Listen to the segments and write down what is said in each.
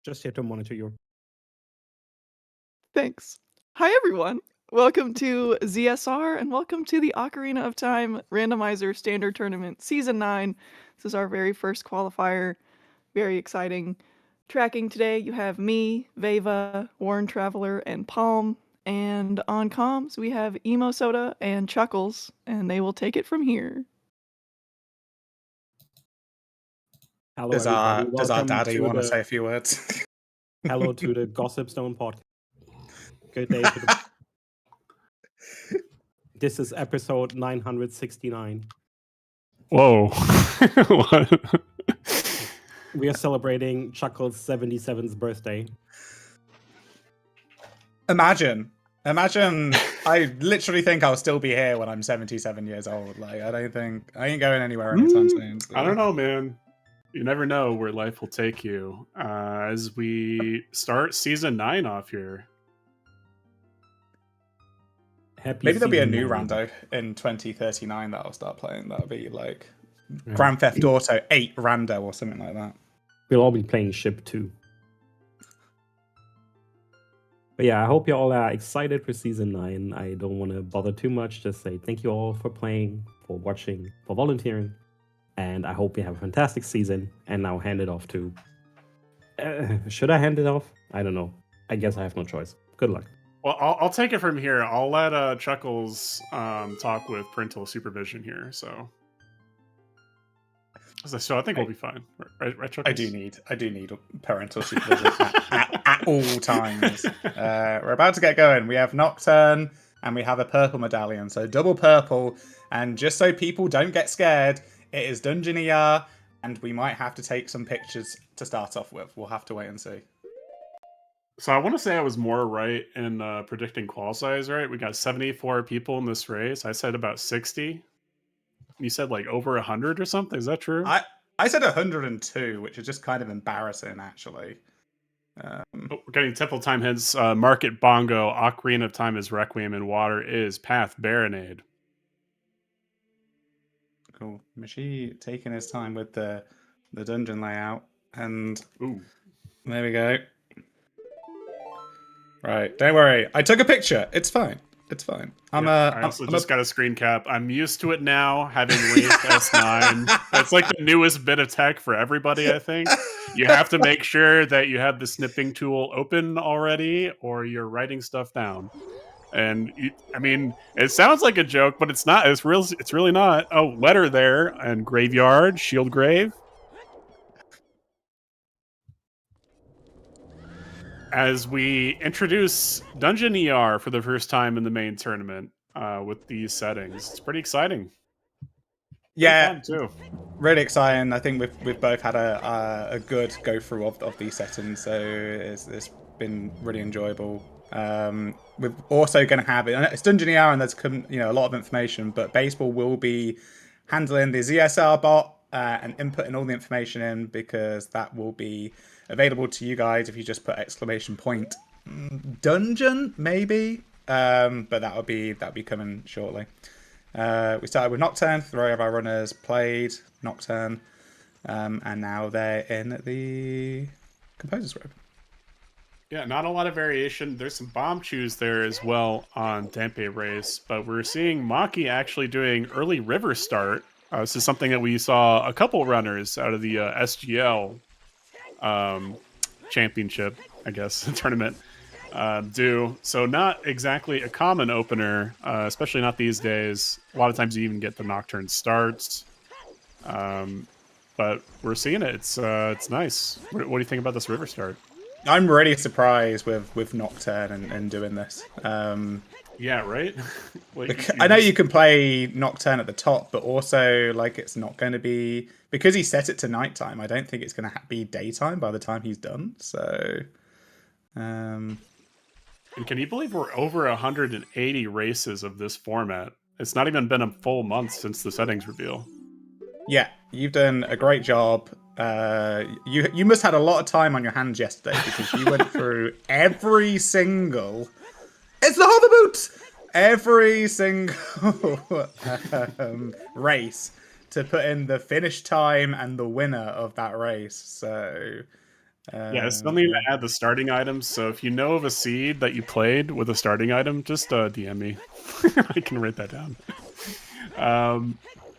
Just here to monitor you. Thanks. Hi, everyone. Welcome to ZSR and welcome to the Ocarina of Time Randomizer Standard Tournament Season 9. This is our very first qualifier. Very exciting. Tracking today, you have me, Veva, Warren Traveler, and Palm. And on comms, we have Emo Soda and Chuckles, and they will take it from here. Hello, Does everybody. our daddy want to the say a few words? hello to the Gossip Stone podcast. Good day to the. This is episode 969. Whoa. We are celebrating Chuckle's 77th birthday. Imagine. I literally think I'll still be here when I'm 77 years old. Like, I ain't going anywhere anytime soon. So. I don't know, man. You never know where life will take you. As we start season 9 off here. Maybe there'll be a new rando in 2039 that I'll start playing. That'll be like Grand Theft Auto 8 rando or something like that. We'll all be playing Ship 2. But yeah, I hope you all are excited for Season 9. I don't want to bother too much. Just say thank you all for playing, for watching, for volunteering. And I hope you have a fantastic season. And now hand it off to... should I hand it off? I don't know. I guess I have no choice. Good luck. Well, I'll take it from here. I'll let Chuckles talk with parental supervision here. So I think we'll be fine, right, Chuckles? I do need parental supervision at all times. We're about to get going. We have Nocturne and we have a purple medallion, so double purple. And just so people don't get scared, it is Dungeon ER, and we might have to take some pictures to start off with. We'll have to wait and see. So I want to say I was more right in predicting qual size, right? We got 74 people in this race. I said about 60. You said like over 100 or something. Is that true? I said 102, which is just kind of embarrassing, actually. We're getting Temple Time hints. Market Bongo, Ocarina of Time is Requiem, and Water is Path Baronade. Cool. Michi taking his time with the dungeon layout, and there we go. Right, don't worry. I took a picture. It's fine. It's fine. I also just got a screen cap. I'm used to it now, having raced S9. That's like the newest bit of tech for everybody, I think. You have to make sure that you have the snipping tool open already, or you're writing stuff down. And I mean, it sounds like a joke, but it's not. It's real. It's really not. Oh, letter there, and graveyard, shield grave. As we introduce Dungeon ER for the first time in the main tournament with these settings. It's pretty exciting. Yeah, fun too. Really exciting. I think we've both had a good go through of these settings, so it's been really enjoyable. We're also going to have it's Dungeon ER, and there's a lot of information, but Baseball will be handling the ZSR bot and inputting all the information in, because that will be available to you guys if you just put !dungeon maybe, but that'll be coming shortly. We started with Nocturne. 3 of our runners played Nocturne, and now they're in the Composer's Robe. Yeah, not a lot of variation. There's some bomb chews there as well on Dampe Race, but we're seeing Maki actually doing early river start. This is something that we saw a couple runners out of the SGL championship, I guess, tournament do. So not exactly a common opener, especially not these days. A lot of times you even get the Nocturne starts, but we're seeing it. It's nice. What do you think about this river start? I'm really surprised with Nocturne and doing this. Yeah, right? I know you can play Nocturne at the top, but also it's not going to be, because he set it to nighttime. I don't think it's going to be daytime by the time he's done. So, and can you believe we're over 180 races of this format? It's not even been a full month since the settings reveal. Yeah, you've done a great job. You must have had a lot of time on your hands yesterday, because you went through every single... It's the hover boot! Every single race to put in the finish time and the winner of that race. So Yeah, it's something to add the starting items. So if you know of a seed that you played with a starting item, just DM me. I can write that down.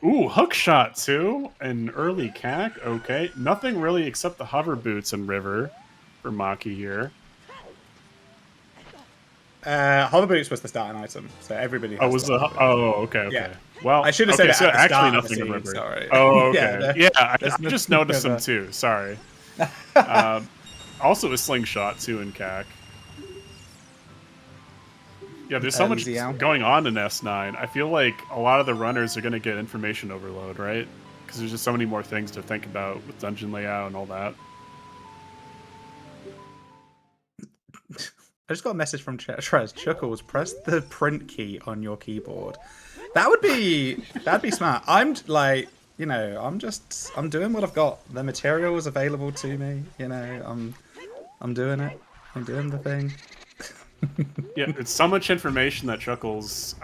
Ooh, hook shot too, and early cack. Okay, nothing really except the hover boots and river for Maki here. Hover boots was the starting item, so everybody. Has okay. Yeah. Well, I should have said it so at the actually start nothing of to the scene, river. sorry. Oh, okay. Yeah, I just noticed them too. Sorry. Also a slingshot too in CAC. Yeah, there's so much going on in S9. I feel like a lot of the runners are going to get information overload, right? Because there's just so many more things to think about with dungeon layout and all that. I just got a message from Trez. Chuckles, press the print key on your keyboard. That'd be smart. I'm like, you know, I'm doing what I've got. The material is available to me. You know, I'm doing it. I'm doing the thing. Yeah, it's so much information that Chuckles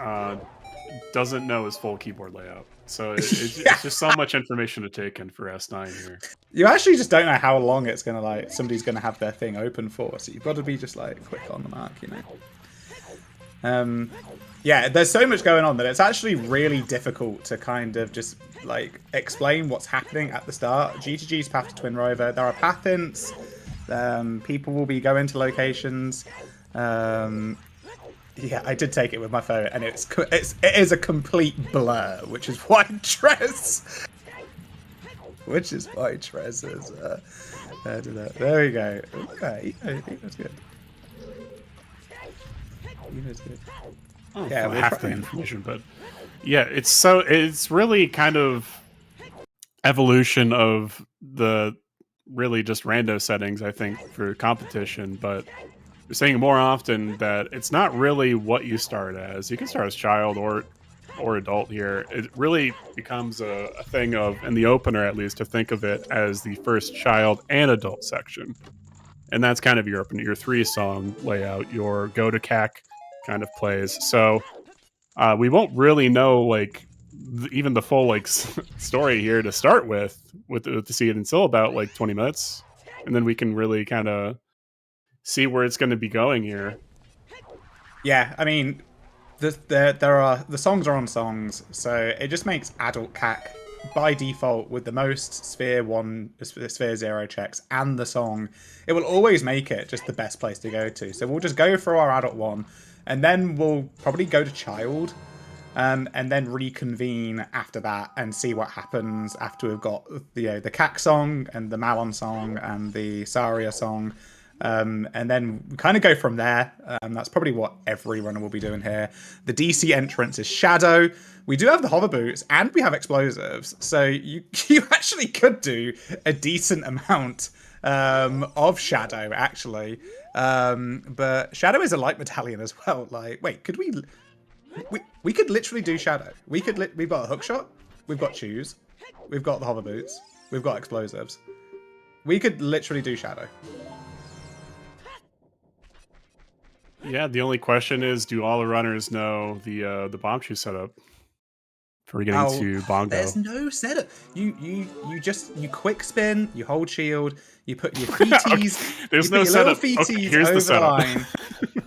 doesn't know his full keyboard layout. So it's just so much information to take in for S9 here. You actually just don't know how long it's gonna somebody's gonna have their thing open for. So you've got to be just like quick on the mark, you know. Yeah, there's so much going on that it's actually really difficult to kind of just like explain what's happening at the start. GTG's path to Twin Rover. There are path hints. People will be going to locations. Yeah, I did take it with my phone, and it is a complete blur, which is why Trez is there we go. Okay, he was good. Oh, yeah, half the information, but yeah, it's really kind of evolution of the really just rando settings, I think, for competition, but we're saying more often that it's not really what you start as. You can start as child or adult here. It really becomes a thing of, in the opener at least, to think of it as the first child and adult section. And that's kind of your 3-song layout, your go to CAC kind of plays. So we won't really know like even the full like story here to start with the seed until about like 20 minutes. And then we can really kind of see where it's going to be going here. Yeah, I mean, the songs are on songs, so it just makes adult CAC by default with the most Sphere 0 checks and the song. It will always make it just the best place to go to. So we'll just go through our adult one, and then we'll probably go to child, and then reconvene after that and see what happens after we've got the CAC song and the Malon song and the Saria song. And then we kind of go from there. That's probably what every runner will be doing here. The DC entrance is Shadow. We do have the hover boots and we have explosives. So you actually could do a decent amount of Shadow, actually. But Shadow is a light medallion as well. Like, wait, could we could literally do Shadow. We've got a hookshot. We've got shoes. We've got the hover boots. We've got explosives. We could literally do Shadow. Yeah, the only question is, do all the runners know the bomb shoe setup for getting to Bongo? There's no setup. You quick spin, you hold shield, you put your feeties. There's no setup. Here's the setup. Line.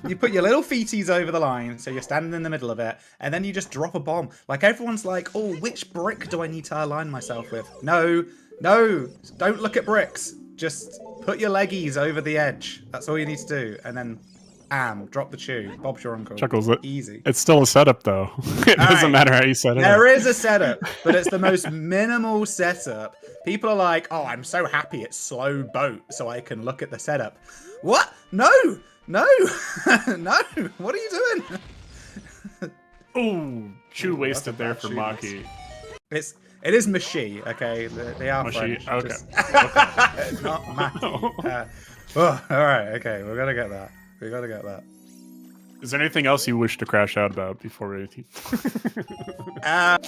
You put your little feeties over the line, so you're standing in the middle of it, and then you just drop a bomb. Like everyone's like, oh, which brick do I need to align myself with? No, don't look at bricks. Just put your leggies over the edge. That's all you need to do, and then drop the chew. Bob's your uncle. Chuckles, easy. It's still a setup, though. It doesn't matter how you set it up. There is a setup, but it's the most minimal setup. People are like, oh, I'm so happy it's slow boat so I can look at the setup. What? No! No! What are you doing? Ooh, chew wasted there for Maki. It is Mashi, okay? They are Mashi, French. okay. It's not Maki. Alright, okay, we're gonna get that. We gotta get that. Is there anything else you wish to crash out about before we? I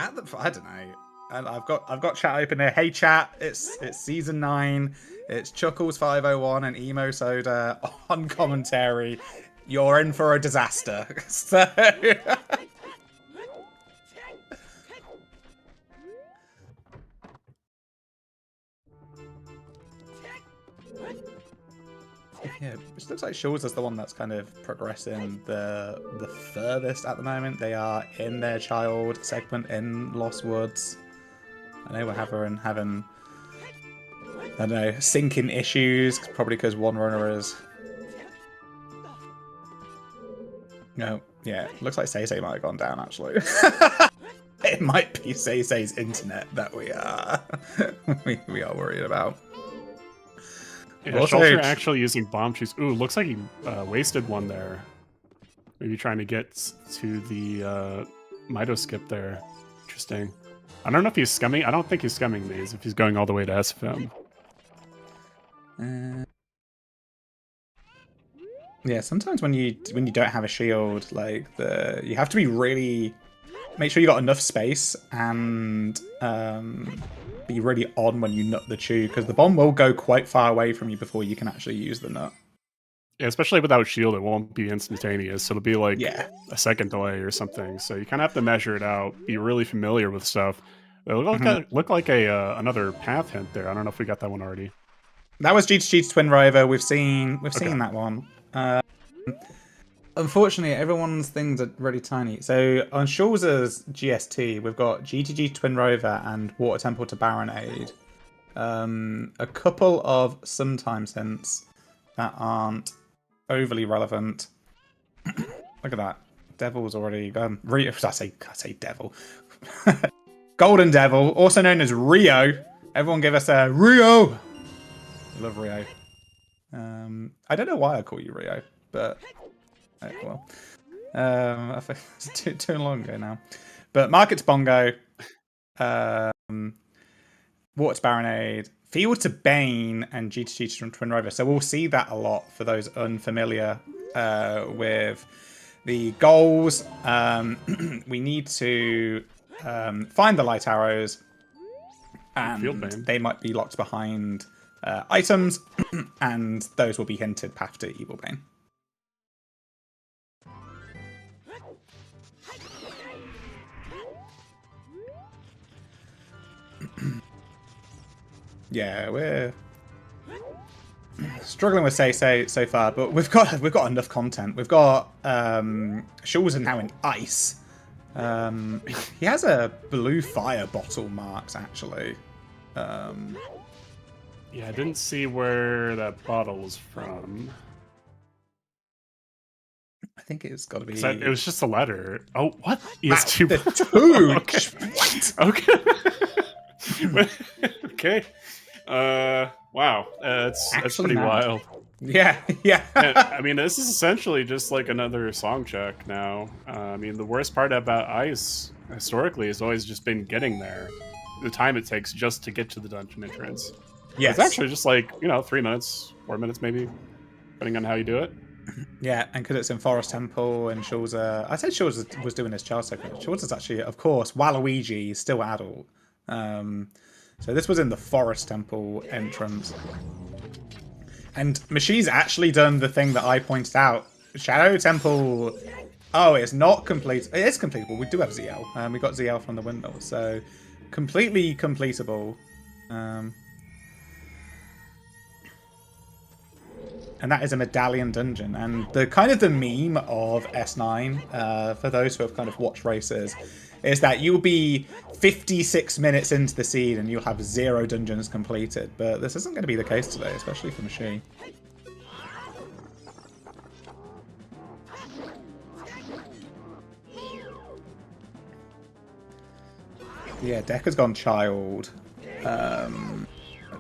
don't know. I've got chat open here. Hey chat, it's season 9. It's Chuckles 501 and Emo Soda on commentary. You're in for a disaster. So. It looks like Shaw's is the one that's kind of progressing the furthest at the moment. They are in their child segment in Lost Woods. I know we're having I don't know, sinking issues, probably because one runner is. No, yeah, looks like Say might have gone down actually. It might be Say's internet that we are we are worried about. Yeah, Also, Schultzer actually using bomb trees. Ooh, looks like he wasted one there. Maybe trying to get to the Mito skip there. Interesting. I don't know if he's scumming. I don't think he's scumming these if he's going all the way to SFM. Yeah, sometimes when you don't have a shield, like you have to be really make sure you got enough space and be really on when you nut the chew, because the bomb will go quite far away from you before you can actually use the nut. Yeah, especially without shield, it won't be instantaneous. So it'll be like a second delay or something. So you kind of have to measure it out, be really familiar with stuff. It looked like another path hint there. I don't know if we got that one already. That was G2G's Twin Rover. We've seen that one. Unfortunately, everyone's things are really tiny. So on Shaw's GST, we've got G2G Twin Rover and Water Temple to Baronade. A couple of sometimes hints that aren't overly relevant. Look at that. Devil's already I say devil. Golden Devil, also known as Rio. Everyone give us a Rio. I love Rio. I don't know why I call you Rio, but well, it's too long ago now. But Market's Bongo, Water's Baronade, Field to Bane, and G2G Twin Rover. So we'll see that a lot for those unfamiliar with the goals. We need to find the light arrows, and they might be locked behind items, and those will be hinted path to Evil Bane. Yeah, we're struggling with Say so far, but we've got enough content. We've got Shaw's are now in ice. He has a blue fire bottle marked actually. Yeah, I didn't see where that bottle was from. I think it's got to be. It was just a letter. Oh, what? He has two. Okay. What? Okay. Okay. Wow. That's pretty wild. Yeah, yeah. I mean, this is essentially just like another song check now. I mean, the worst part about Ice historically has always just been getting there. The time it takes just to get to the dungeon entrance. Yeah, it's actually just like 3 minutes, 4 minutes maybe, depending on how you do it. Yeah, and because it's in Forest Temple and Shaw's, I said Shaw's was doing his child segment. Shaw's is actually, of course, Waluigi is still adult. So this was in the Forest Temple entrance. And Mashi's actually done the thing that I pointed out. Shadow Temple, it's not complete. It is completable. We do have ZL. We got ZL from the windmill, so completely completable. And that is a medallion dungeon. And the kind of the meme of S9, for those who have kind of watched races, is that you'll be 56 minutes into the seed and you'll have 0 dungeons completed. But this isn't going to be the case today, especially for Machi. Yeah, Deck has gone child.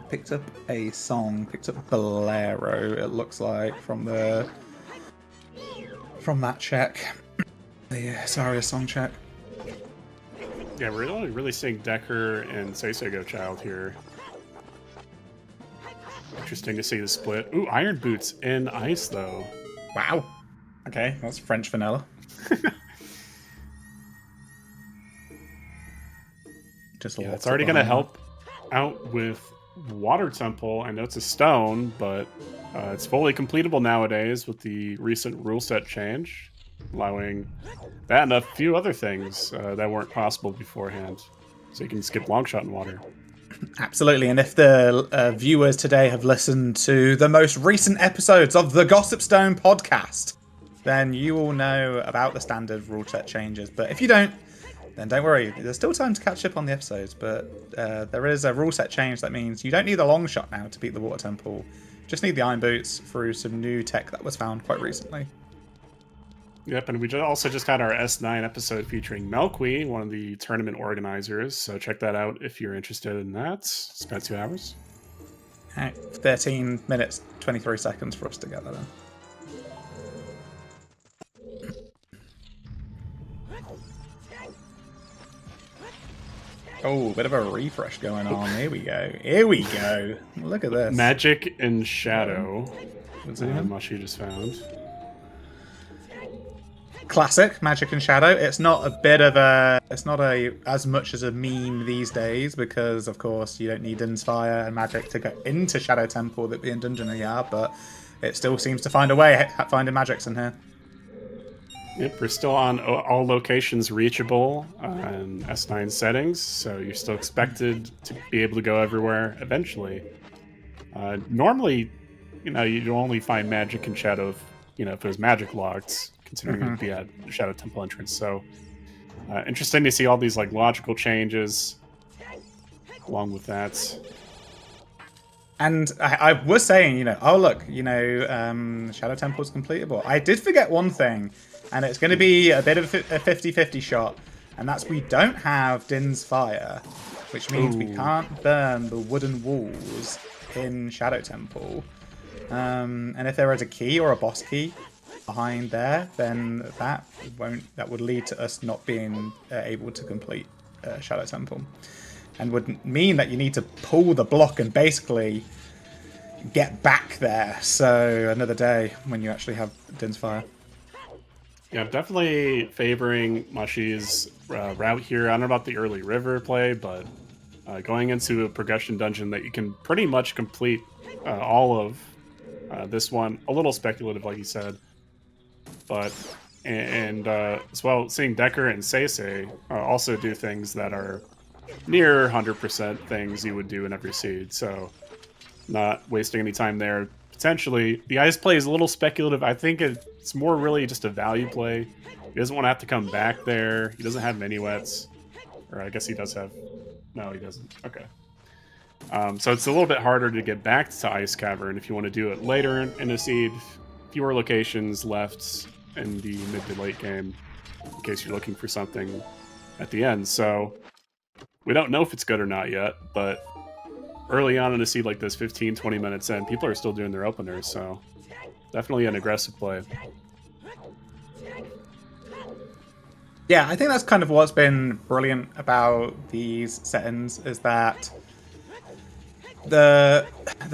Picked up a song, picked up Bolero, it looks like, from that check. Sorry, a song check. Yeah, we're only really seeing Decker and Seisei go child here. Interesting to see the split. Ooh, Iron Boots in ice, though. Wow. Okay, that's French vanilla. It's already going to help out with Water Temple. I know it's a stone, but it's fully completable nowadays with the recent rule set change, allowing that and a few other things that weren't possible beforehand. So you can skip long shot in water. Absolutely, and if the viewers today have listened to the most recent episodes of the Gossip Stone podcast, then you will know about the standard rule set changes. But if you don't, then don't worry. There's still time to catch up on the episodes, but there is a rule set change that means you don't need a long shot now to beat the Water Temple. Just need the Iron Boots through some new tech that was found quite recently. Yep, and we also just had our S9 episode featuring Melqui, one of the tournament organizers. So check that out if you're interested in that. It's about 2 hours. 13 minutes, 23 seconds for us to get that in. Oh, bit of a refresh going on. Here we go. Here we go. Look at this. Magic and Shadow. Mushy just found. Classic Magic and Shadow. It's not as much as a meme these days because of course you don't need Din's Fire and Magic to go into Shadow Temple that be in Dungeon Yard, but it still seems to find a way finding magics in here. Yep, we're still on all locations reachable in S9 settings, so you're still expected to be able to go everywhere eventually. Normally, you'd only find Magic and Shadow if it was Magic locked, considering it would be at Shadow Temple entrance. So interesting to see all these logical changes along with that. And I was saying, oh look, Shadow Temple's completable. I did forget one thing, and it's going to be a bit of a 50-50 shot, and that's we don't have Din's Fire, which means we can't burn the wooden walls in Shadow Temple. And if there is a key or a boss key behind there, then that would lead to us not being able to complete Shadow Temple, and would mean that you need to pull the block and basically get back there. So another day when you actually have Din's Fire. Yeah, I'm definitely favoring Mushy's route here. I don't know about the early river play, but going into a progression dungeon that you can pretty much complete all of this one, a little speculative, like you said. But, and as well, seeing Decker and Seisei also do things that are near 100% things you would do in every seed, so not wasting any time there. Potentially, the ice play is a little speculative. I think it's more really just a value play. He doesn't want to have to come back there. He doesn't have mini wets. Or I guess he does have... No, he doesn't. Okay. So it's a little bit harder to get back to Ice Cavern if you want to do it later in a seed. Fewer locations left in the mid to late game in case you're looking for something at the end. So we don't know if it's good or not yet, but early on in a seed like this, 15-20 minutes in, people are still doing their openers, so definitely an aggressive play. Yeah, I think that's kind of what's been brilliant about these settings, is that the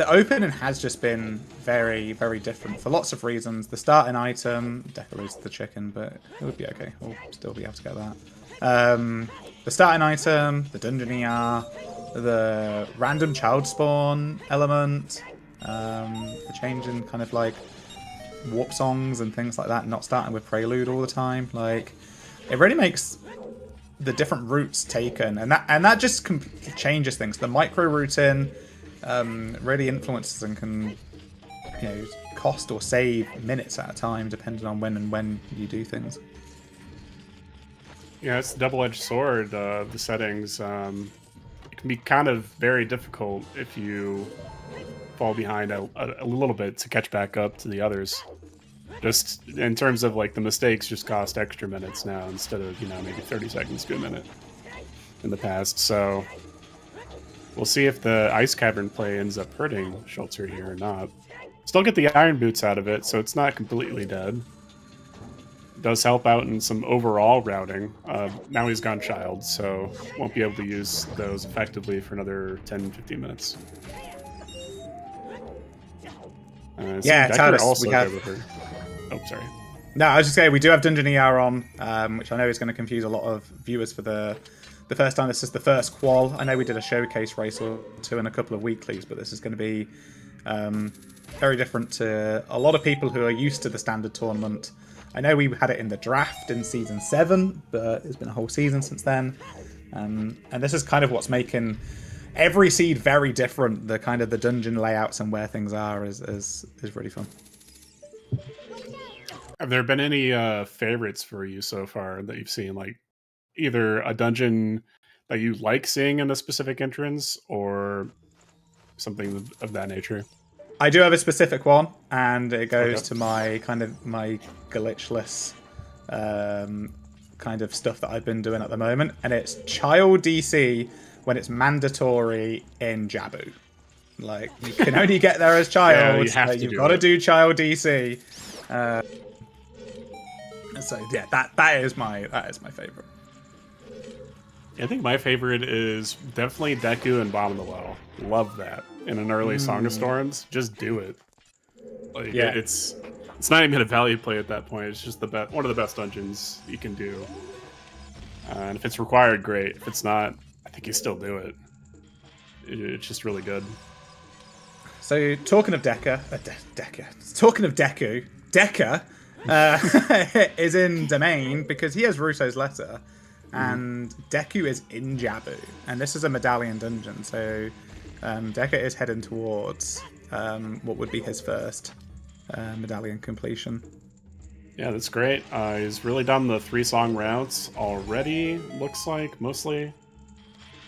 opening has just been very, very different for lots of reasons. The starting item, definitely lose the chicken, but it would be okay. We'll still be able to get that. The starting item, the Dungeon ER, the random child spawn element, the change in kind of warp songs and things like that, not starting with Prelude all the time. It really makes the different routes taken, and that just changes things. The micro routing really influences and can cost or save minutes at a time depending on when you do things. Yeah, it's a double-edged sword, the settings. It can be kind of very difficult if you fall behind a little bit to catch back up to the others. Just in terms of the mistakes just cost extra minutes now instead of, maybe 30 seconds to a minute in the past. So we'll see if the Ice Cavern play ends up hurting Schultzer here or not. Still get the Iron Boots out of it, so it's not completely dead. It does help out in some overall routing. Now he's gone Child, so won't be able to use those effectively for another 10-15 minutes. Yeah, Titus, also we have... Oh, sorry. No, I was just saying, we do have Dungeon ER on, which I know is going to confuse a lot of viewers for the first time. This is the first qual. I know we did a showcase race or two and a couple of weeklies, but this is going to be very different to a lot of people who are used to the standard tournament. I know we had it in the draft in Season 7, but it's been a whole season since then. And this is kind of what's making every seed very different. The kind of the dungeon layouts and where things are is really fun. Have there been any favorites for you so far that you've seen? Like either a dungeon that you like seeing in a specific entrance or something of that nature? I do have a specific one, and it goes to my kind of my glitchless kind of stuff that I've been doing at the moment, and it's child DC when it's mandatory in Jabu. Like, you can only get there as child, you've got to do child DC. So yeah, that is my favorite. I think my favorite is definitely Deku and Bomb in the Well. Love that. In an early Song of Storms, just do it. Like, yeah, it's not even a value play at that point. It's just one of the best dungeons you can do. And if it's required, great. If it's not, I think you still do it. It's just really good. So talking of Deku, Deku is in Domain because he has Ruto's letter, and Deku is in Jabu, and this is a medallion dungeon. So Deku is heading towards what would be his first medallion completion. Yeah, that's great. He's really done the 3-song routes already, looks like, mostly.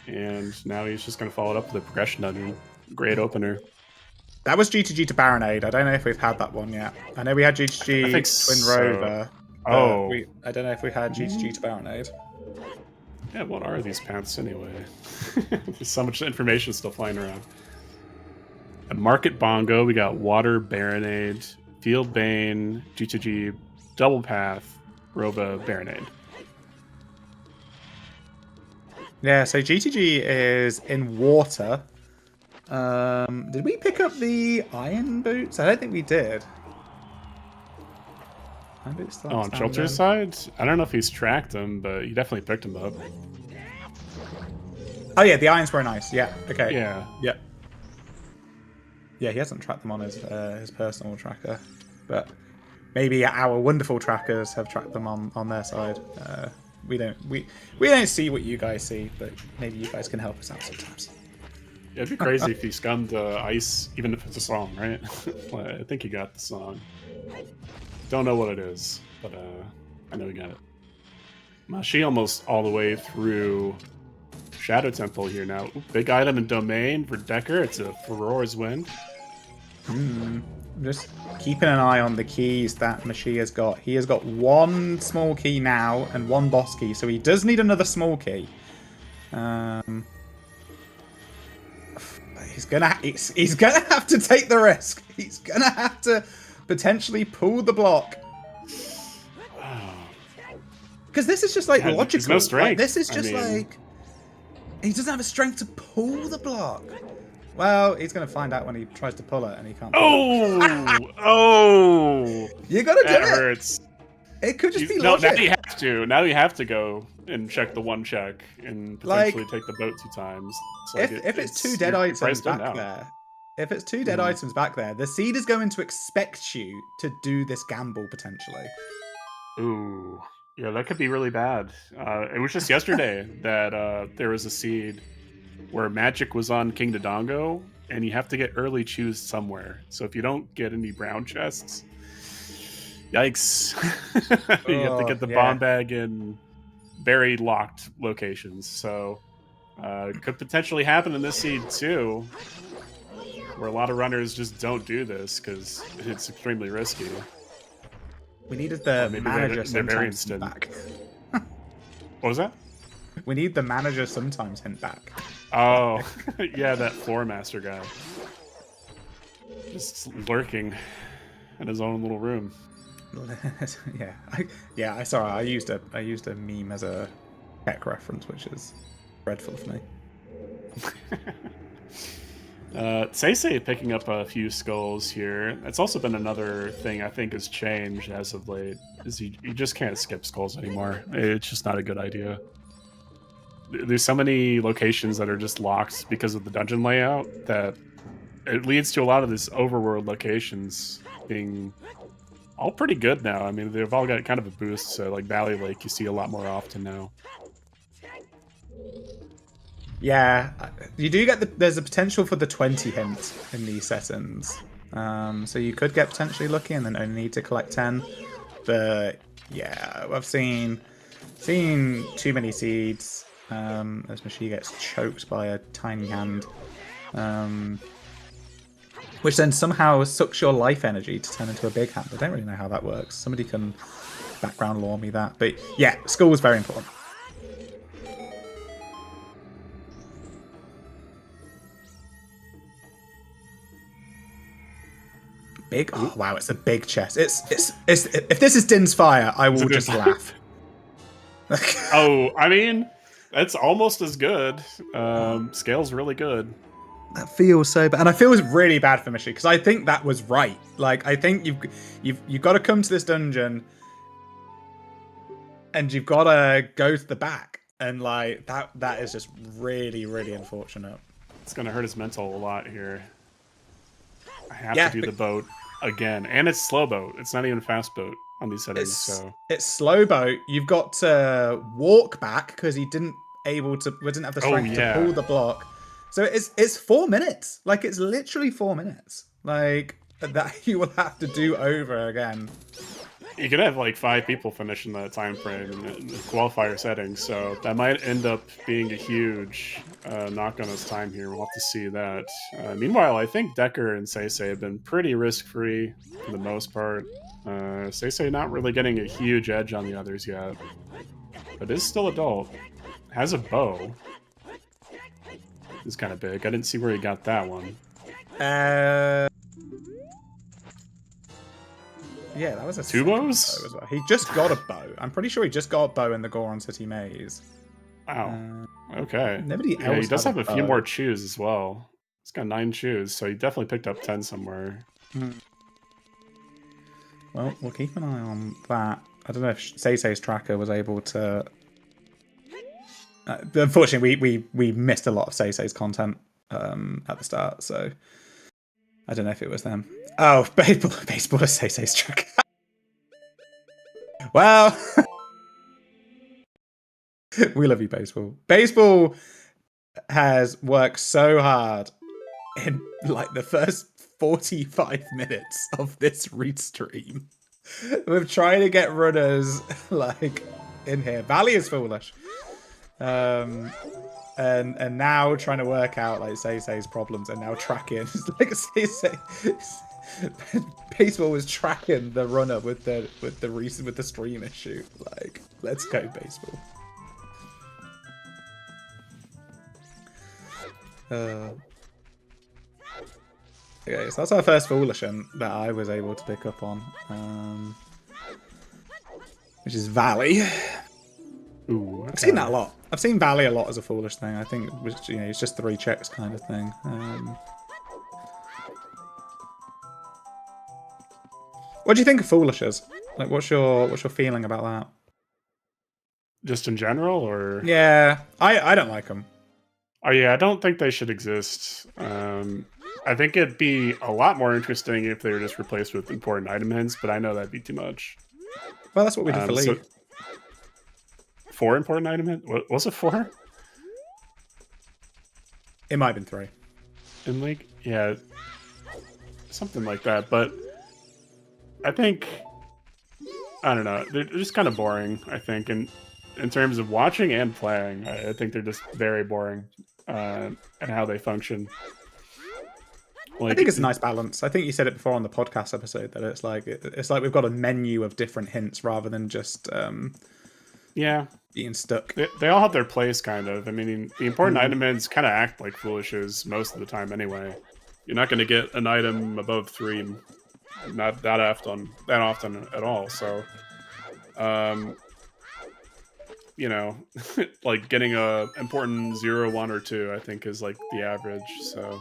And now he's just going to follow it up with a progression dungeon. Great opener. That was G2G to Baronade. I don't know if we've had that one yet. I know we had G2G Twin Rover. I don't know if we had G2G to Baronade. Yeah, what are these paths anyway? There's so much information still flying around. At Market Bongo, we got Water Baronade, Field Bane, G2G Double Path, Rova Baronade. Yeah, so G2G is in water. Did we pick up the iron boots? I don't think we did. On Chilter's side? I don't know if he's tracked them, but he definitely picked them up. Oh yeah, the irons were nice. Yeah, okay. Yeah. Yep. Yeah, he hasn't tracked them on his personal tracker, but maybe our wonderful trackers have tracked them on their side. We don't see what you guys see, but maybe you guys can help us out sometimes. Yeah, it'd be crazy if he scummed ice, even if it's a song, right? Well, I think he got the song. Don't know what it is, but I know he got it. Mashi almost all the way through Shadow Temple here now. Ooh, big item in Domain for Decker. It's a Furor's Wind. Just keeping an eye on the keys that Mashi has got. He has got one small key now and one boss key, so he does need another small key. He's gonna have to take the risk. He's gonna have to potentially pull the block. Because this is just like logical. No strength. Like, this is just like he doesn't have a strength to pull the block. Well, he's gonna find out when he tries to pull it and he can't. Oh! You gotta do it. Hurts. It could just be logic. Now you have to. Now you have to go and check the one check and potentially take the boat 2 times. So if it's 2 dead items back there, the seed is going to expect you to do this gamble potentially. Ooh, yeah, that could be really bad. It was just yesterday that there was a seed where magic was on King Dodongo, and you have to get early choose somewhere. So if you don't get any brown chests, yikes! You have to get the bomb bag in very locked locations. So it could potentially happen in this seed too, where a lot of runners just don't do this because it's extremely risky. We needed the manager sometimes hint back. What was that? We need the manager sometimes hint back. Oh, yeah, that floor master guy. Just lurking in his own little room. I saw it. I used a meme as a tech reference, which is dreadful for me. Seisei picking up a few skulls here. That's also been another thing I think has changed as of late, is you just can't skip skulls anymore. It's just not a good idea. There's so many locations that are just locked because of the dungeon layout that it leads to a lot of these overworld locations being all pretty good now. I mean, they've all got kind of a boost, so like Valley Lake you see a lot more often now. Yeah, you do get there's a potential for the 20 hints in these settings. So you could get potentially lucky and then only need to collect 10. But yeah, I've seen too many seeds. As Machi gets choked by a tiny hand. Which then somehow sucks your life energy to turn into a big hand. I don't really know how that works. Somebody can background lore me that. But yeah, school is very important. Big? Oh wow, it's a big chest. It's if this is Din's Fire, I will just laugh. Oh, I mean, that's almost as good. Scale's really good. That feels so bad, and I feel really bad for Mishi because I think that was right. Like, I think you've got to come to this dungeon, and you've got to go to the back, and like that is just really unfortunate. It's gonna hurt his mental a lot here. I have to do the boat again, and it's slow boat. It's not even fast boat on these settings. It's slow boat. You've got to walk back because he didn't have the strength to pull the block. So it's 4 minutes. Like, it's literally 4 minutes. Like, that you will have to do over again. You could have like 5 people finish in that time frame in the qualifier settings, so that might end up being a huge knock on his time here. We'll have to see that. Meanwhile, I think Decker and Seisei have been pretty risk-free for the most part. Seisei not really getting a huge edge on the others yet, but is still adult. Has a bow. It's kind of big. I didn't see where he got that one. Yeah, that was a 2 bows? Bow as well. He just got a bow. I'm pretty sure he just got a bow in the Goron City Maze. Wow. Okay. Nobody else. Yeah, he does had have a few more chews as well. He's got 9 chews, so he definitely picked up 10 somewhere. Well, we'll keep an eye on that. I don't know if Seisei's tracker was able to. Unfortunately, we missed a lot of Seisei's content at the start, so I don't know if it was them. Oh, baseball is Seisei's tracker. Well, we love you, baseball. Baseball has worked so hard in like the first 45 minutes of this read stream. We're trying to get runners like in here. Valley is foolish. And now trying to work out like Seisei's problems and now tracking like Seisei. Baseball was tracking the runner with the stream issue. Like, let's go, baseball. Okay, so that's our first foolish that I was able to pick up on, which is Valley. Ooh, okay. I've seen that a lot. I've seen Valley a lot as a foolish thing. I think it's just 3 checks kind of thing. What do you think of foolishes? Like, what's your feeling about that? Just in general, or yeah, I don't like them. Oh yeah, I don't think they should exist. I think it'd be a lot more interesting if they were just replaced with important item hints, but I know that'd be too much. Well, that's what we did for League. 4 important item hints? Was it 4? It might have been 3. In League? Yeah, something like that. But I think, I don't know, they're just kind of boring, I think, in terms of watching and playing. I think they're just very boring in how they function. Like, I think it's a nice balance. I think you said it before on the podcast episode that it's like we've got a menu of different hints rather than just being stuck. They all have their place, kind of. I mean, the important item hints kind of act like foolishes most of the time anyway. You're not going to get an item above 3 not that often at all. So, you know, like getting a important 0, 1, or 2, I think is like the average. So,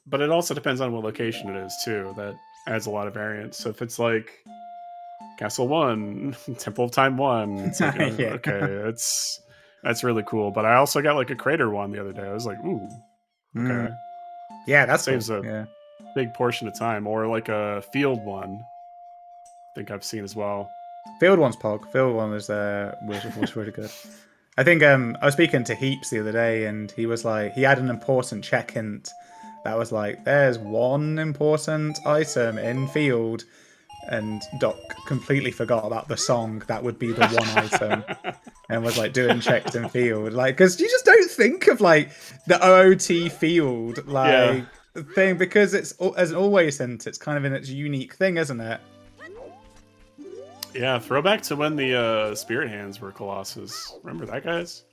but it also depends on what location it is too. That adds a lot of variance. So if it's like Castle 1, Temple of Time 1, it's like, okay, that's really cool. But I also got like a Crater 1 the other day. I was like, ooh, okay, yeah, that saves a big portion of time. Or like a Field 1, I think I've seen as well. Field 1's Pog. Field 1 was really good. I think I was speaking to Heaps the other day, and he was like, he had an important check hint that was like, there's one important item in field, and Doc completely forgot about the song that would be the one item, and was like doing checks in field, like, because you just don't think of like the OOT field like thing, because it's as an always hint, it's kind of in its unique thing, isn't it? Yeah, throwback to when the Spirit Hands were Colossus. Remember that, guys?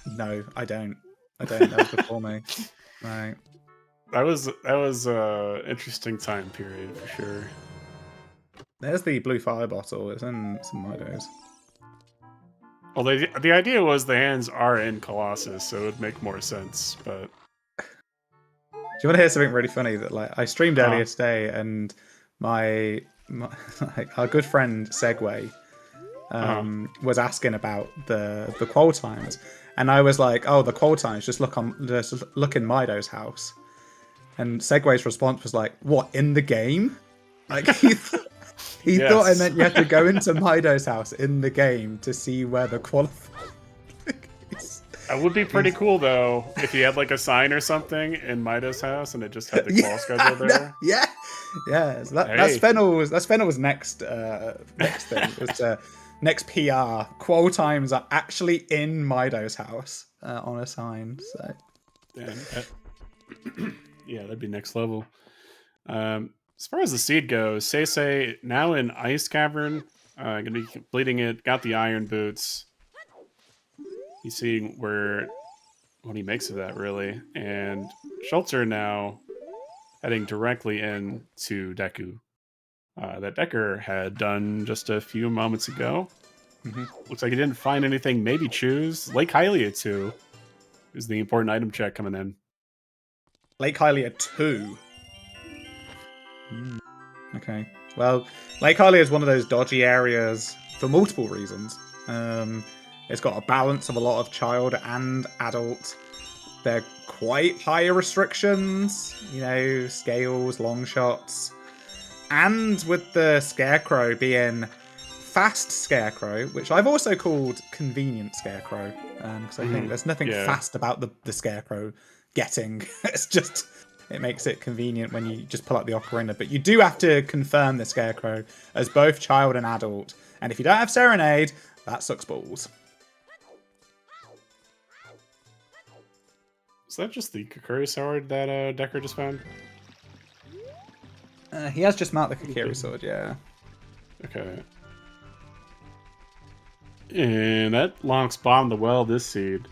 No, I don't. That was before me. Right. That was interesting time period for sure. There's the blue fire bottle. It's in some Midos. Well, the idea was the hands are in Colossus, so it would make more sense. But do you want to hear something really funny? That like I streamed earlier today, and my like, our good friend Segway was asking about the qual times, and I was like, "Oh, the qual times. Just look in Mido's house." And Segway's response was like, "What, in the game?" Like he thought I meant you had to go into Mido's house in the game to see where the qualifier is. That would be pretty cool though, if you had like a sign or something in Mido's house and it just had the qual schedule there. Yeah. So that's Fennel's next thing. It's next PR. Qual times are actually in Mido's house on a sign. So yeah, that'd be next level. As far as the seed goes, Seisei now in Ice Cavern, gonna be completing it. Got the iron boots. He's seeing what he makes of that really, and Schultzer now heading directly into Deku. That Decker had done just a few moments ago. Looks like he didn't find anything. Maybe choose Lake Hylia 2 is the important item check coming in. Lake Hylia 2. Okay. Well, Lake Hylia is one of those dodgy areas for multiple reasons. It's got a balance of a lot of child and adult. They're quite high restrictions, scales, long shots. And with the Scarecrow being fast Scarecrow, which I've also called convenient Scarecrow, because I think there's nothing fast about the Scarecrow getting. It's just, it makes it convenient when you just pull up the ocarina. But you do have to confirm the Scarecrow as both child and adult. And if you don't have Serenade, that sucks balls. Is that just the Kakuri sword that Decker just found? He has just marked the Kakuri sword, yeah. Okay. And that locks bottom the well this seed.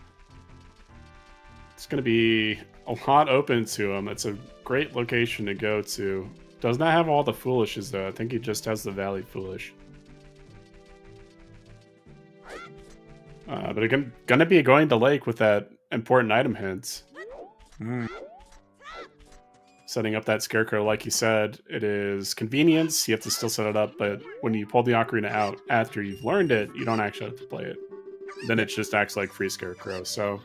It's going to be a lot open to him. It's a great location to go to. Does not have all the foolishes though. I think he just has the Valley Foolish. But again, going to be going to Lake with that important item hint. Setting up that Scarecrow, like you said, it is convenience. You have to still set it up, but when you pull the ocarina out after you've learned it, you don't actually have to play it. Then it just acts like free Scarecrow. So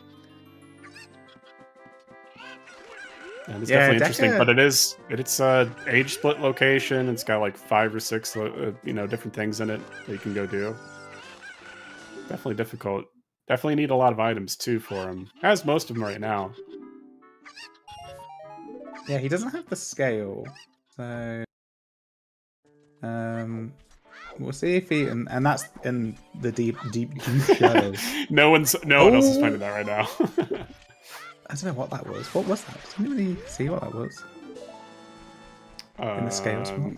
it's definitely interesting, but it's age split location. It's got like 5 or 6 different things in it that you can go do. Definitely difficult. Definitely need a lot of items too for him. Has most of them right now. Yeah, he doesn't have the scale, so we'll see if he and that's in the deep shadows. No one else is finding that right now. I don't know what that was. What was that? Did anybody see what that was? In the scale spot.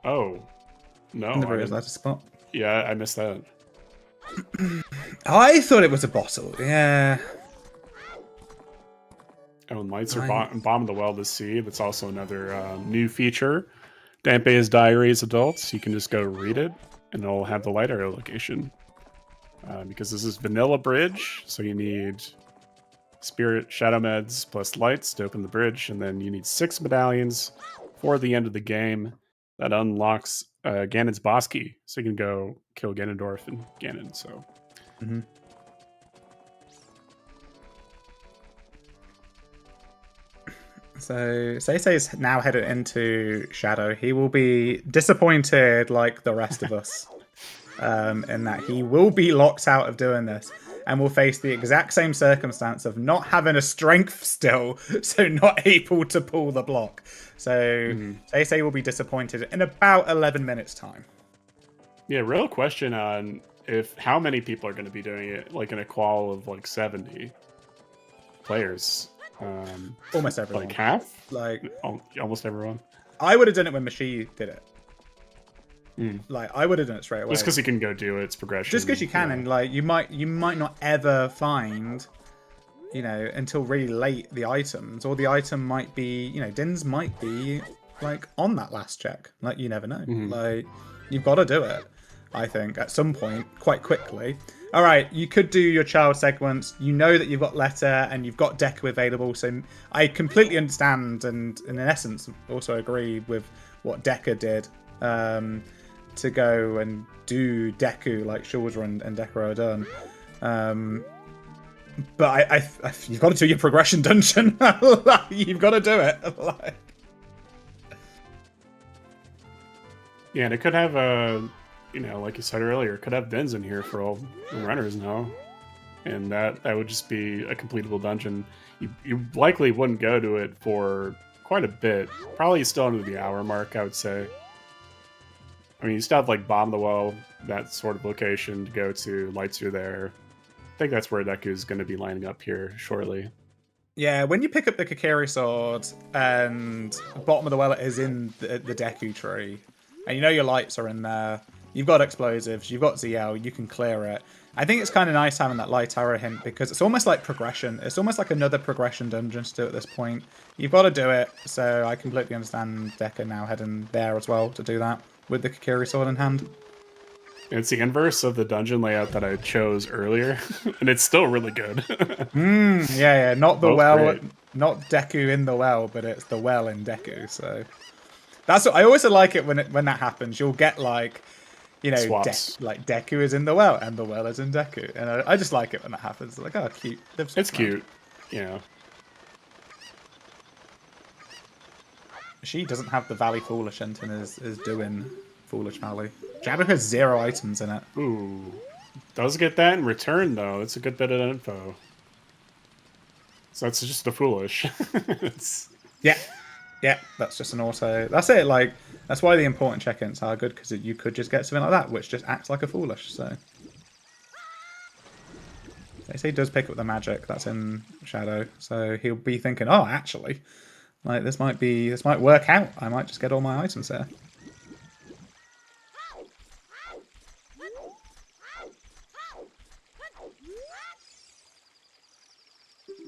Oh no! In the realized spot. Yeah, I missed that. I thought it was a bottle. Yeah. Oh, and lights are bottom of the well to see. That's also another new feature. Danpei's Diaries Adults. You can just go read it, and it'll have the light area location. Because this is vanilla bridge, so you need Spirit Shadow Meds plus lights to open the bridge, and then you need 6 medallions for the end of the game. That unlocks Ganon's boss key, so you can go kill Ganondorf and Ganon. So. So Seisei's now headed into Shadow. He will be disappointed like the rest of us in that he will be locked out of doing this and will face the exact same circumstance of not having a strength still, so not able to pull the block. So they say will be disappointed in about 11 minutes time. Yeah, real question on how many people are going to be doing it, like in a qual of like 70 players. Almost everyone. Like half? Like almost everyone. I would have done it when Machi did it. Like I would have done it straight away. Just because you can go do its progression. Just because you can, and like you might not ever find, until really late the items, or the item might be, Dins might be like on that last check. Like you never know. Like you've got to do it. I think at some point quite quickly. All right, you could do your child segments. You know that you've got letter and you've got Deku available. So I completely understand and in essence also agree with what Deku did. To go and do Deku like Shulder and Deku are done. But you've got to do your progression dungeon. You've got to do it. Yeah, and it could have like you said earlier, it could have Dens in here for all runners now. And that would just be a completable dungeon. You likely wouldn't go to it for quite a bit. Probably still under the hour mark, I would say. I mean, you still have like Bomb the Well, that sort of location to go to. Lights are there. I think that's where Deku is going to be lining up here shortly. Yeah, when you pick up the Kakiri sword and bottom of the well is in the Deku tree, and your lights are in there, you've got explosives, you've got ZL, you can clear it. I think it's kind of nice having that light arrow hint because it's almost like progression. It's almost like another progression dungeon to do at this point. You've got to do it, so I completely understand Deku now heading there as well to do that with the Kakiri sword in hand. It's the inverse of the dungeon layout that I chose earlier, and it's still really good. Yeah, not the Both well, great. Not Deku in the well, but it's the well in Deku. So that's what I always like it when that happens. You'll get like, Swaps. like Deku is in the well and the well is in Deku, and I just like it when that happens. Like, oh, cute. It's cute, She doesn't have the Valley Foolish hint and is doing Foolish Valley. Jabba has 0 items in it. Ooh. Does get that in return, though. It's a good bit of info. So that's just the Foolish. Yeah, that's just an auto. That's it, like, that's why the important check-ins are good, because you could just get something like that, which just acts like a Foolish, so. They say he does pick up the magic, that's in Shadow, so he'll be thinking, oh, actually, like, this might work out. I might just get all my items here.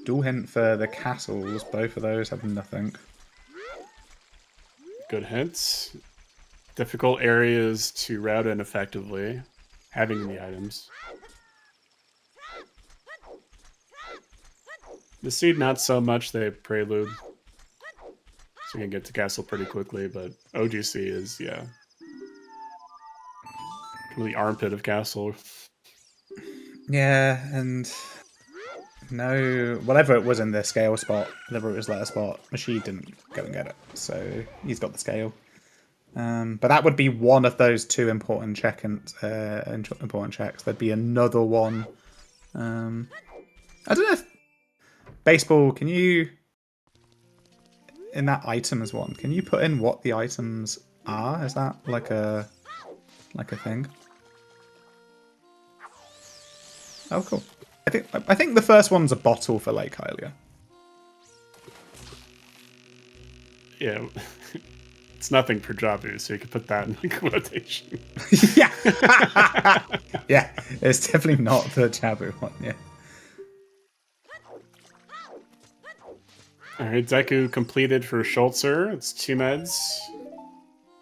Dual hint for the castles. Both of those have nothing. Good hints. Difficult areas to route in effectively. Having the items. The seed, not so much. They have Prelude. So you can get to castle pretty quickly, but OGC is, yeah. Kind of the armpit of castle. Yeah, and no, whatever it was in the scale spot, whatever it was letter spot, Machi didn't go and get it, so he's got the scale. But that would be one of those 2 important important checks. There'd be another one. I don't know if baseball. Can you in that items one? Can you put in what the items are? Is that like a thing? Oh, cool. I think the first one's a bottle for Lake Hylia. Yeah. It's nothing for Jabu, so you can put that in the quotation. Yeah. Yeah, it's definitely not the Jabu one, yeah. Alright, Deku completed for Schultzer. It's 2 meds.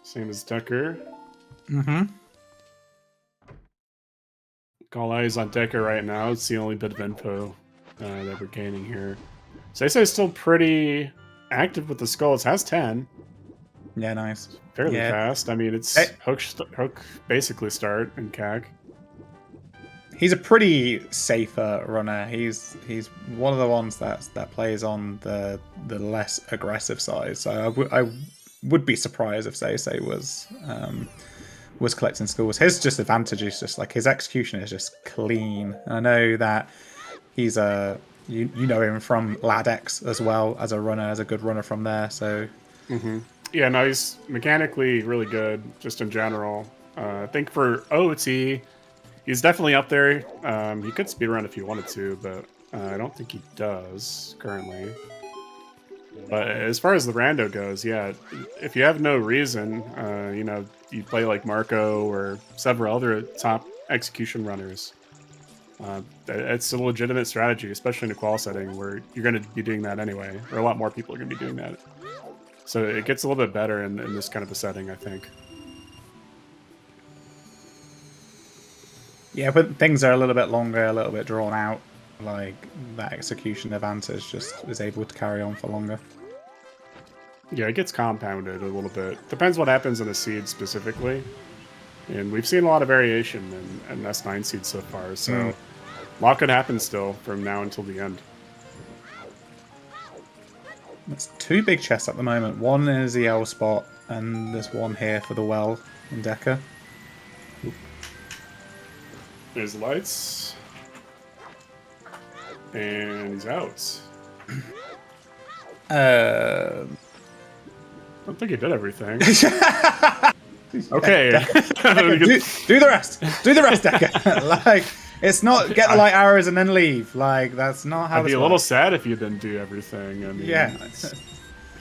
Same as Decker. Mm-hmm. All eyes on Decker right now. It's the only bit of info that we're gaining here. Seisei is still pretty active with the skulls. Has 10. Yeah, nice. Fairly fast. I mean, it's hook basically start in CAC. He's a pretty safer runner. He's one of the ones that plays on the less aggressive side. So I would be surprised if Seisei was collecting schools. His just advantage is just like his execution is just clean. I know that he's a you know him from Ladex as well as a runner, as a good runner from there. So yeah, no, he's mechanically really good just in general. I think for OoT, he's definitely up there. He could speedrun if he wanted to, but I don't think he does currently. But as far as the rando goes, yeah, if you have no reason, you know, you play like Marco or several other top execution runners. It's a legitimate strategy, especially in a qual setting where you're going to be doing that anyway, or a lot more people are going to be doing that. So it gets a little bit better in this kind of a setting, I think. yeah, but things are a little bit longer, a little bit drawn out. Like that execution advantage just is able to carry on for longer. Yeah, it gets compounded a little bit. Depends what happens in the seed specifically. And we've seen a lot of variation in S9 seeds so far, so a lot could happen still from now until the end. There's 2 big chests at the moment. One is the L spot, and there's one here for the well in Deca. There's lights. And he's out. Uh, I don't think he did everything. Okay. do the rest. Do the rest, Deca. Like, it's not get the light arrows and then leave. Like, that's not how I'd be this a little works. sad if you didn't do everything. I mean, Yeah. it's a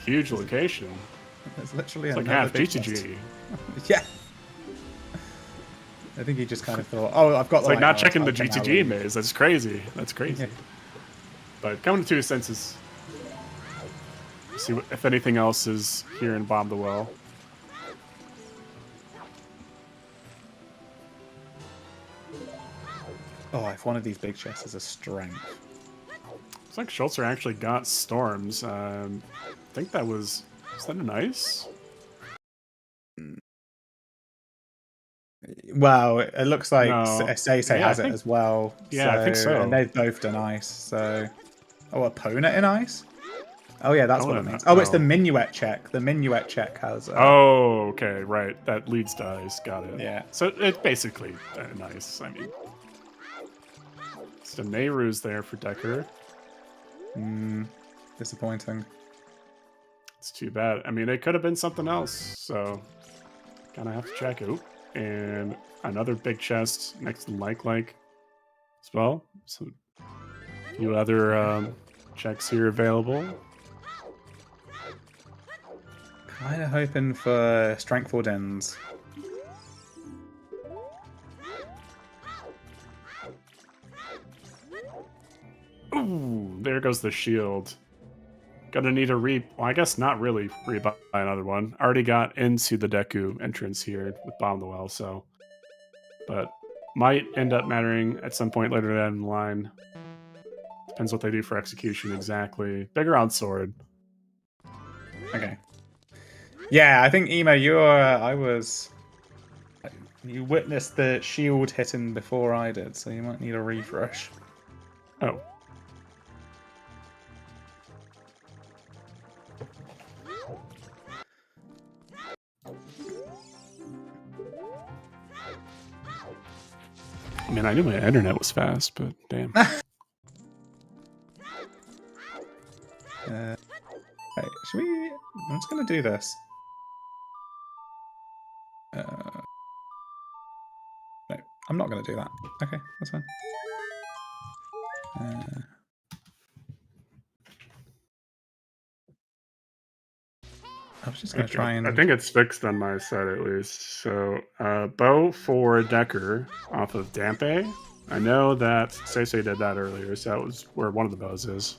huge location. It's literally It's like another half big GTG. chest. Yeah. I think he just kind of thought, oh, I've got It's the like light not arrows, checking the I can now GTG leave. maze. That's crazy. That's crazy. Yeah. But coming to his senses. See if anything else is here in Bomb the Well. Oh, if one of these big chests is a strength. Looks like Schultzer actually got storms. I think that was that an ice? Well, it looks like No. Say Yeah, has I it think- as well. Yeah, I think so. And they've both done ice. So, oh, opponent in ice. Oh yeah, that's what it Opponent, means. Oh, it's the oh. minuet check. The minuet check has. Oh, okay, right. That leads to ice. Got it. Yeah. So it's basically an ice. I mean, so Nehru's there for Decker. Disappointing. It's too bad. I mean, it could have been something else. So, kind of have to check it. And another big chest next to like as well. So, a few other checks here available. Kind of hoping for strength 4 dens. Ooh, there goes the shield. Gonna need a well, I guess not really rebuy another one. Already got into the Deku entrance here with Bomb the Well, so. But might end up mattering at some point later down the line. Depends what they do for execution exactly. Bigger on sword. Okay. Yeah, I think Emo, you witnessed the shield hitting before I did, so you might need a refresh. Oh. I mean, I knew my internet was fast, but damn. Right, should we? I'm just gonna do this. No, I'm not gonna do that. Okay, that's fine. I was just gonna try and. I think it's fixed on my side at least. So, bow for Decker off of Dampe. I know that Say did that earlier, so that was where one of the bows is.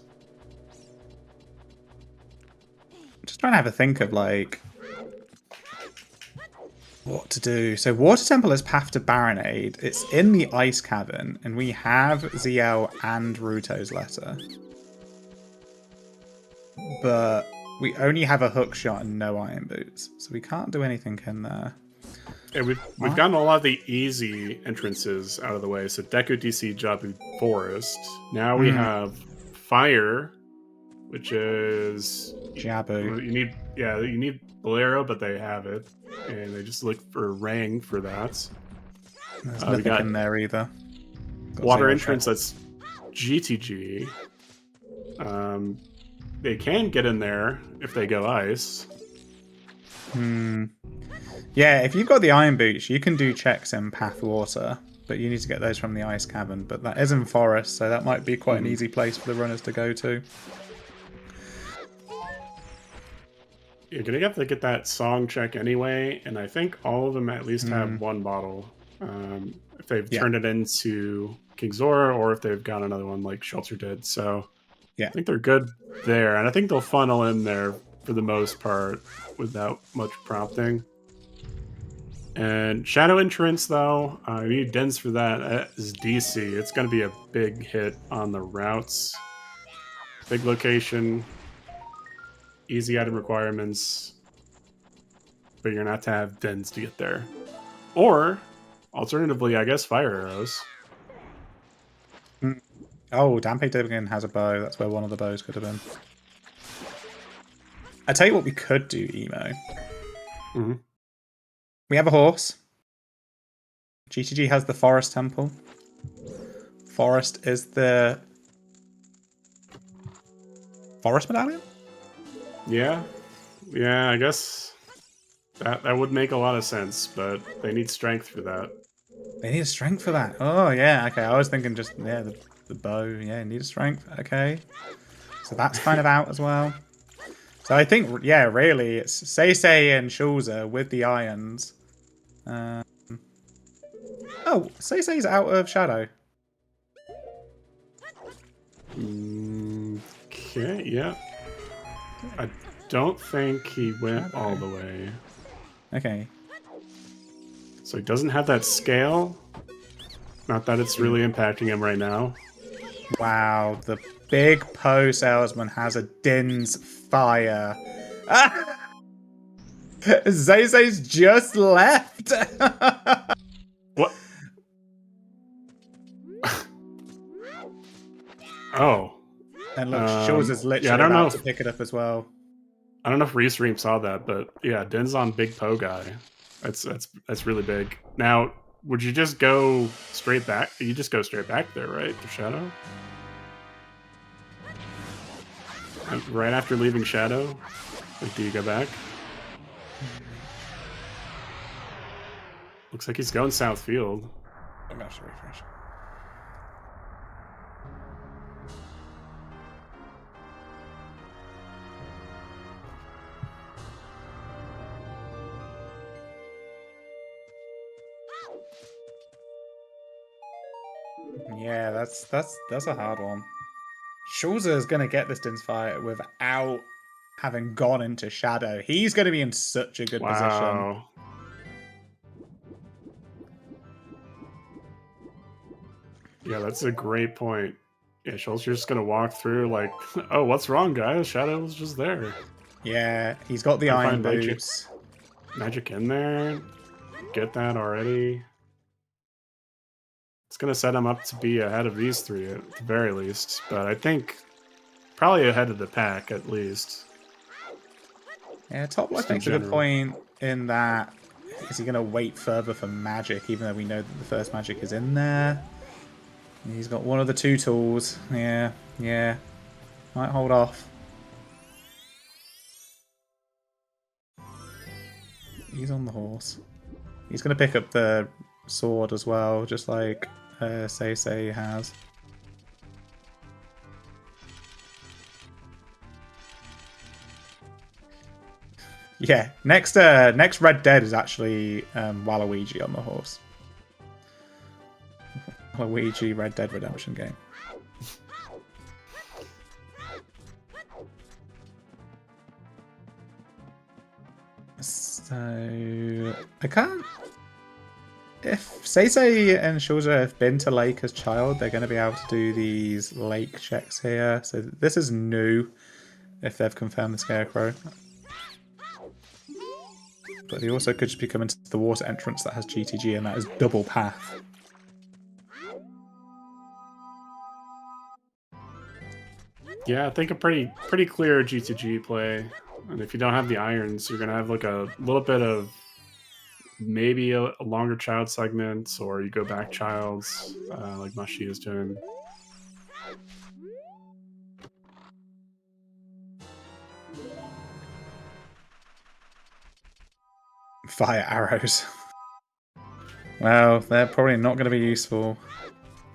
Just trying to have a think of like what to do. So Water Temple is Path to Baronade. It's in the Ice Cavern, and we have ZL and Ruto's letter. But we only have a hook shot and no iron boots, so we can't do anything in there. Yeah, we've gotten a lot of the easy entrances out of the way. So Deku DC, Jabu Forest. Now we have Fire, which is Jabu. You need Yeah, you need Bolero, but they have it, and they just look for Rang for that. There's We nothing got in there either. Got water zero entrance. checks. That's GTG. They can get in there if they go ice. Yeah, if you've got the iron boots, you can do checks in path water, but you need to get those from the ice cavern. But that is in forest, so that might be quite an easy place for the runners to go to. You're gonna have to get that song check anyway, and I think all of them at least have one bottle. If they've turned it into King Zora, or if they've got another one like Shelter did. So Yeah. I think they're good there, and I think they'll funnel in there for the most part without much prompting. And Shadow Entrance, though, you need Dens for that. That is DC. It's going to be a big hit on the routes. Big location. Easy item requirements. But you're going to have to have Dens to get there. Or, alternatively, I guess Fire Arrows. Oh, Dampe Divigan has a bow. That's where one of the bows could have been. I tell you what we could do, Emo. We have a horse. GTG has the Forest Temple. Forest is the Forest Medallion? Yeah. Yeah, I guess that would make a lot of sense, but they need strength for that. They need a strength for that. Oh, yeah. Okay, I was thinking just, yeah, the bow. Yeah, need a strength. Okay. So that's kind of out as well. So I think, yeah, really, it's Seisei and Shulza with the irons. Oh, Seisei's out of Shadow. Okay, yeah. I don't think he went all the way. Okay. So he doesn't have that scale. Not that it's really impacting him right now. Wow, the big Poe salesman has a Din's fire. Zay's just left. What? Oh. And look, Shaw's is literally I don't know about to pick it up as well. I don't know if Reese Ream saw that, but yeah, Din's on Big Poe guy. That's really big. Now, would you just go straight back? You just go straight back there, right? To Shadow? Right after leaving Shadow? Like, do you go back? Looks like he's going South Field. I'm gonna have to refresh. Yeah, that's a hard one. Shulza is gonna get this Din's fight without having gone into Shadow. He's gonna be in such a good position. Yeah, that's a great point. Yeah, Schultz, you're just gonna walk through like, oh, what's wrong, guys? Shadow was just there. Yeah, he's got the iron boots. Magic in there. Get that already. It's gonna set him up to be ahead of these three at the very least, but I think probably ahead of the pack at least. Yeah, Top Left makes a good point in that. Is he gonna wait further for magic, even though we know that the first magic is in there? He's got one of the two tools. Yeah. Might hold off. He's on the horse. He's going to pick up the sword as well, just like Seisei has. Yeah, next Red Dead is actually Waluigi on the horse. Waluigi Red Dead Redemption game. So I can't. If Seisei and Shulza have been to Lake as child, they're going to be able to do these lake checks here. So this is new, if they've confirmed the Scarecrow. But they also could just be coming to the water entrance that has GTG, and that is double path. Yeah, I think a pretty clear G2G play. And if you don't have the irons, you're gonna have like a little bit of maybe a longer child segment, or you go back childs, like Mushy is doing. Fire arrows. Well, they're probably not going to be useful.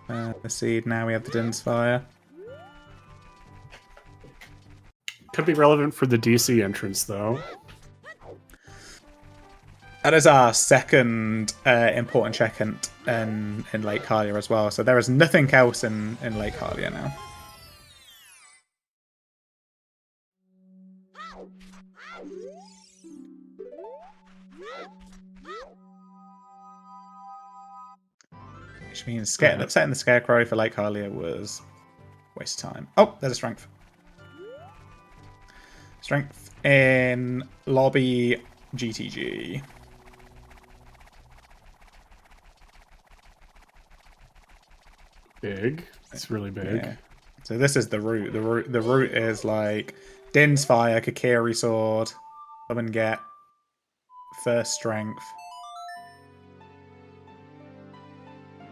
The seed, now we have the Din's Fire. Could be relevant for the DC entrance, though. That is our second important check-in in Lake Hylia as well. So there is nothing else in Lake Hylia now. Which means upsetting the Scarecrow for Lake Hylia was a waste of time. Oh, there's a strength. Strength in lobby GTG. Big. It's really big. Yeah. So this is the route. The route is like Din's Fire, Kakiri Sword, come and get first strength.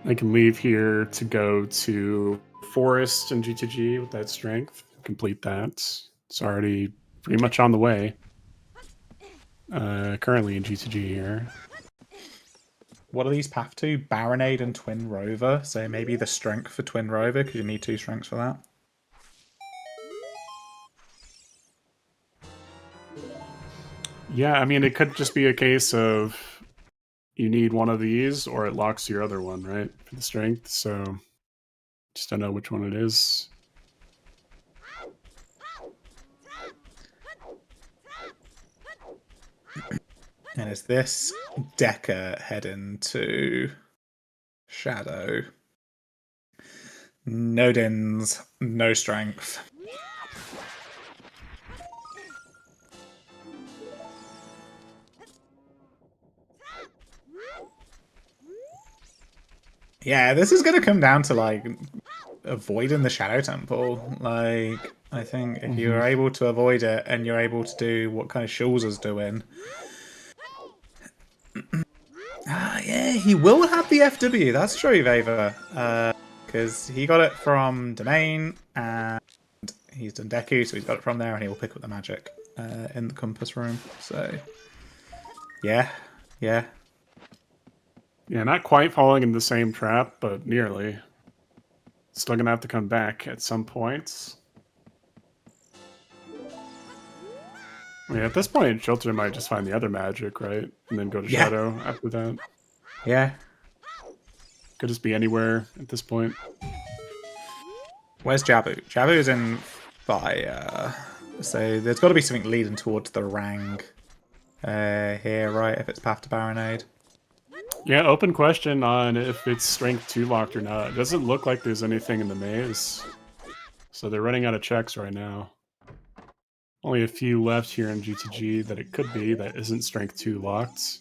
I can leave here to go to Forest and GTG with that strength. Complete that. It's already pretty much on the way. Currently in GTG here. What are these path to? Baronade and Twin Rover. So maybe the strength for Twin Rover, because you need 2 strengths for that. Yeah, I mean, it could just be a case of you need one of these, or it locks your other one, right? For the strength, so just don't know which one it is. And is this Decker heading to Shadow? No Dins, no strength. Yeah, this is going to come down to like avoiding the Shadow Temple. Like, I think if you're able to avoid it and you're able to do what kind of Schulz is doing. Yeah, he will have the FW. That's true, Vava. Because he got it from Domain and he's done Deku, so he's got it from there and he will pick up the magic in the compass room. So, yeah. Yeah, not quite falling in the same trap, but nearly. Still gonna have to come back at some points. I mean, at this point, Shelter might just find the other magic, right? And then go to Shadow after that. Yeah. Could just be anywhere at this point. Where's Jabu? Jabu's in Fire. So there's got to be something leading towards the Rang here, right? If it's Path to Baronade. Yeah, open question on if it's Strength 2 locked or not. It doesn't look like there's anything in the maze. So they're running out of checks right now. Only a few left here in GTG that it could be that isn't Strength 2 locked.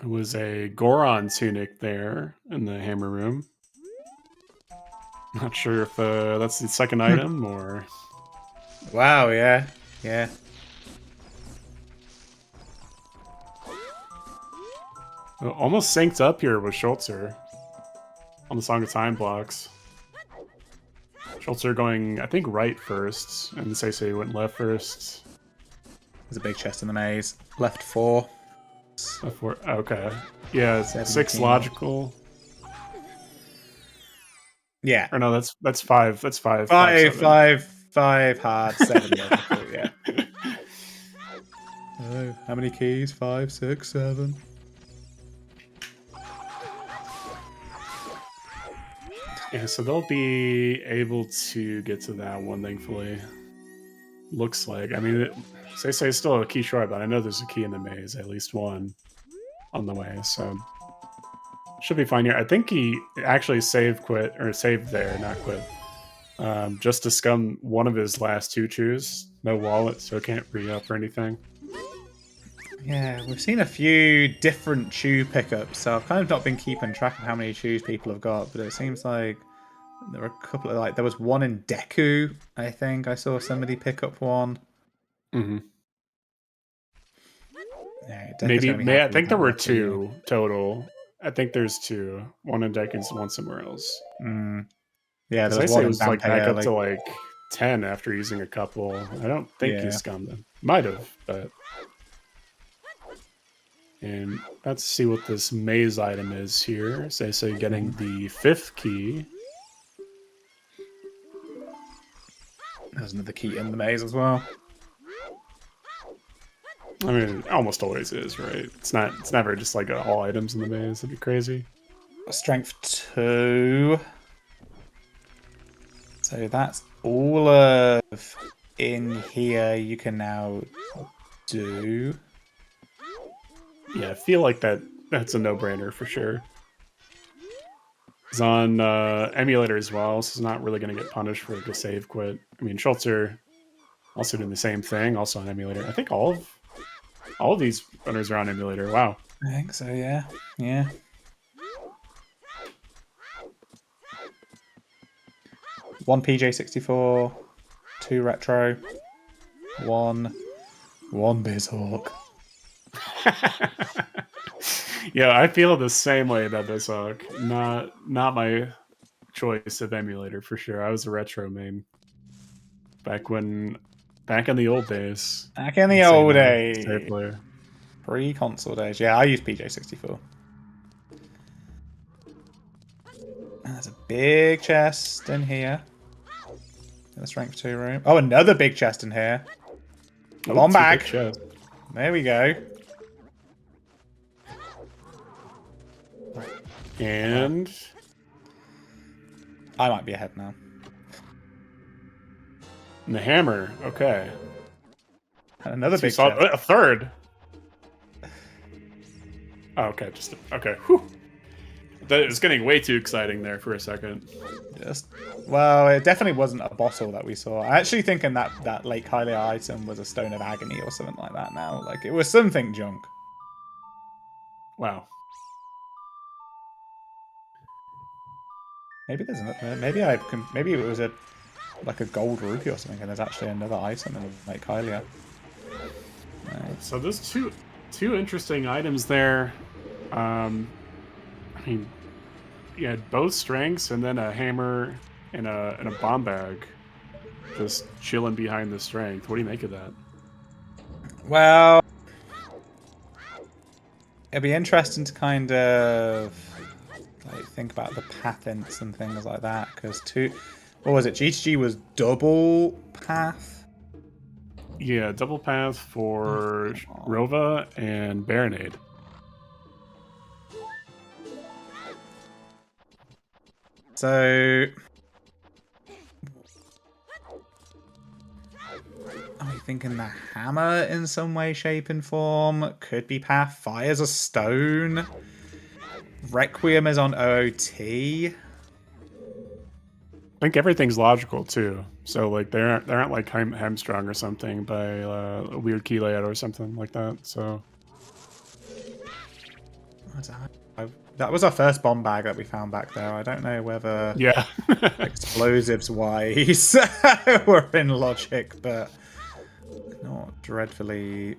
It was a Goron tunic there in the hammer room. Not sure if that's the second item or... Wow, yeah. Yeah. Almost synced up here with Schultzer on the Song of Time blocks. Schultzer going, I think, right first, and Seisei went left first. There's a big chest in the maze. Left 4. Okay. Yeah, 6 logical. Yeah. Or no, that's 5. That's 5. 5 hard, 7 logical, yeah. Oh, how many keys? 5, 6, 7. Yeah, so they'll be able to get to that one, thankfully. Looks like. I mean, Seisei is still a key short, but I know there's a key in the maze, at least one on the way, so should be fine here. I think he actually saved there, not quit. Just to scum one of his last 2 chews. No wallet, so can't re-up or anything. Yeah, we've seen a few different chew pickups, so I've kind of not been keeping track of how many chews people have got, but it seems like there were a couple of, like, there was one in Deku, I think. I saw somebody pick up one. Mm-hmm. Yeah, Maybe, gonna be happy I with think there that were lucky. 2 total. I think there's 2. One in Deckins, one somewhere else. Mm. Yeah, there I was say one it in was like back up Vampire. to like 10 after using a couple. I don't think he Yeah. scummed them. Might have, but. And let's see what this maze item is here. So you're getting the 5th key. There's another key in the maze as well. I mean, it almost always is, right? It's never just like all items in the maze. It'd be crazy. Strength 2. So that's all of in here you can now do. Yeah, I feel like that's a no-brainer for sure. It's on emulator as well, so it's not really going to get punished for like a save quit. I mean, Schultzer also doing the same thing, also on emulator. I think all of these runners are on emulator. Wow. I think so, yeah. Yeah. One PJ64, 2 retro, one Bizhawk. Yeah, I feel the same way about this Hawk. Not my choice of emulator for sure. I was a retro main back in the old days. Back in the old days. Player. Pre-console days. Yeah, I use PJ64. There's a big chest in here. In the strength 2 room. Oh, another big chest in here. Come on back. There we go. And I might be ahead now. And the hammer. Okay. And another So big saw chest. a third. Oh, okay. Okay. Whew. That was getting way too exciting there for a second. Well, it definitely wasn't a bottle that we saw. I actually thinking that Lake Hylia item was a Stone of Agony or something like that now. Like, it was something junk. Wow. Maybe there's another, maybe it was like a gold rupee or something, and there's actually another item in Lake Hylia. Right. So there's two interesting items there. I mean, you had both strengths and then a hammer and a bomb bag just chilling behind the strength. What do you make of that? Well, it'd be interesting to kind of like think about the path hints and things like that, because what was it? G2G was double path. Yeah, double path for Rova and Baronade. So, are we thinking the hammer in some way, shape, and form could be path? Fire's a stone. Requiem is on OOT. I think everything's logical too. So like they aren't like hamstrung or something by a weird key layout or something like that. So that was our first bomb bag that we found back there. I don't know whether explosives wise were in logic, but not dreadfully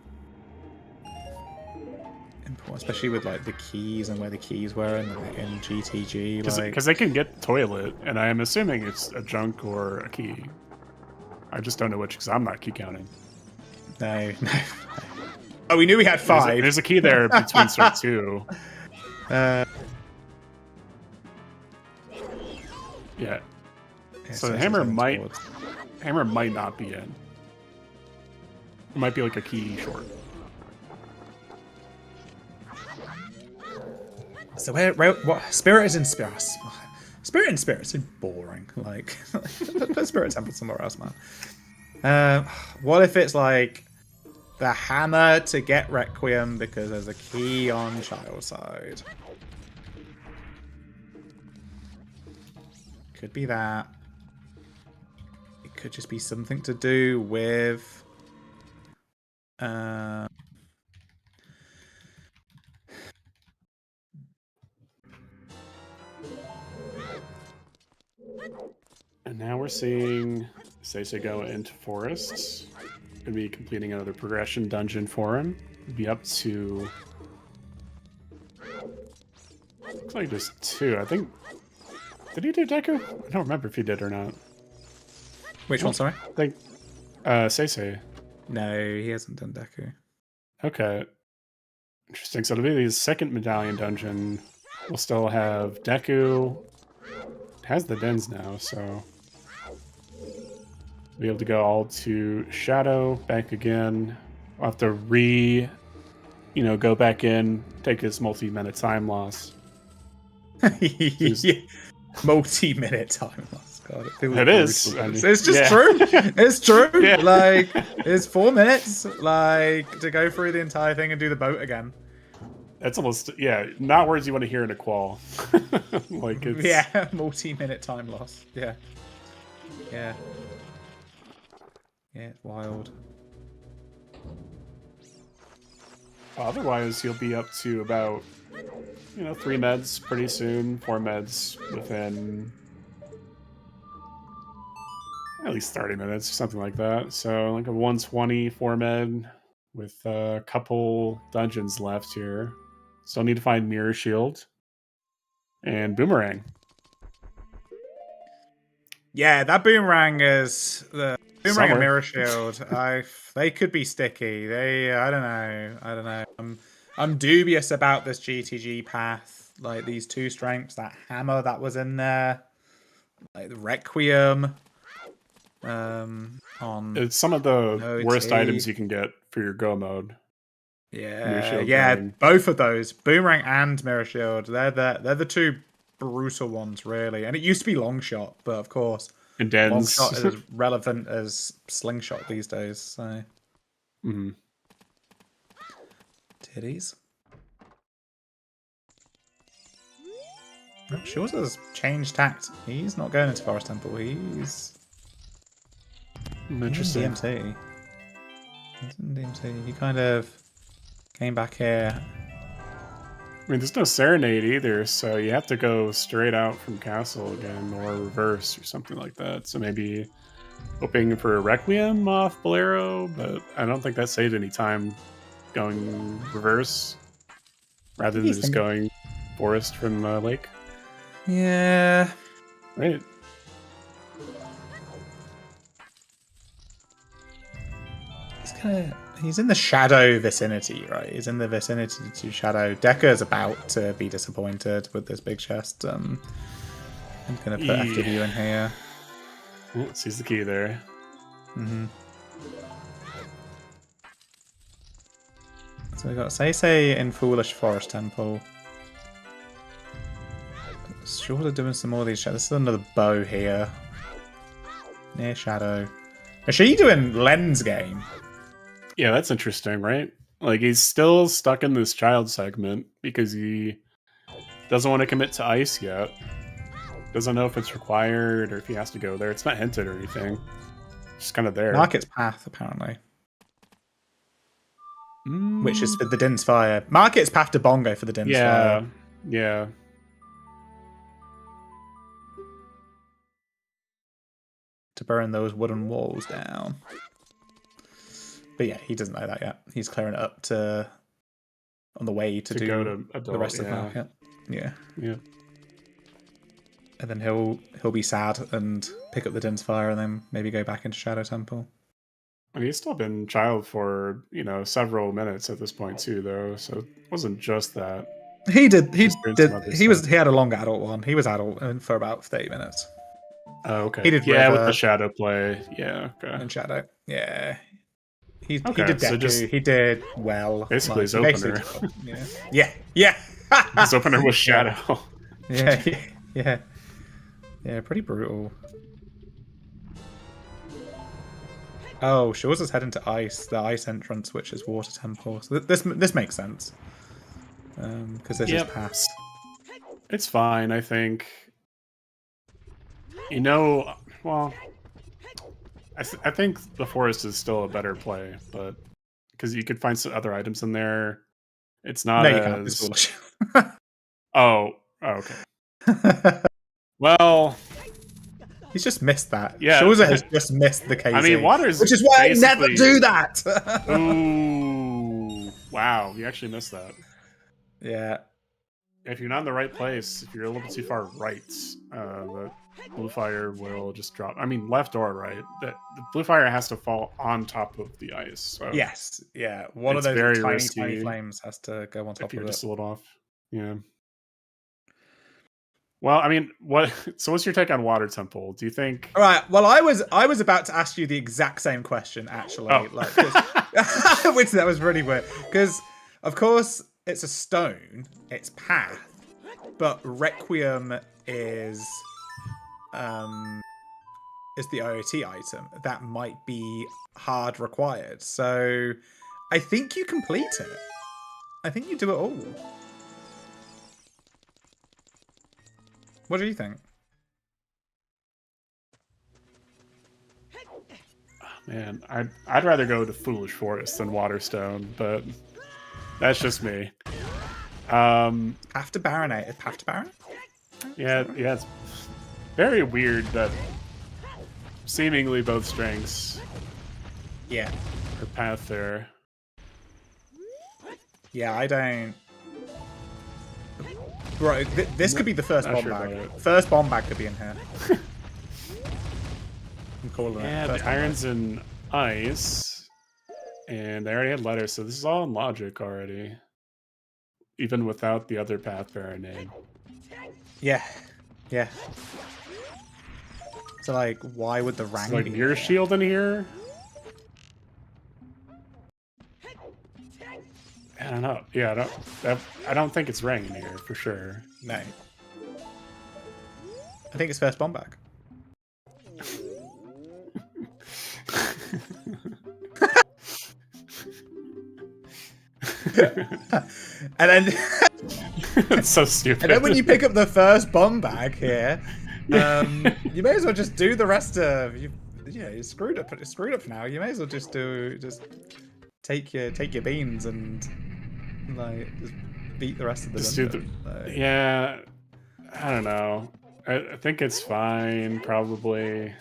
important, especially with like the keys and where the keys were in GTG. Because they can get toilet, and I am assuming it's a junk or a key. I just don't know which, because I'm not key counting. No. Oh, we knew we had 5. There's a key there between start 2. Yeah. So the hammer might not be in. It might be like a key short. So what? Spirit is in Spirit. Spirit and Spirit's so boring. Like, put Spirit Temple somewhere else, man. What if it's like the hammer to get Requiem because there's a key on child side? Could be that. It could just be something to do with And now we're seeing Seisei go into forests. Gonna be completing another progression dungeon for him. He'll be up to... Looks like just 2. I think... Did he do Deku? I don't remember if he did or not. Which one, sorry? I think... Seisei. No, he hasn't done Deku. Okay. Interesting. So it'll be the second medallion dungeon. We'll still have Deku. It has the dens now, so... Be able to go all to Shadow, back again. We'll have to go back in, take this multi-minute time loss. Yeah. Multi-minute time loss. God, it feels It is. brutal. I mean, It's just yeah. true. It's true. Yeah. Like, it's 4 minutes, like, to go through the entire thing and do the boat again. That's almost, not words you want to hear in a qual. Like, it's... Yeah, multi-minute time loss. Yeah. Yeah. Yeah, it's wild. Otherwise, you'll be up to about, 3 meds pretty soon, 4 meds within at least 30 minutes, something like that. So, like a 120 4 med with a couple dungeons left here. Still need to find Mirror Shield and Boomerang. Yeah, that boomerang is the boomerang Somewhere. and mirror shield. They could be sticky. I don't know. I'm dubious about this GTG path. Like these 2 strengths, that hammer that was in there, like the Requiem. It's some of the OoT. worst items you can get for your Go mode. Mirror Shield and- both of those, boomerang and mirror shield. They're the 2 brutal ones, really. And it used to be long shot, but of course, And long Dens. shot is as relevant as slingshot these days. So, titties. Oh, Shores has changed tact. He's not going into Forest Temple. He's Interesting. DMT. He's in DMT. He kind of came back here. I mean, there's no Serenade either, so you have to go straight out from Castle again, or reverse, or something like that. So maybe hoping for a Requiem off Bolero, but I don't think that saved any time going reverse, rather than just going forest from Lake. Yeah. Right. He's in the shadow vicinity, right? He's in the vicinity to shadow. Dekka's about to be disappointed with this big chest. I'm gonna put FW in here. Oh, sees the key there. So we got Seisei in Foolish Forest Temple. Sure, they're doing some more of these shadows. This is another bow here. Near shadow. Is she doing lens game? Yeah, that's interesting, right? Like, he's still stuck in this child segment because he doesn't want to commit to ice yet. Doesn't know if it's required or if he has to go there. It's not hinted or anything. It's just kind of there. Market's Path, apparently. Which is for the Din's Fire. Market's Path to Bongo for the Din's Fire. Yeah. To burn those wooden walls down. But yeah, he doesn't know that yet. He's clearing it up to on the way to do go to the adult, rest of the market. Yeah. Yeah. And then he'll be sad and pick up the Din's Fire and then maybe go back into Shadow Temple. I mean, he's still been child for, several minutes at this point too, though. So it wasn't just that. He did. He did. He had a long adult one. He was adult for about 30 minutes. Oh, okay. He did with River the shadow play. Yeah. Okay. and Shadow. Yeah. He Okay, did so Deku. just he did well. basically his he opener. Yeah. His opener was Shadow. Yeah. Pretty brutal. Oh, Shores is heading to Ice, the Ice entrance, which is Water Temple. So this makes sense. Because this is past. It's fine, I think. Well, I think the forest is still a better play, but because you could find some other items in there, it's not You can't. It's as. foolish. Oh, okay. Well, He's just missed that. Yeah. Shawza has just missed the KZ. I mean, water's which is why I never basically- do that. Ooh, wow! You actually missed that. Yeah. If you're not in the right place, if you're a little bit too far right, the blue fire will just drop. I mean, left or right. The blue fire has to fall on top of the ice. So Yes. Yeah. One of It's very those tiny, risky tiny flames has to go on top if you're of it. just a little off. Yeah. Well, I mean, what? So, what's your take on Water Temple? Do you think? All right. Well, I was about to ask you the exact same question, actually. Oh. Like, which that was really weird because, of course, it's a stone. It's path, but Requiem is the OoT item that might be hard required. So, I think you complete it. I think you do it all. What do you think? Man, I'd rather go to Foolish Forest than Waterstone, but that's just me. Path to Baronate. Path to Baron? Yeah, it's very weird that seemingly both strengths Yeah. are path there. Yeah, I don't. Right, this could be the first Not bomb sure bag. about it. First bomb bag could be in here. I'm calling Yeah, it. the First bomb bag. iron's in ice, and they already had letters, so this is all in logic already. Even without the other path baronade. Yeah, yeah. So like, why would the rank Is like be Mirror here? Shield in here? I don't know. Yeah, I don't think it's Ring in here for sure. No. I think it's first bomb bag. And then, It's so stupid. and then when you pick up the first bomb bag here, you may as well just do the rest of you. Yeah, you screwed up. It's screwed up now. You may as well just take your beans and like just beat the rest of the. Just do dungeon. Like, Yeah, I don't know. I think it's fine, probably.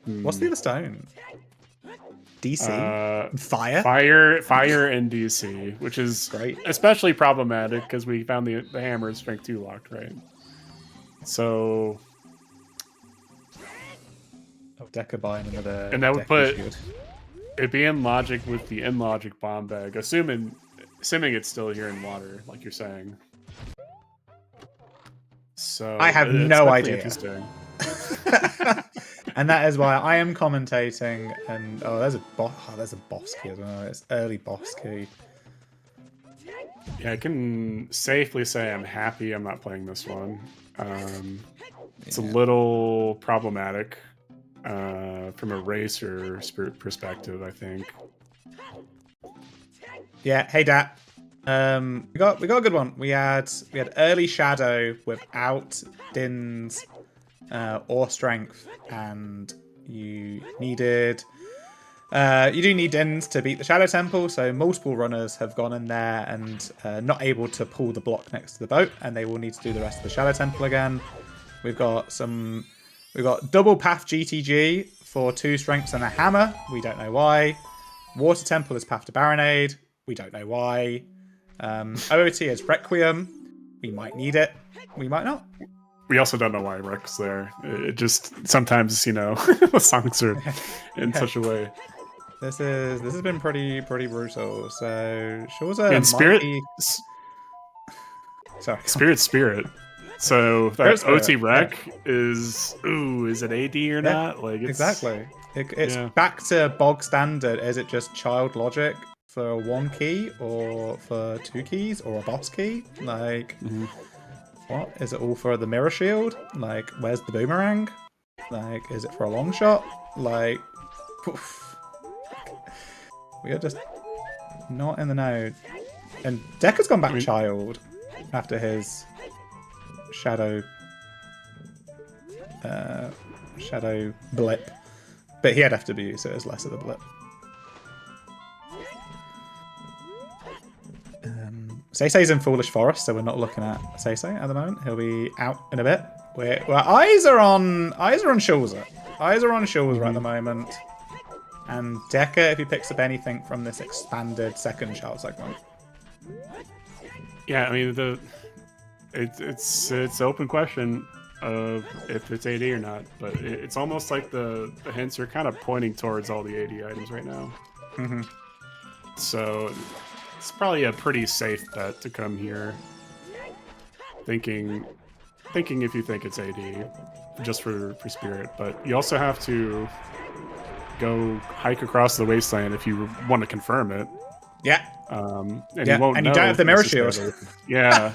What's the other stone? DC? Fire? Fire and DC, which is Great. especially problematic because we found the hammer is strength 2 locked, right? So, Oh, Decker buying another. and that would Decker put shield. it'd be in logic with the in logic bomb bag, assuming it's still here in water, like you're saying. So I have it's no definitely idea. Interesting. And that is why I am commentating. And oh, there's a boss key as well. It's early boss key. Yeah, I can safely say I'm happy I'm not playing this one. It's a little problematic from a racer perspective, I think. Yeah. Hey, Dat. We got a good one. We had early shadow without Din's or strength, and you needed. You do need Dins to beat the Shadow Temple, so multiple runners have gone in there and not able to pull the block next to the boat, and they will need to do the rest of the Shadow Temple again. We've got double path GTG for 2 strengths and a hammer. We don't know why. Water Temple is path to Baronade. We don't know why. OOT is Requiem. We might need it. We might not. We also don't know why Rick's there. It just sometimes, the songs are in such a way. This has been pretty brutal. So Shawza And might Spirit, be... Sorry. Spirit. So that Spirit, OT Rec is it AD or not? Like Exactly. It's yeah. back to bog standard. Is it just child logic for 1 key or for 2 keys or a boss key? Like, what? Is it all for the mirror shield? Like, where's the boomerang? Like, is it for a long shot? Like, poof. We are just not in the know. And Decker's gone back child after his shadow blip. But he had FW, so it was less of a blip. Seisei's in Foolish Forest, so we're not looking at Seisei at the moment. He'll be out in a bit. Well, eyes are on Shulza. Eyes are on Shulza at the moment. And Decker, if he picks up anything from this expanded second child segment. Yeah, I mean it's open question of if it's AD or not, but it's almost like the hints are kind of pointing towards all the AD items right now. Mm-hmm. So it's probably a pretty safe bet to come here, thinking if you think it's AD, just for Spirit. But you also have to go hike across the wasteland if you want to confirm it. Yeah. And yeah. you won't and know you don't have the mirror shield. Yeah.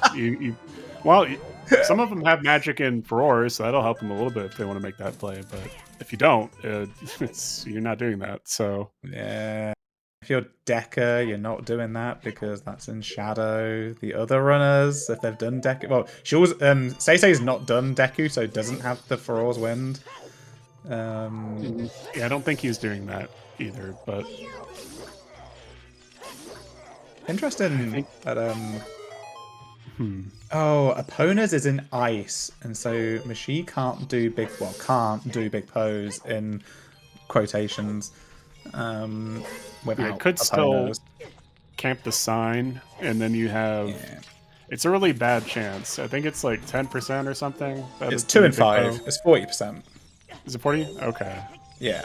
Some of them have magic in Furore, so that'll help them a little bit if they want to make that play. But if you don't, you're not doing that. So yeah. If you're Decker, you're not doing that because that's in Shadow. The other runners, if they've done Deku, well, Seisei's not done Deku, so doesn't have the Furore's Wind. Yeah, I don't think he's doing that either. But interesting that oh, Epona's is in Ice, and so Machi can't do big pose in quotations. It could still camp the sign, and then you have. Yeah. It's a really bad chance. I think it's like 10% or something. It's 2 and 5. It's 40%. Is it 40? Okay. Yeah.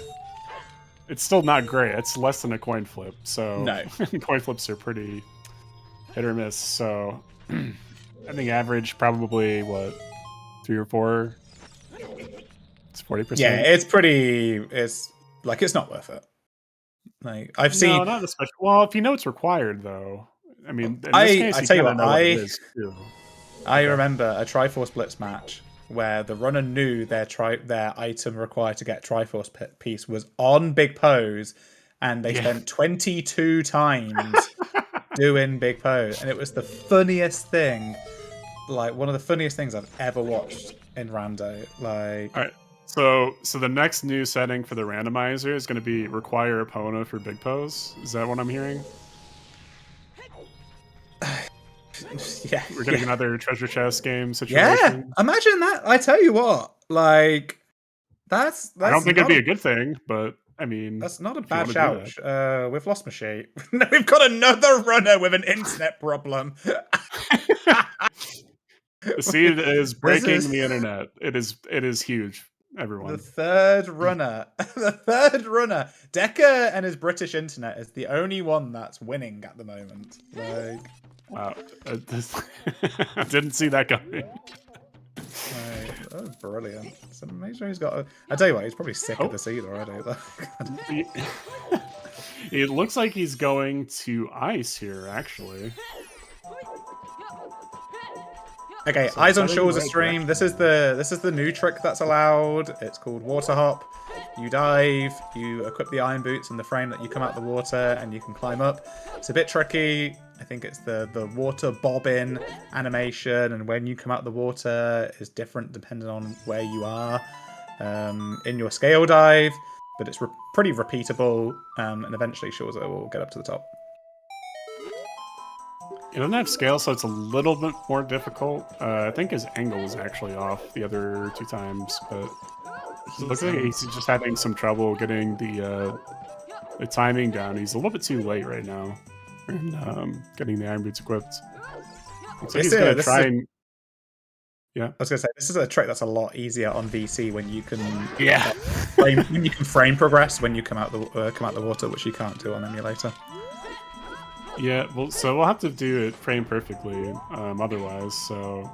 It's still not great. It's less than a coin flip. So no. Coin flips are pretty hit or miss. So I think average probably what 3 or 4. It's 40%. Yeah, it's pretty. It's like it's not worth it. Like I've seen. No, not especially. Well, if you know it's required, though. I mean, in I this case, tell you what, know what it is, too. I remember a Triforce Blitz match where the runner knew their item required to get Triforce piece was on Big Pose, and they spent 22 times doing Big Pose, and it was the funniest thing, like one of the funniest things I've ever watched in Rando. Like, all right. So the next new setting for the randomizer is going to be require Epona for Big Pose. Is that what I'm hearing? Yeah, we're getting another treasure chest game situation. Yeah, imagine that. I tell you what, like that's I don't think it'd be a good thing, but I mean, that's not a bad shout. We've lost Machi. We've got another runner with an internet problem. The seed is breaking the internet. It is huge. Everyone. The third runner, Decker and his British internet is the only one that's winning at the moment. Like, wow, I didn't see that coming. That was brilliant. So make sure he's got. I tell you what, he's probably sick of the seed already. It looks like he's going to ice here, actually. Okay, so Eyes on Shores stream. This is the new trick that's allowed. It's called Water Hop. You dive, you equip the iron boots and the frame that you come out the water and you can climb up. It's a bit tricky. I think it's the water bobbing animation, and when you come out the water is different depending on where you are in your scale dive. But it's pretty repeatable, and eventually Shores will get up to the top. It doesn't have scale, so it's a little bit more difficult. I think his angle is actually off the other 2 times, but it looks like he's just having some trouble getting the timing down. He's a little bit too late right now in getting the iron boots equipped. So he's going to try and... Yeah, I was going to say, this is a trick that's a lot easier on VC when you can frame progress when you come out the water, which you can't do on emulator. Yeah, well, so we'll have to do it frame perfectly otherwise, so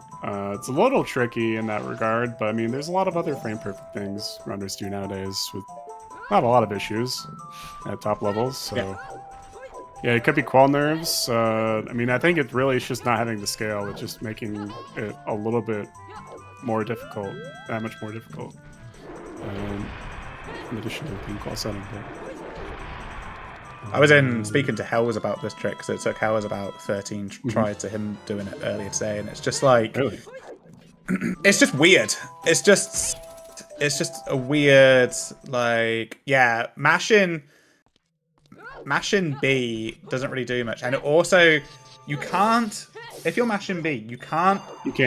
it's a little tricky in that regard, but I mean, there's a lot of other frame perfect things runners do nowadays with not a lot of issues at top levels, so yeah, it could be qual nerves. I mean, I think it really is just not having the scale, it's just making it a little bit more difficult, that much more difficult, in addition to being qual setting. I was speaking to Hells about this trick, so it took Hells about 13 tries to him doing it earlier today, and it's just like, really? It's just weird. It's just a weird, like, yeah, mashing B doesn't really do much, and it also you can't if you're mashing B, you can't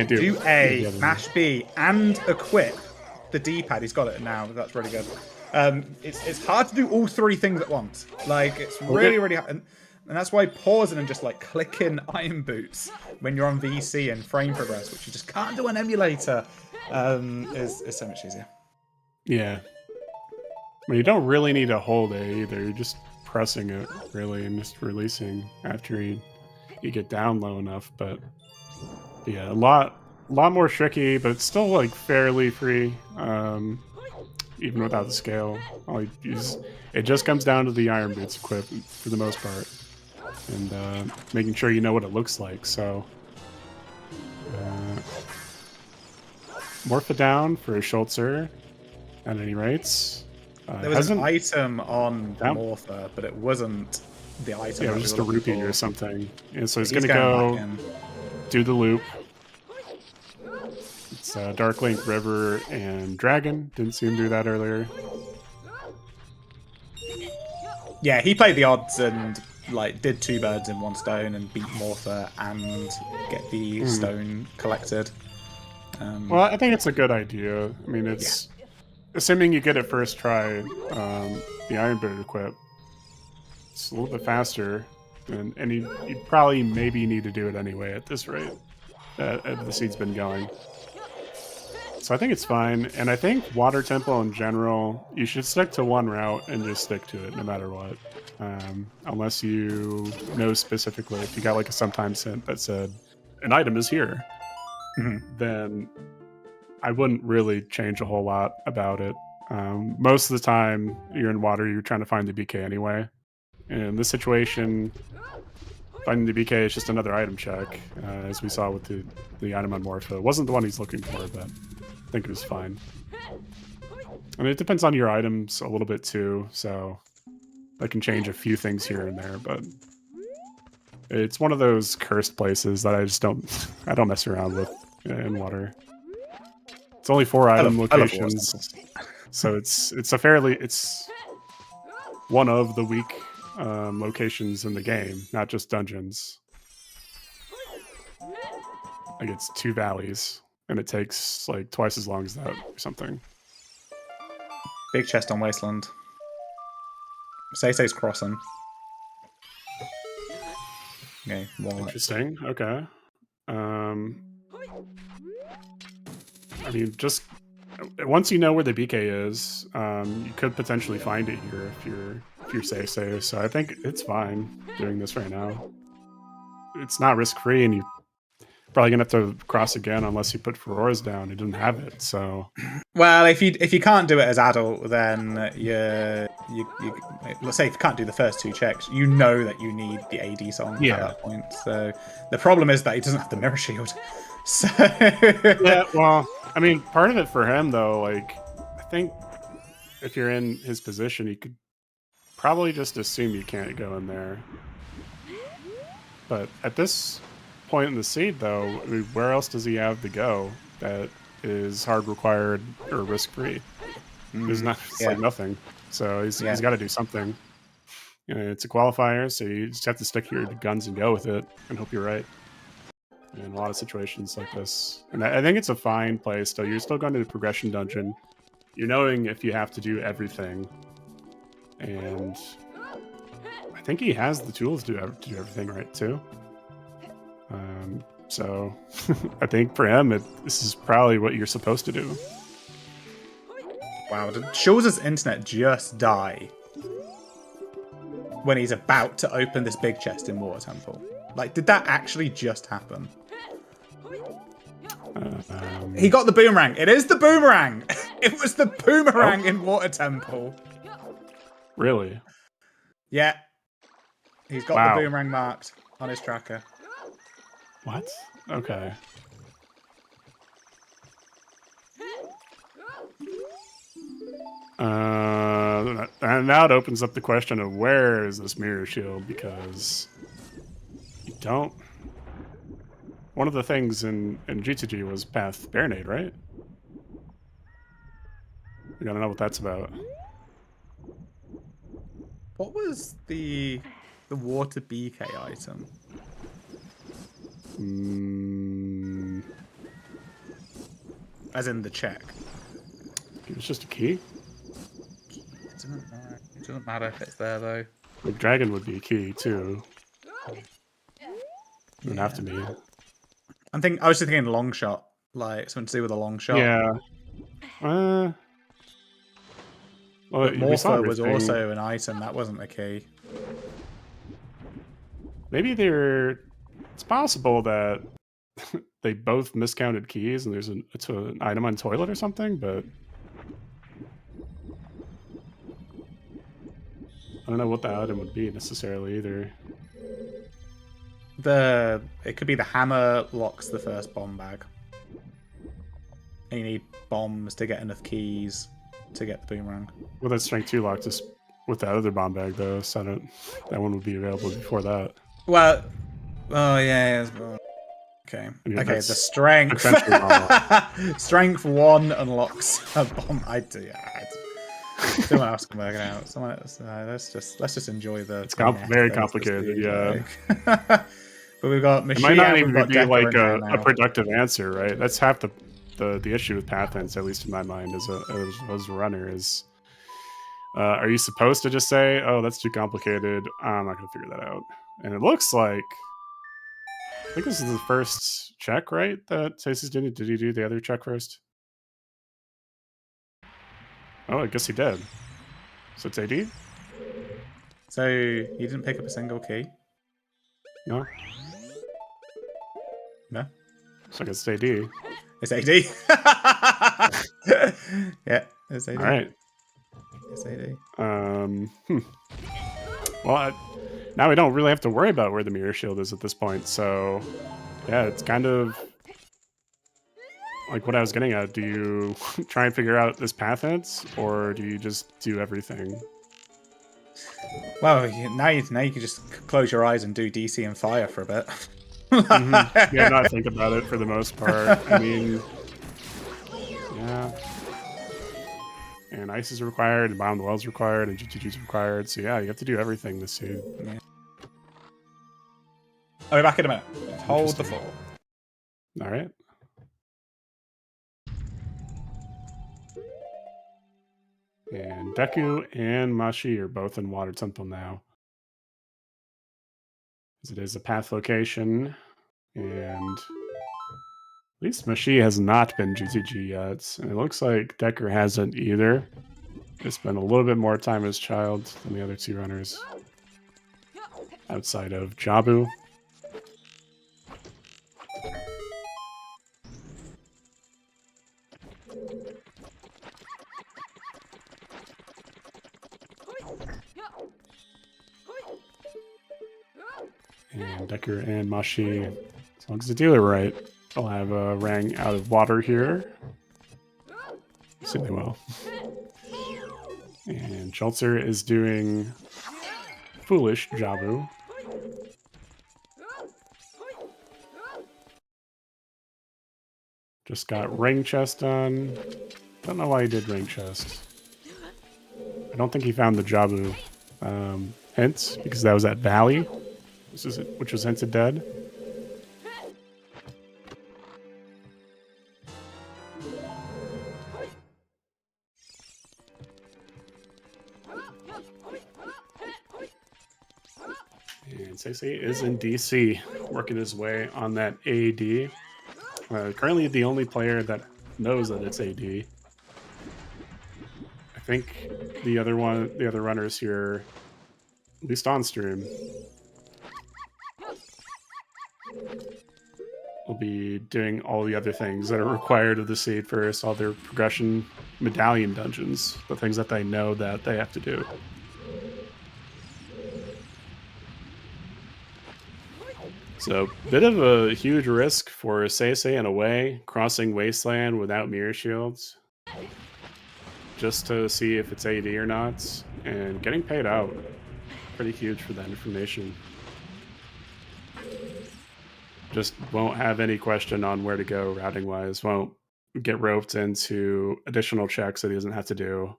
do A, mash B, and equip the D-pad. He's got it now. That's really good. It's hard to do all three things at once. Like, it's really hard. And that's why pausing and just like clicking iron boots when you're on VC and frame progress, which you just can't do on emulator, is so much easier. Yeah. I mean, you don't really need to hold A either. You're just pressing it really and just releasing after you get down low enough. But yeah, a lot more tricky, but it's still like fairly free, even without the scale. It just comes down to the iron boots equip for the most part, and making sure you know what it looks like. So morph it down for a Schultzer at any rates. There was an item on Morpher, but it wasn't the item. Yeah, it was just a rupee or something. And so he's going to go do the loop. It's Dark Link, River, and Dragon. Didn't see him do that earlier. Yeah, he played the odds and like did 2 birds in 1 stone and beat Morpher and get the stone collected. Well, I think it's a good idea. I mean, it's assuming you get it first try. The Iron Boot equip, it's a little bit faster, and you probably maybe need to do it anyway at this rate. The seed's been going. So I think it's fine, and I think Water Temple in general, you should stick to one route and just stick to it no matter what. Unless you know specifically, if you got like a sometimes hint that said, an item is here, then I wouldn't really change a whole lot about it. Most of the time, you're in water, you're trying to find the BK anyway. In this situation, finding the BK is just another item check, as we saw with the item on Morpho. It wasn't the one he's looking for, but I think it was fine. I mean, it depends on your items a little bit too, so that can change a few things here and there, but it's one of those cursed places that I just don't mess around with in water. It's only 4 item locations, so it's one of the weak locations in the game, not just dungeons. Like, it's 2 valleys, and it takes like twice as long as that or something. Big chest on Wasteland. Seisei's crossing. Okay, interesting. Okay. I mean, just once you know where the BK is, you could potentially find it here if you're Seisei. So I think it's fine doing this right now. It's not risk-free, and you probably gonna have to cross again unless you put Ferora's down. He didn't have it, so. Well, if you can't do it as adult, then let's say if you can't do the first 2 checks, you know that you need the AD song at that point. So the problem is that he doesn't have the mirror shield. So yeah, well, I mean, part of it for him though, like, I think if you're in his position, you could probably just assume you can't go in there. But at this point in the seed, though, I mean, where else does he have to go that is hard required or risk free? There's like nothing. So he's got to do something. You know, it's a qualifier, so you just have to stick to your guns and go with it and hope you're right. In a lot of situations like this, and I think it's a fine place. So you're still going to the progression dungeon. You're knowing if you have to do everything, and I think he has the tools to do everything right too. So I think for him, this is probably what you're supposed to do. Wow, did Schulz's internet just die when he's about to open this big chest in Water Temple? Like, did that actually just happen? He got the boomerang. It is the boomerang. It was the boomerang in Water Temple. Really? Yeah. He's got the boomerang marked on his tracker. What? Okay. And now it opens up the question of where is this mirror shield, because you don't. One of the things in GTG was Path Baronade, right? You gotta know what that's about. What was the water BK item? As in the check. It's just a key. It doesn't matter if it's there though. The dragon would be a key too. It would have to be. I was just thinking long shot, like something to do with a long shot. Yeah. Well, But we saw Morpher was everything. also an item. That wasn't a key. Maybe they're. It's possible that they both miscounted keys, and it's an item on toilet or something. But I don't know what the item would be necessarily either. It could be the hammer locks the first bomb bag. And you need bombs to get enough keys to get the boomerang. Well, that strength 2 locked us with that other bomb bag though, so that one would be available before that. Well, oh yeah. Okay. I mean, Okay. that's The strength. Strength 1 unlocks a bomb. Someone else can work it out. Someone else. Let's just enjoy the. It's very complicated, yeah. But we've got It machine. might not even we've got be Decker like in there a now. productive answer, right? That's half the issue with path hints, at least in my mind, as a runner, is are you supposed to just say, "Oh, that's too complicated. I'm not going to figure that out"? And it looks like I think this is the first check, right? That Stacey's doing. Did he do the other check first? Oh, I guess he did. So it's AD? So you didn't pick up a single key? No. No. So I guess it's AD. It's AD. Yeah, it's AD. All right. It's AD. Well, now we don't really have to worry about where the mirror shield is at this point. So, yeah, it's kind of like what I was getting at. Do you try and figure out this path hints, or do you just do everything? Well, now you can just close your eyes and do DC and fire for a bit. Yeah, not think about it for the most part. I mean, yeah. And ice is required, and bomb the well is required, and GTG is required. So yeah, you have to do everything this season. Yeah. I'll be back in a minute. Hold the fort. All right. And Deku and Mashi are both in Water Temple now. As it is a path location, and at least Mashi has not been GTG yet. And it looks like Decker hasn't either. He spent a little bit more time as child than the other two runners. Outside of Jabu. And Decker and Mashi, as long as the dealer right, I'll have a Rang out of water here. Assuming they will. And Schultzer is doing Foolish Jabu. Just got Ring Chest done. Don't know why he did Ring Chest. I don't think he found the Jabu hints, because that was at Valley. Which was hinted dead. And Sensei is in DC, working his way on that AD. Currently the only player that knows that it's AD. I think the other runners here, at least on stream, will be doing all the other things that are required of the seed first, all their progression medallion dungeons, the things that they know that they have to do. So, bit of a huge risk for Seisei in a way, crossing Wasteland without mirror shields, just to see if it's AD or not, and getting paid out. Pretty huge for that information. Just won't have any question on where to go routing wise. Won't get roped into additional checks that he doesn't have to do.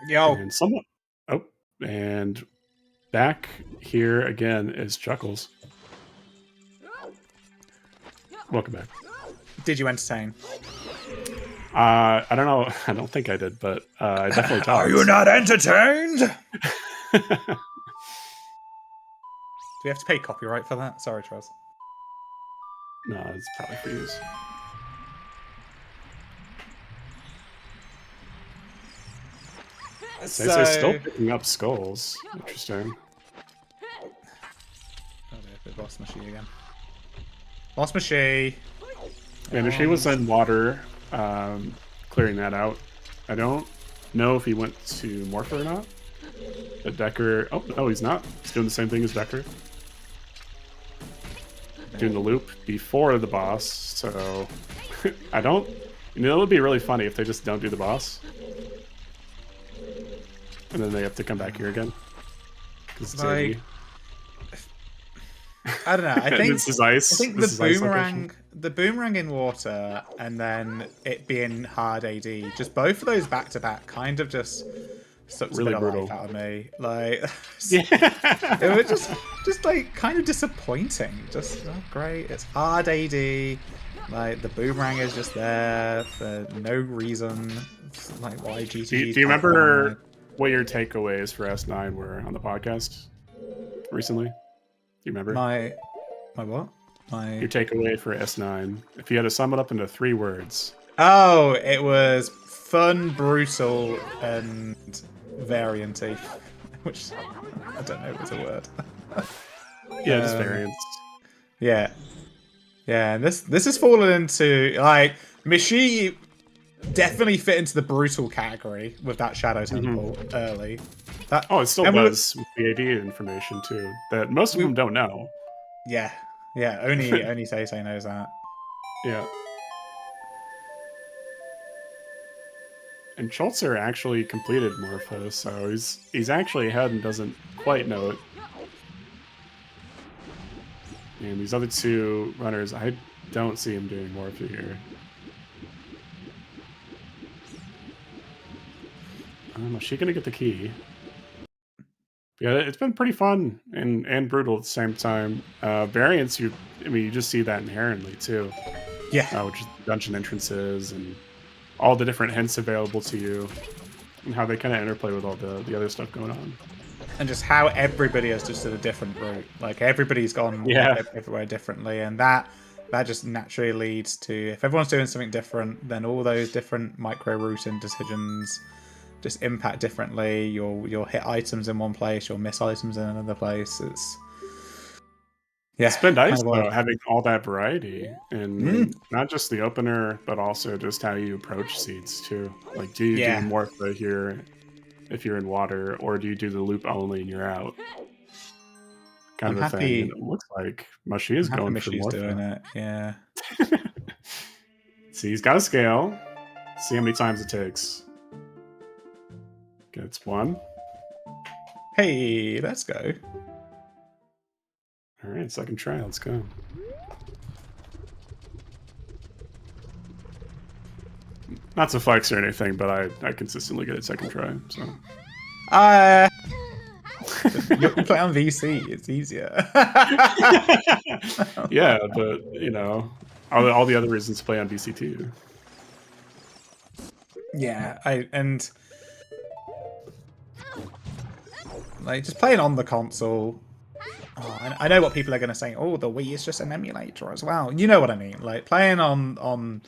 Yo. And someone, oh, And back here again is Chuckles. Welcome back. Did you entertain? I don't know. I don't think I did, but I definitely talked. Are you not entertained? Do we have to pay copyright for that? Sorry, Charles. No, it's probably for use. So... They're still picking up skulls. Interesting. Oh, they lost Machi again. Lost Machi. Yeah, Machi was in water, clearing that out. I don't know if he went to Morpher or not. But Decker... Oh, no, he's not. He's doing the same thing as Decker. Doing the loop before the boss, so... I don't... You know, it would be really funny if they just don't do the boss. And then they have to come back here again. Like... I don't know. I think this is ice. I think the boomerang in water, and then it being hard AD, just both of those back to back, kind of just sucked really a bit brutal of life out of me. Like, yeah. it was just like kind of disappointing. Just great. It's hard AD. Like the boomerang is just there for no reason. It's like why GT? Do you remember what your takeaways for S9 were on the podcast recently? Do you remember? My what? Your takeaway for S9. If you had to sum it up into 3 words. Oh, it was fun, brutal, and varianty. Which I don't know was a word. Yeah, just variants. Yeah. Yeah, this has fallen into like Mishi definitely fit into the brutal category with that Shadow Temple early. That, it still does with the AD information too. That most of them don't know. Yeah. Yeah, only Tay knows that. Yeah. And Schultzer actually completed Morpho, so he's actually ahead and doesn't quite know it. And these other 2 runners, I don't see him doing Morpho here. Is she gonna get the key? Yeah, it's been pretty fun and brutal at the same time. Variants, you just see that inherently too. Yeah. Which is dungeon entrances and all the different hints available to you, and how they kind of interplay with all the other stuff going on. And just how everybody has just did a different route. Like everybody's gone everywhere differently, and that just naturally leads to, if everyone's doing something different, then all those different micro routing decisions just impact differently. You'll hit items in one place, you'll miss items in another place. It's been nice though, having all that variety, and not just the opener, but also just how you approach seeds too. Like, do you do Morpho here if you're in water, or do you do the loop only and you're out? Kind of a thing. And it looks like Machi is going for Morpho. Doing it, yeah. See, he's got a scale. See how many times it takes. Gets 1. Hey, let's go. All right, second try. Let's go. Not to flex or anything, but I consistently get a second try. So. You play on VC. It's easier. Yeah, but all the other reasons to play on VC too. Yeah, like just playing on the console. Oh, I know what people are going to say. Oh, the Wii is just an emulator as well. You know what I mean? Like playing on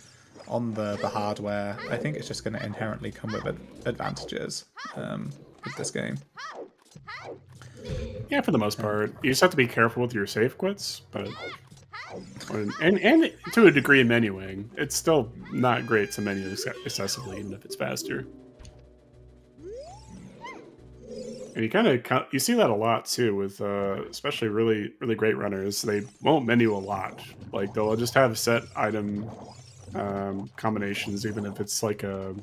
the hardware, I think it's just going to inherently come with advantages with this game. Yeah, for the most part, you just have to be careful with your save quits, but and to a degree, menuing. It's still not great to menu excessively, even if it's faster. And you see that a lot too with especially really great runners. They won't menu a lot. Like they'll just have set item combinations, even if it's like a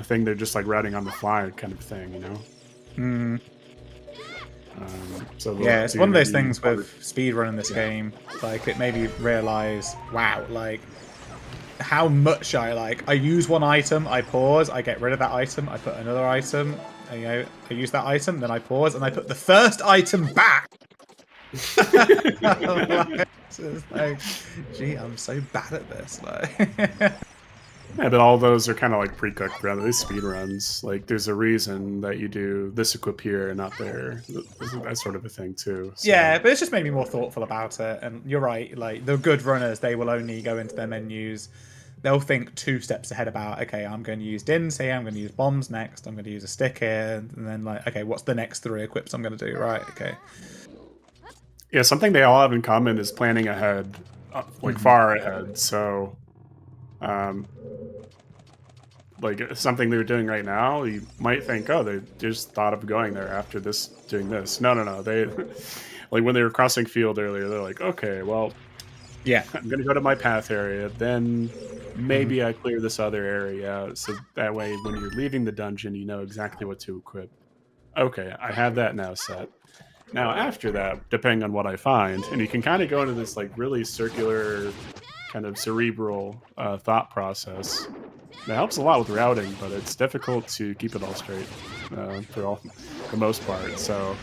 thing they're just like routing on the fly kind of thing, So yeah, it's one of those things with speedrunning this game. Like it made me realize, wow, like how much I use one item, I pause, I get rid of that item, I put another item. I use that item, then I pause, and I put the first item back. Like, gee, I'm so bad at this. Like, Yeah, but all those are kind of like pre-cooked rather than speedruns. Like, there's a reason that you do this equip here and not there. That sort of a thing too. So. Yeah, but it's just made me more thoughtful about it. And you're right. Like the good runners, they will only go into their menus. They'll think 2 steps ahead about, okay, I'm going to use dins here. I'm going to use bombs next. I'm going to use a stick here, and then like, okay, what's the next 3 equips I'm going to do? Right, okay. Yeah, something they all have in common is planning ahead, like far ahead. So, like something they're doing right now, you might think, oh, they just thought of going there after this, doing this. No. They, like when they were crossing field earlier, they're like, okay, well, yeah, I'm going to go to my path area. Then maybe I clear this other area out. So that way, when you're leaving the dungeon, you know exactly what to equip. Okay, I have that now set. Now, after that, depending on what I find, and you can kind of go into this like really circular, kind of cerebral thought process. That helps a lot with routing, but it's difficult to keep it all straight for the most part. So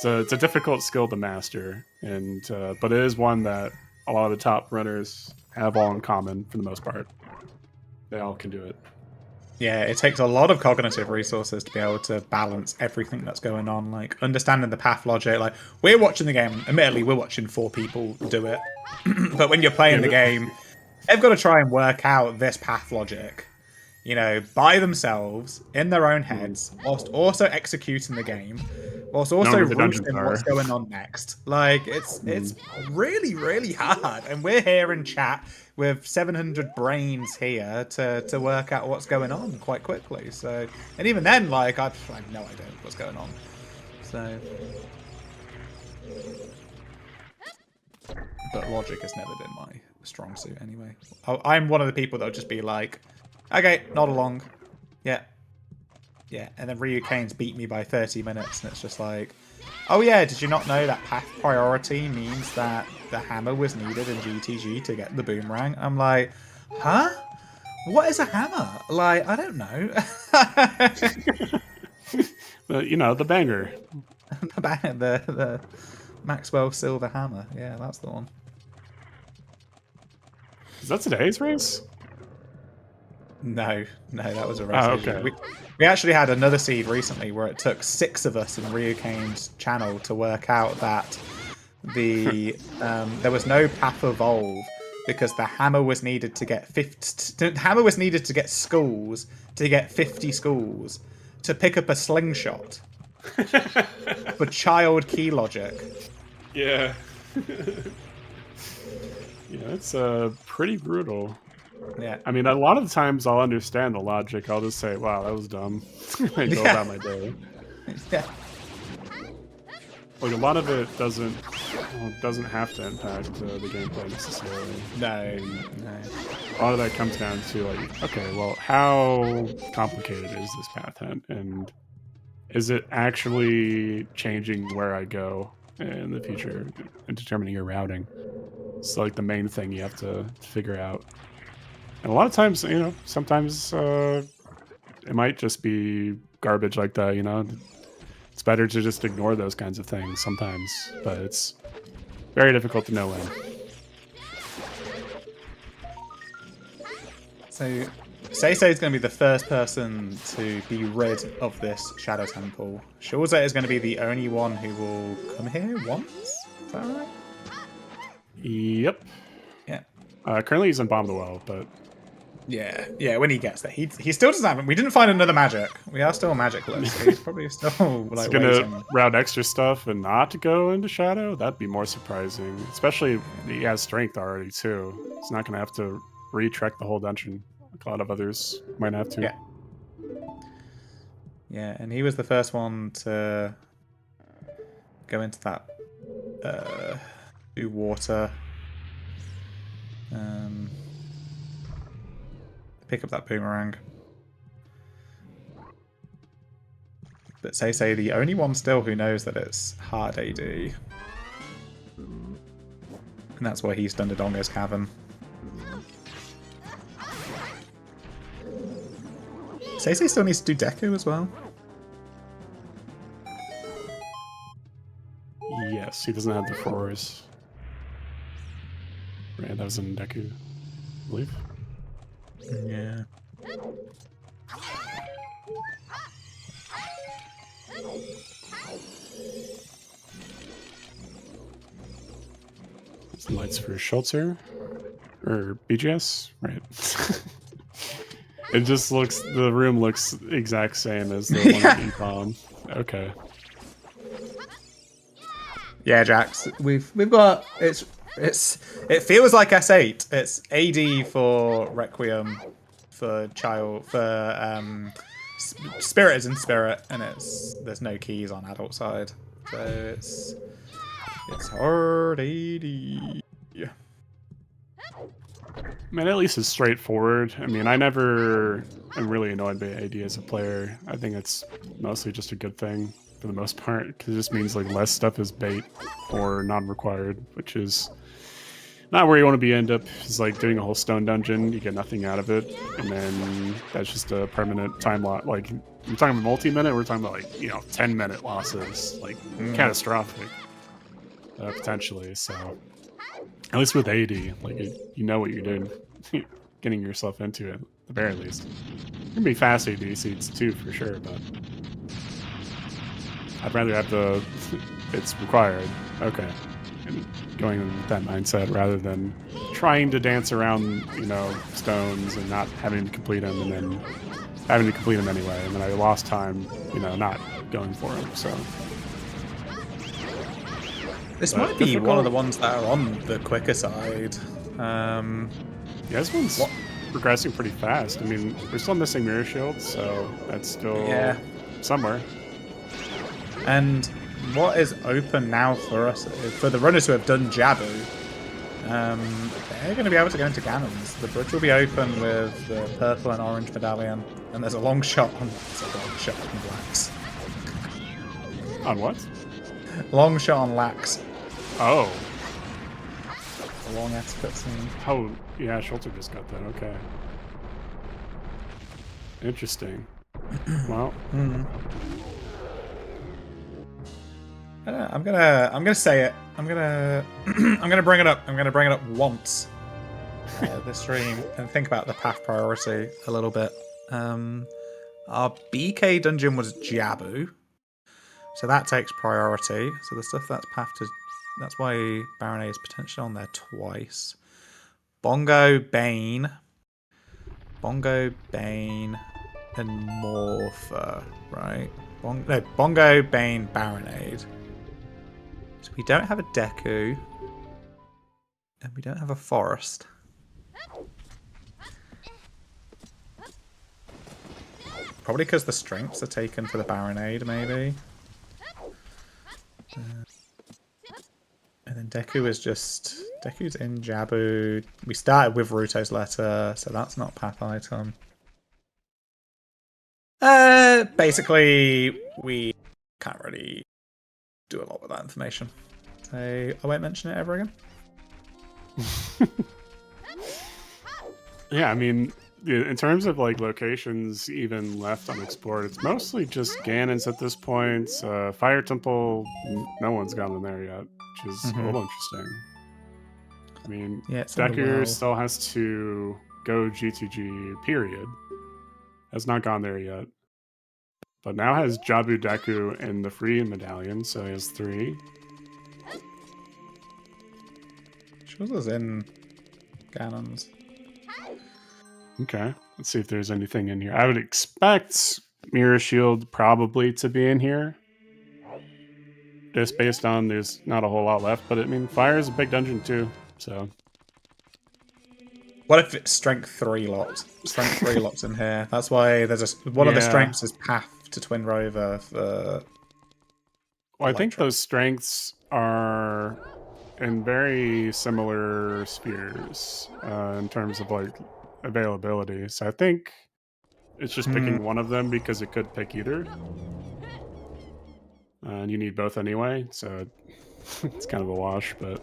it's a difficult skill to master, and but it is one that a lot of the top runners have all in common for the most part. They all can do it. Yeah, it takes a lot of cognitive resources to be able to balance everything that's going on, like understanding the path logic. Like, we're watching the game, admittedly, we're watching 4 people do it. But when you're playing the game, they've got to try and work out this path logic, you know, by themselves, in their own heads, whilst also executing the game, whilst also routing what's going on next. Like, it's really, really hard. And we're here in chat with 700 brains here to work out what's going on quite quickly. So, and even then, like, I have no idea what's going on. So, but logic has never been my strong suit anyway. I'm one of the people that would just be like, okay, nod along. Yeah. And then Ryu Kane's beat me by 30 minutes, and it's just like, oh yeah, did you not know that path priority means that the hammer was needed in GTG to get the boomerang? I'm like, huh? What is a hammer? Like, I don't know. You know, the banger. the Maxwell Silver Hammer. Yeah, that's the one. Is that today's race? No, that was a race. Oh, okay. We actually had another seed recently where it took 6 of us in Ryu Kane's channel to work out that the there was no path evolve because the hammer was needed to get 50. Hammer was needed to get skulls to get 50 skulls to pick up a slingshot for child key logic. Yeah. Yeah, it's pretty brutal. Yeah. I mean, a lot of the times I'll understand the logic. I'll just say, wow, that was dumb. I go about my day. Yeah. Like, a lot of it doesn't have to impact the gameplay necessarily. No. A lot of that comes down to, like, okay, well, how complicated is this path hunt? And is it actually changing where I go in the future and determining your routing? It's like the main thing you have to figure out. And a lot of times, you know, sometimes it might just be garbage like that, you know. It's better to just ignore those kinds of things sometimes, but it's very difficult to know when. So, Seisei is going to be the first person to be rid of this Shadow Temple. Shurze is going to be the only one who will come here once? Is that right? Yep. Yeah. Currently he's in Bomb the Well, but... Yeah, when he gets there. He still doesn't have... We didn't find another magic. We are still magicless, so he's probably still, like, he's gonna route extra stuff and not to go into Shadow? That'd be more surprising. Especially he has strength already, too. He's not gonna have to re-trek the whole dungeon like a lot of others might have to. Yeah, and he was the first one to go into that... do water... pick up that boomerang. But Seisei, the only one still who knows that it's hard AD. And that's why he's done Dodonga's Cavern. Seisei still needs to do Deku as well. Yes, he doesn't have the 4s. Right, that was in Deku, I believe. Yeah. Some lights for Schultzer. Or BGS? Right. It just looks, the room looks exact same as the one at E-Bomb. Okay. Yeah, Jax. We've got it feels like S8. It's AD for Requiem, for Child, for Spirit is in Spirit, and there's no keys on adult side, so it's hard AD. Yeah. I mean, at least it's straightforward. I mean, I never am really annoyed by AD as a player. I think it's mostly just a good thing for the most part, because it just means like less stuff is bait or non-required, which is not where you want to be. End up is like doing a whole stone dungeon, you get nothing out of it, and then that's just a permanent time lot. Like, we're talking about multi-minute, we're talking about like 10-minute losses, like catastrophic potentially. So at least with AD, like you know what you're doing, getting yourself into it at the very least. It can be fast AD seats too, for sure, but I'd rather have the it's required. Okay. And going with that mindset rather than trying to dance around, stones and not having to complete them, and then having to complete them anyway. And then I lost time, not going for them. So this might be one of the ones that are on the quicker side. Yeah, this one's progressing pretty fast. I mean, we're still missing Mirror Shield, so that's still somewhere. And what is open now for us, for the runners who have done Jabu, they're going to be able to go into Ganons. The bridge will be open with the purple and orange medallion, and there's a long shot on Lax. On what? Long shot on Lax. Oh. A long ass cutscene. Oh, yeah, Schulter just got that. Okay. Interesting. Well. I'm gonna say it. I'm gonna bring it up. I'm gonna bring it up once this stream and think about the path priority a little bit. Our BK dungeon was Jabu, so that takes priority. So the stuff that's path to, that's why Baron A is potentially on there twice. Bongo, Bane, and Morpher, right? Bongo, Bane, Baronade. So we don't have a Deku, and we don't have a Forest. Probably because the strengths are taken for the Baronade, maybe. And then Deku's in Jabu. We started with Ruto's letter, so that's not path item. Basically, we can't really do a lot with that information. So I won't mention it ever again. Yeah, I mean, in terms of like locations even left unexplored, it's mostly just Ganon's at this point. Fire Temple, no one's gone in there yet, which is a little interesting. I mean, Deku still has to go GTG, period. Has not gone there yet. But now has Jabu Deku in the free medallion, so he has 3. Shows us in Ganon's. Okay, let's see if there's anything in here. I would expect Mirror Shield probably to be in here. Just based on there's not a whole lot left, but I mean, Fire is a big dungeon too, so. What if it's Strength 3 locked? Strength 3 locked in here. That's why there's one of the strengths is Path to Twin Rover for. Well, I think those strengths are in very similar spheres in terms of like availability. So I think it's just picking one of them because it could pick either. And you need both anyway, so it's kind of a wash, but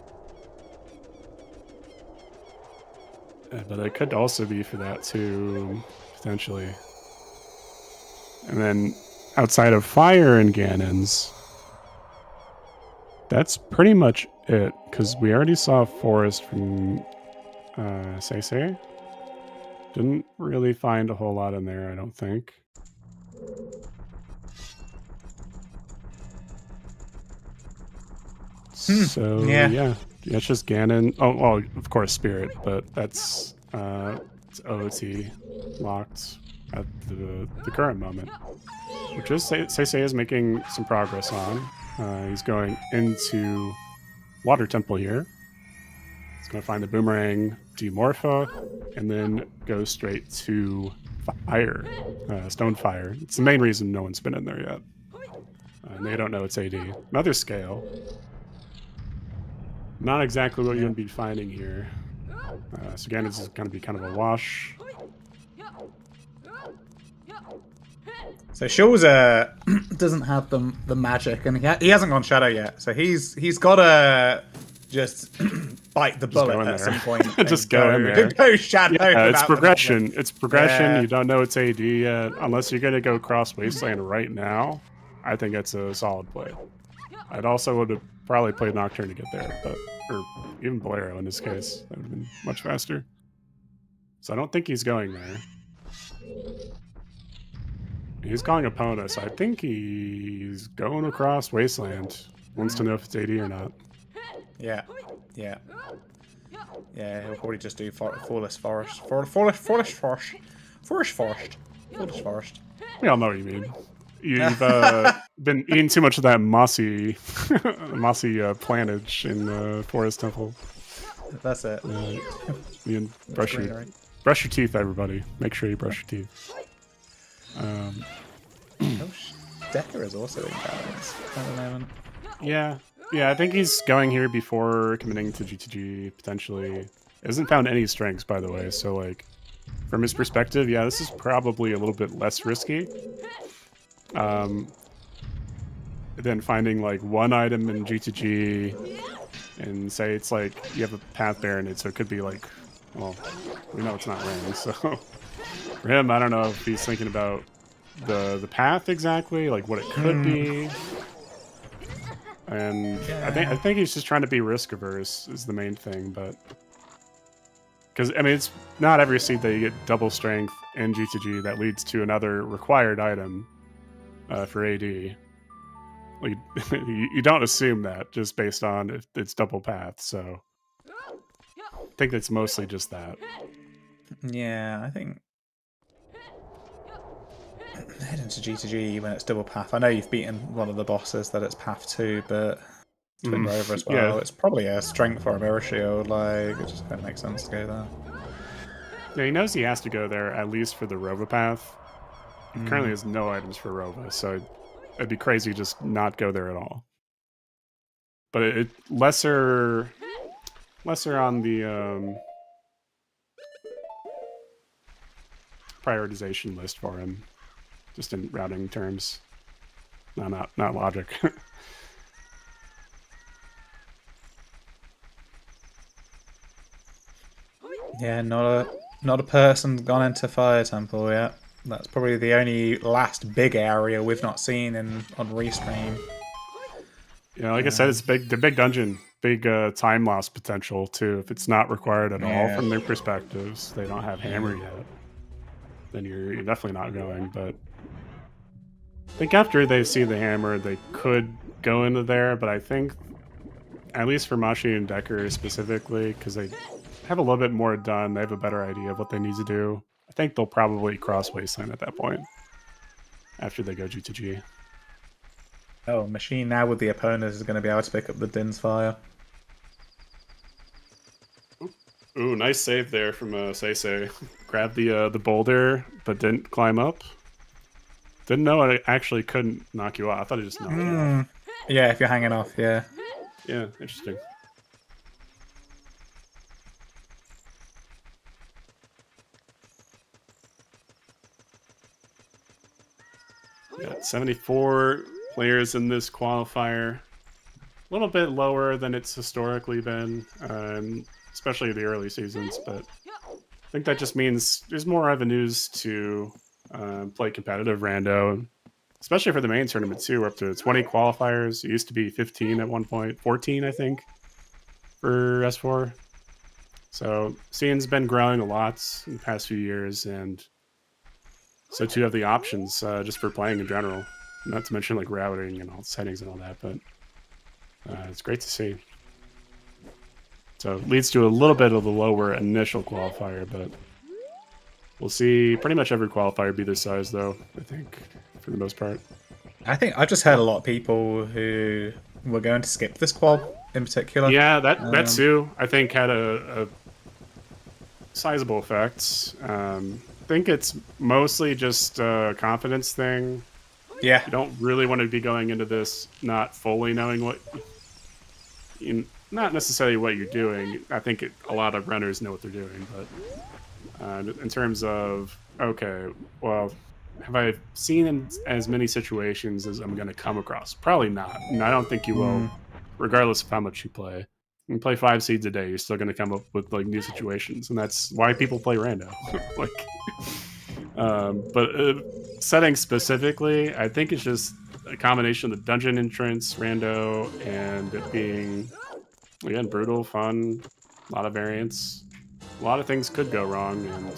it could also be for that too, potentially. And then outside of Fire and Ganon's, that's pretty much it, because we already saw Forest from Say. Didn't really find a whole lot in there, I don't think. So yeah, it's just Ganon. Oh, well, of course Spirit, but that's it's OoT locked at the current moment, which is Say is making some progress on. He's going into Water Temple here. He's going to find the Boomerang Demorpha, and then go straight to Fire, Stone Fire. It's the main reason no one's been in there yet. And they don't know it's AD. Another scale. Not exactly what you're going to be finding here. So again, it's going to be kind of a wash. So Shaw's doesn't have the magic, and he hasn't gone Shadow yet. So he's got to just bite the bullet at some point. Just go in there. Go Shadow. Yeah, it's progression. It's progression. Yeah. You don't know it's AD yet. Unless you're going to go cross Wasteland right now, I think it's a solid play. I'd also would have probably played Nocturne to get there, or even Bolero in this case. That would have been much faster. So I don't think he's going there. He's calling Epona, so I think he's going across Wasteland. Wants to know if it's AD or not. Yeah. He'll probably just do Forest. We all know what you mean. You've been eating too much of that mossy plantage in the Forest Temple. That's it. You brush your teeth, everybody. Make sure you brush your teeth. Decker is also in balance at the moment. Yeah, I think he's going here before committing to GTG, potentially. Hasn't found any strengths, by the way, so, like, from his perspective, yeah, this is probably a little bit less risky. Than finding, like, one item in GTG, and say it's, like, you have a path Baron, so it could be, like, well, we know it's not Ring, so... For him, I don't know if he's thinking about the path exactly, like what it could be. And I think he's just trying to be risk averse is the main thing, but because I mean it's not every seed that you get double strength in GTG that leads to another required item for AD. Like, you don't assume that just based on if it's double path, so I think it's mostly just that. Yeah, I think head into GTG when it's double path. I know you've beaten one of the bosses that it's path 2, but Twin Rover as well. Yeah. It's probably a strength for a Mirror Shield. Like, it just kind of makes sense to go there. Yeah, he knows he has to go there at least for the Rova path. He currently has no items for Rova, so it'd be crazy to just not go there at all. But it lesser on the prioritization list for him. Just in routing terms. No, not logic. Yeah, not a person gone into Fire Temple yet. That's probably the only last big area we've not seen on Restream. Yeah, like I said, it's big. The big dungeon, big time loss potential too. If it's not required at all from their perspectives, they don't have Hammer yet. Then you're definitely not going, but. I think after they see the Hammer, they could go into there, but I think, at least for Mashi and Decker specifically, because they have a little bit more done, they have a better idea of what they need to do. I think they'll probably cross Wasteland at that point, after they go GTG. Oh, Machine now with the opponents is going to be able to pick up the Din's Fire. Ooh, nice save there from Say. Grabbed the boulder, but didn't climb up. Didn't know it actually couldn't knock you off. I thought it just knocked you off. Yeah, if you're hanging off, yeah. Yeah, interesting. Yeah, 74 players in this qualifier. A little bit lower than it's historically been, especially the early seasons, but I think that just means there's more avenues to play competitive rando. especially for the main tournament too. We're up to 20 qualifiers. It used to be 15 at one point, 14 I think for S4. So scene's been growing a lot in the past few years, and so too have the options just for playing in general. Not to mention like routing and all the settings and all that, but it's great to see. So it leads to a little bit of a lower initial qualifier, but we'll see pretty much every qualifier be this size, though, I think, for the most part. I think I've just heard a lot of people who were going to skip this qual in particular. Yeah, that too, I think, had a sizable effect. I think it's mostly just a confidence thing. Yeah. You don't really want to be going into this not fully knowing what... not necessarily what you're doing. I think a lot of runners know what they're doing, but in terms of, okay, well, have I seen as many situations as I'm going to come across? Probably not. And I don't think you will, regardless of how much you play. You play 5 seeds a day, you're still going to come up with like new situations, and that's why people play rando. But setting specifically, I think it's just a combination of the dungeon entrance, rando, and it being, again, brutal, fun, a lot of variance. A lot of things could go wrong, and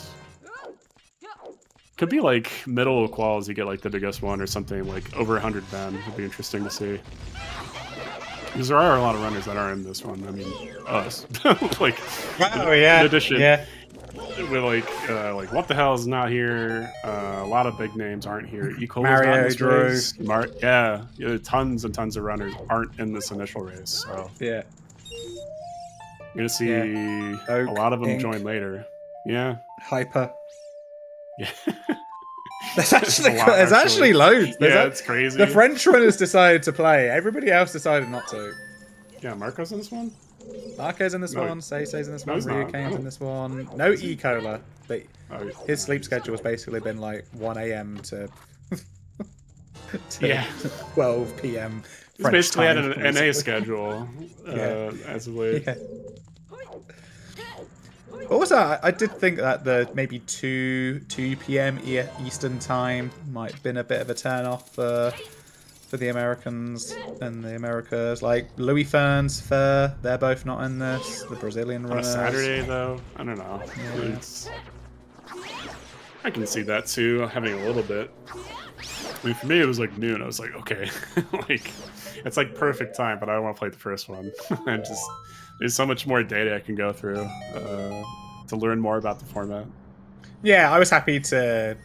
could be like middle quals, you get like the biggest one or something like over 100 Ben. Would be interesting to see. Because there are a lot of runners that are in this one. I mean, us. Like, oh yeah. In addition, yeah. With like what the hell is not here? A lot of big names aren't here. Mario, Drew. Yeah, tons and tons of runners aren't in this initial race. So yeah. You're gonna see a lot of them join later. Yeah. Hyper. Yeah. There's actually loads. It's crazy. The French runners decided to play. Everybody else decided not to. Yeah, Marco's in this one? Marco's in this one. Say's in this one. Ryukane's in this one. No E-Cola. But his sleep schedule has basically been like 1 a.m. to 12 p.m. He's basically had an NA schedule as of late. Yeah. Also, I did think that the maybe 2 p.m. Eastern time might have been a bit of a turn-off for the Americans and the Americas. Like Louis Ferns, they're both not in this. The Brazilian runners. On a Saturday, though, I don't know. Yeah. I can see that too, having a little bit. I mean, for me, it was like noon. I was like, okay, like it's like perfect time, but I don't want to play the first one. There's so much more data I can go through to learn more about the format. Yeah, I was happy to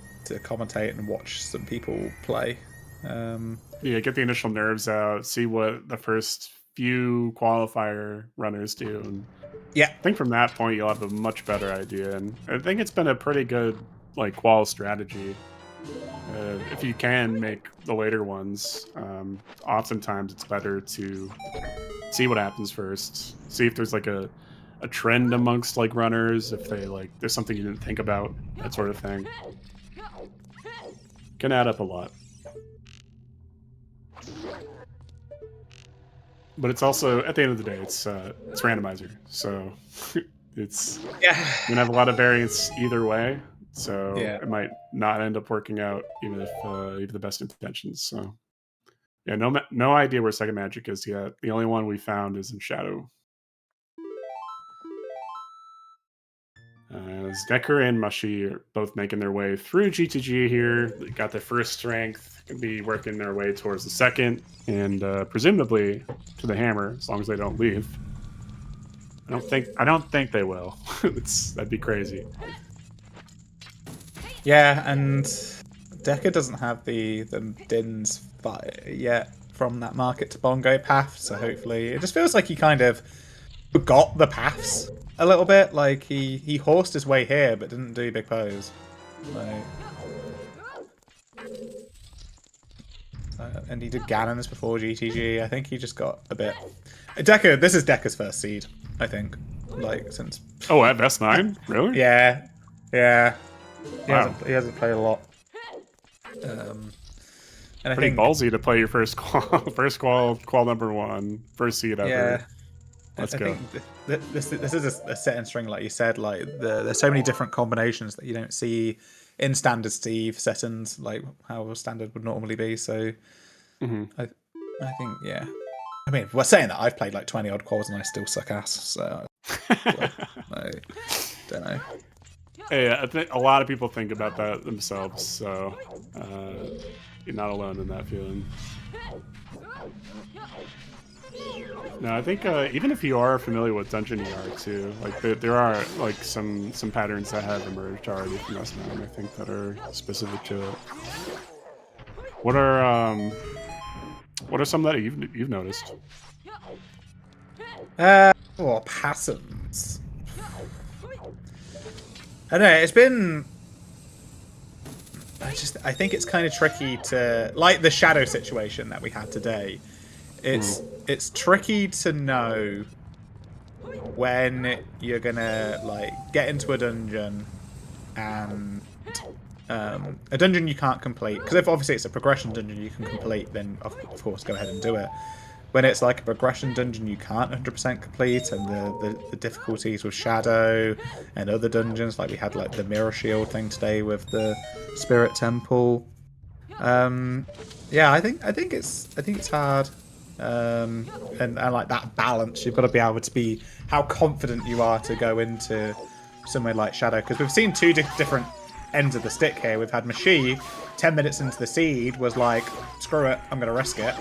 commentate and watch some people play. Yeah, get the initial nerves out, see what the first few qualifier runners do. And yeah, I think from that point you'll have a much better idea. And I think it's been a pretty good like qual strategy. If you can make the later ones, oftentimes it's better to see what happens first. See if there's like a trend amongst like runners, if they like there's something you didn't think about, that sort of thing. Can add up a lot. But it's also, at the end of the day, it's randomizer, so it's gonna have a lot of variance either way. So it might not end up working out, even if you have the best intentions. So yeah, no idea where Second Magic is yet. The only one we found is in Shadow. Decker and Mushy are both making their way through GTG here. They got their first strength, can be working their way towards the second, and presumably to the hammer, as long as they don't leave. I don't think they will. That'd be crazy. Yeah, and Decker doesn't have the DINs yet from that market to bongo path, so hopefully it just feels like he kind of forgot the paths a little bit. Like he horsed his way here but didn't do big pose. Like, and he did Ganon's before GTG. I think he just got a bit. Decker, this is Decker's first seed, I think. Like since. Oh, at best 9, really? Yeah. Wow. He hasn't played a lot. And pretty I think ballsy to play your first qual number 1, first seed ever. Yeah. Let's I go. think this is a set in string, like you said. Like there's so many different combinations that you don't see in standard Steve settings, like how standard would normally be. So I think, yeah. I mean, we're saying that I've played like 20 odd quals and I still suck ass. So I don't know. Hey, I think a lot of people think about that themselves, so you're not alone in that feeling. No, I think even if you are familiar with Dungeon ER too, like there are like some patterns that have emerged already from S9, I think, that are specific to it. What are some that you've noticed? Patterns. I don't know. It's been. I think it's kind of tricky to, like the shadow situation that we had today. It's tricky to know when you're gonna like get into a dungeon and a dungeon you can't complete, because if obviously it's a progression dungeon you can complete, then of course go ahead and do it. When it's like a progression dungeon you can't 100% complete, and the difficulties with Shadow and other dungeons, like we had like the Mirror Shield thing today with the Spirit Temple. Yeah, I think it's hard. And like that balance, you've got to be able to be how confident you are to go into somewhere like Shadow, because we've seen two different ends of the stick here. We've had Mashi 10 minutes into the seed was like, screw it, I'm gonna risk it.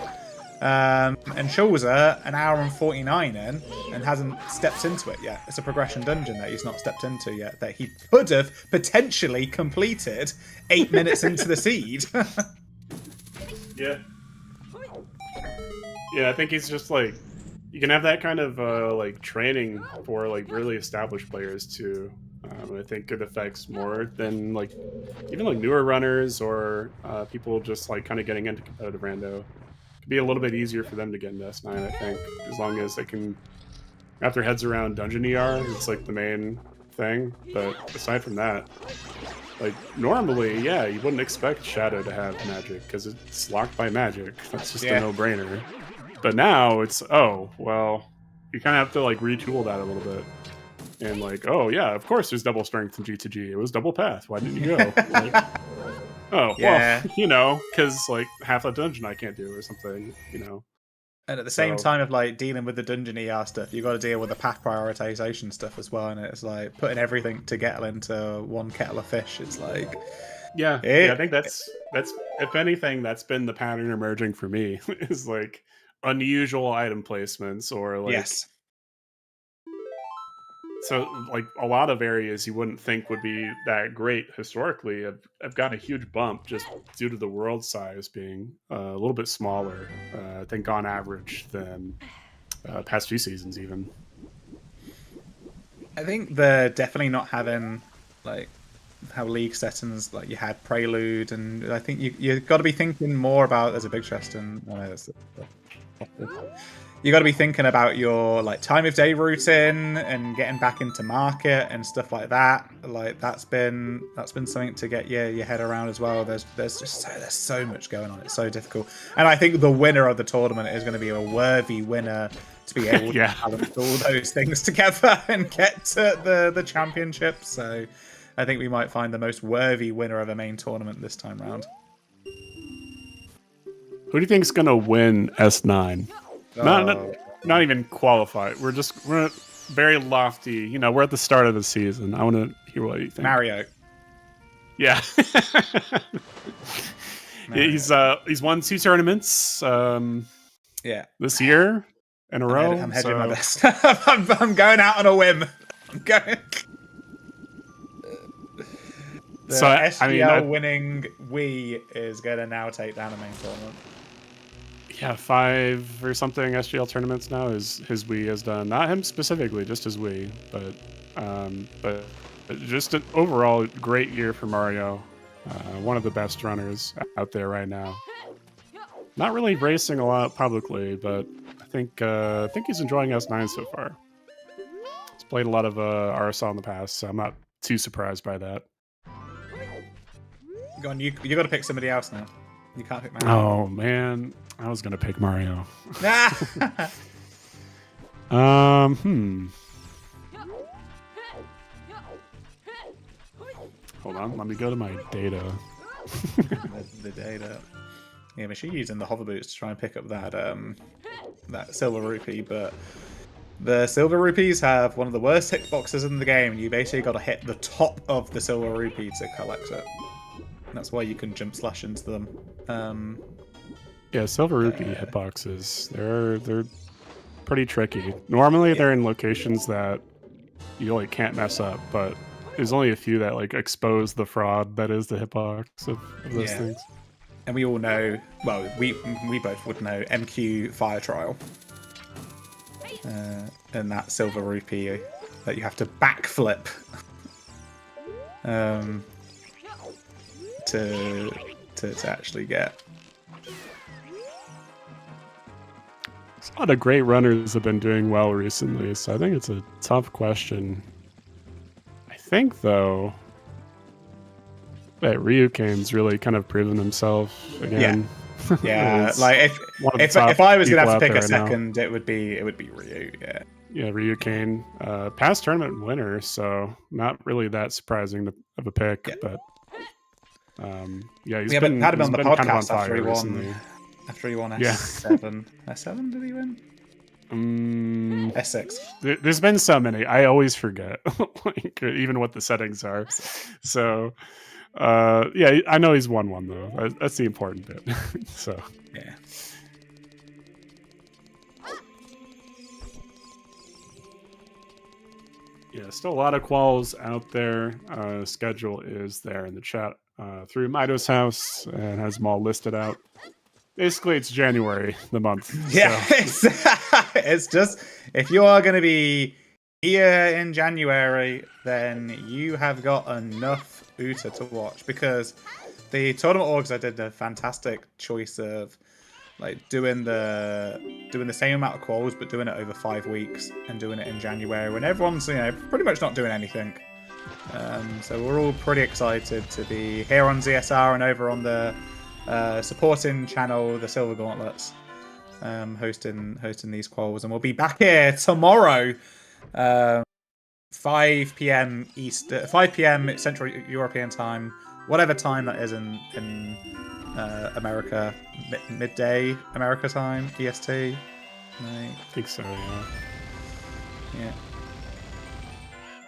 And Shulza an hour and 49 in and hasn't stepped into it yet. It's a progression dungeon that he's not stepped into yet, that he could have potentially completed 8 minutes into the seed. Yeah. Yeah, I think he's just like, you can have that kind of like training for like really established players too. I think it affects more than like even like newer runners or people just like kind of getting into competitive rando. Could be a little bit easier for them to get into S9, I think, as long as they can wrap their heads around Dungeon ER. It's like the main thing, but aside from that, like normally, yeah, you wouldn't expect Shadow to have magic because it's locked by magic. That's just a no-brainer. But now it's, oh, well, you kind of have to like retool that a little bit. And like, oh yeah, of course there's double strength in G2G. It was double path. Why didn't you go? Like, oh, well, you know, because like half a dungeon I can't do or something, you know. And at the same time of like dealing with the Dungeon ER stuff, you've got to deal with the path prioritization stuff as well. And it's like putting everything to get into one kettle of fish. It's like, yeah, I think that's if anything, that's been the pattern emerging for me is like unusual item placements or like. So, like, a lot of areas you wouldn't think would be that great historically have got a huge bump just due to the world size being a little bit smaller, I think, on average than past few seasons even. I think they're definitely not having, like, how League settings, like, you had Prelude, and I think you've got to be thinking more about, there's a big chest in you got to be thinking about your like time of day routine and getting back into market and stuff like that. Like that's been something to get your head around as well. There's so much going on. It's so difficult. And I think the winner of the tournament is going to be a worthy winner to be able to balance all those things together and get to the championship. So I think we might find the most worthy winner of a main tournament this time round. Who do you think is going to win S9? Not even qualify. We're very lofty. You know, we're at the start of the season. I want to hear what you think. Mario. Yeah. He's won 2 tournaments. This year in a row. I'm hedging my best. I'm going out on a whim. I'm going. So SGL winning Wii is going to now take down a main tournament. Yeah, 5 or something SGL tournaments now his Wii has done. Not him specifically, just his Wii, but just an overall great year for Mario. One of the best runners out there right now. Not really racing a lot publicly, but I think he's enjoying S9 so far. He's played a lot of RSL in the past, so I'm not too surprised by that. Go on, you got to pick somebody else now. You can't pick Mario. Oh man, I was gonna pick Mario. Hold on, let me go to my data. the data. Yeah, but she's using the hover boots to try and pick up that that silver rupee, but the silver rupees have one of the worst hitboxes in the game. You basically got to hit the top of the silver rupee to collect it. That's why you can jump slash into them. Yeah, silver rupee hitboxes. They're pretty tricky. Normally they're in locations that you like can't mess up, but there's only a few that like expose the fraud that is the hitbox of those things. And we all know, well, we both would know MQ Fire Trial. And that silver rupee that you have to backflip to actually get. A lot of great runners have been doing well recently, so I think it's a tough question. I think, though, that Ryukane's really kind of proven himself again. Yeah, like if I was gonna have to pick a second, it would be Ryu. Yeah, Ryukane, past tournament winner, so not really that surprising of a pick, but he's been had him on the podcast kind of on fire after he won. recently. After he won S7. S7 did he win? S6. There's been so many. I always forget, like even what the settings are. So, I know he's won one though. That's the important bit. So yeah. Yeah, still a lot of quals out there. Schedule is there in the chat through Mido's house and has them all listed out. Basically, it's January, the month. Yeah, so. It's just, if you are going to be here in January, then you have got enough OOTA to watch, because the tournament orgs did a fantastic choice of like doing the same amount of quals, but doing it over 5 weeks and doing it in January when everyone's pretty much not doing anything. So we're all pretty excited to be here on ZSR and over on the supporting channel, the Silver Gauntlets, hosting these quals, and we'll be back here tomorrow, 5 p.m. East, 5 p.m. Central European time, whatever time that is in America, midday America time, EST. I think so. Yeah.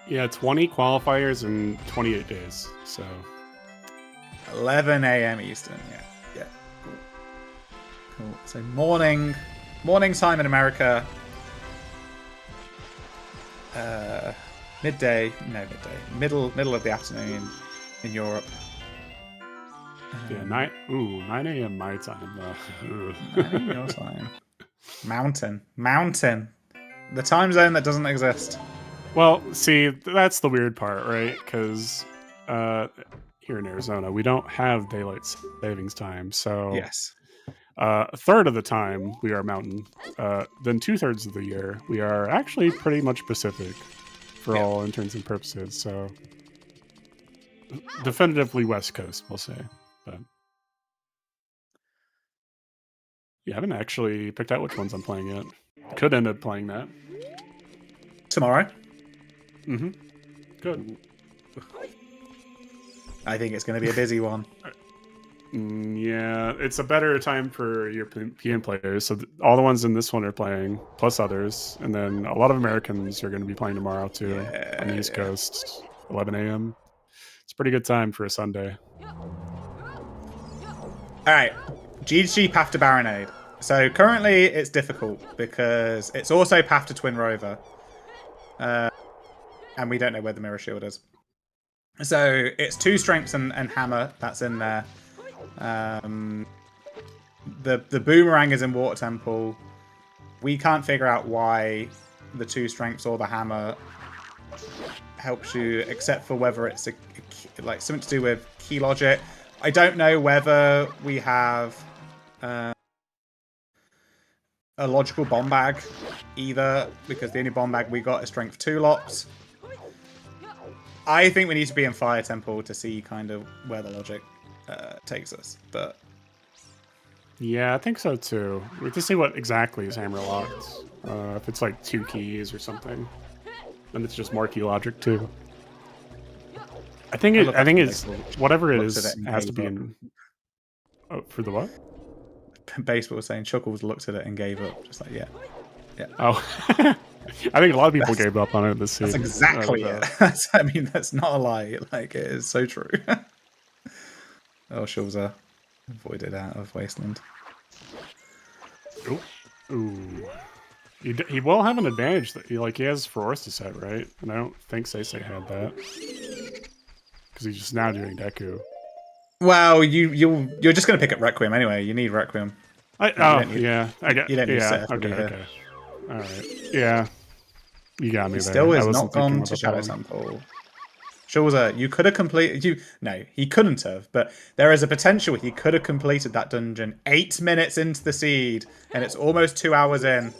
Yeah, 20 qualifiers in 28 days. So 11 a.m. Eastern. Yeah. Cool. So morning time in America. Middle of the afternoon in Europe. Yeah, 9 a.m. my time. 9 a.m. your time. Mountain. The time zone that doesn't exist. Well, see, that's the weird part, right? Because here in Arizona, we don't have daylight savings time. So yes, a third of the time we are mountain. Then 2/3 of the year we are actually pretty much Pacific for all intents and purposes. So definitively West Coast, we'll say. But yeah, I haven't actually picked out which ones I'm playing yet. Could end up playing that tomorrow. Good. I think it's going to be a busy one. Yeah, it's a better time for European players. So all the ones in this one are playing, plus others. And then a lot of Americans are going to be playing tomorrow, too, on the East Coast, 11 a.m. It's a pretty good time for a Sunday. All right, GG Path to Baronade. So currently it's difficult because it's also Path to Twin Rover. And we don't know where the Mirror Shield is. So it's 2 strengths and hammer that's in there. The boomerang is in Water Temple. We can't figure out why the 2 strengths or the hammer helps you, except for whether it's like something to do with key logic. I don't know whether we have a logical bomb bag either, because the only bomb bag we got is strength 2 lots. I think we need to be in Fire Temple to see kind of where the logic takes us, but yeah, I think so too. We have to see what exactly is hammer locked. If it's like 2 keys or something, then it's just more key logic too. I think love that it's baseball. whatever it Looks is at it and has to gave be up. in. Oh, for the what? Baseball was saying Chuckles looked at it and gave up. Just like, yeah. Oh, I think a lot of people That's- gave up on it this That's season. exactly it. I mean, that's not a lie. Like, it is so true. Oh, Shulza avoided out of Wasteland. Ooh. He will have an advantage that he has Foresta set, right? And I don't think Seisei had that. Because he's just now doing Deku. Well, you're just gonna pick up Requiem anyway. You need Requiem. I don't need- get. you don't need yeah. Seth to be Okay. here. Okay. All right. Yeah. You got me He there. still I is wasn't not thinking gone with to the Shadow phone. Sample. Shulza, you could have completed. No, he couldn't have. But there is a potential he could have completed that dungeon 8 minutes into the seed, and it's almost 2 hours in.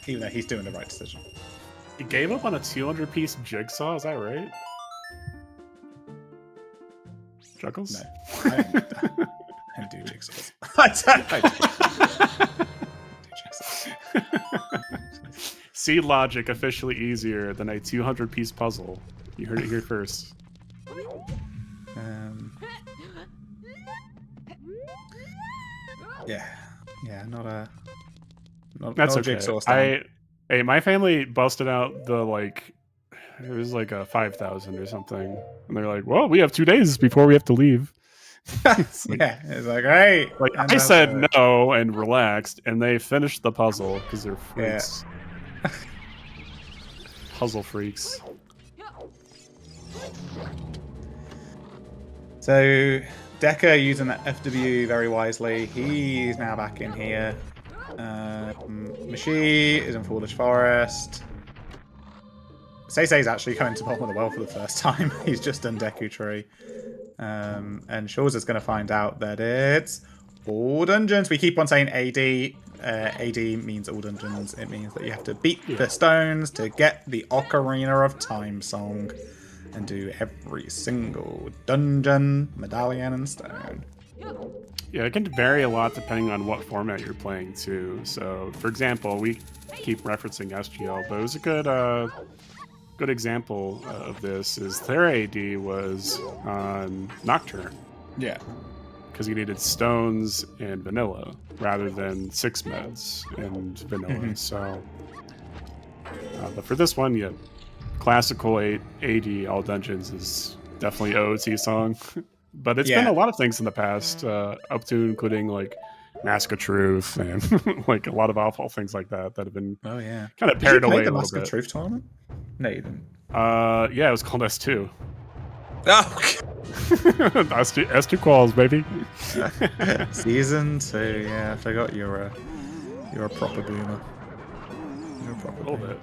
Even though he's doing the right decision. He gave up on a 200-piece jigsaw. Is that right? Chuckles? No, I don't do jigsaws. I don't do jigsaws. See logic officially easier than a 200-piece puzzle. You heard it here first. Yeah, not That's a okay. jigsaw stand. Hey, my family busted out the it was like a 5,000 or something, and they're like, "Well, we have 2 days before we have to leave." It's like, hey. I said no and relaxed, and they finished the puzzle because they're freaks. Yeah. Puzzle freaks. So, Deca using that FW very wisely. He's now back in here. Mashi is in Foolish Forest. Seisei's actually going to bottom of the well for the first time. He's just done Deku Tree. And Shaw's is going to find out that it's all dungeons. We keep on saying AD. AD means all dungeons. It means that you have to beat the stones to get the Ocarina of Time song and do every single dungeon, medallion, and stone. Yeah, it can vary a lot depending on what format you're playing too. So, for example, we keep referencing SGL, but it was a good example of this is their AD was on Nocturne. Yeah. Because you needed stones and vanilla rather than 6 meds and vanilla. So, but for this one, classical AD all dungeons is definitely OoT song. But it's been a lot of things in the past, up to including Mask of Truth and a lot of awful things like that have been kind of paired away a little bit. Did you play the Mask of Truth tournament? No, you didn't. Yeah, it was called S2. Oh, S2 calls, baby. Season 2, yeah, I forgot you're a proper boomer. You're a proper little bit.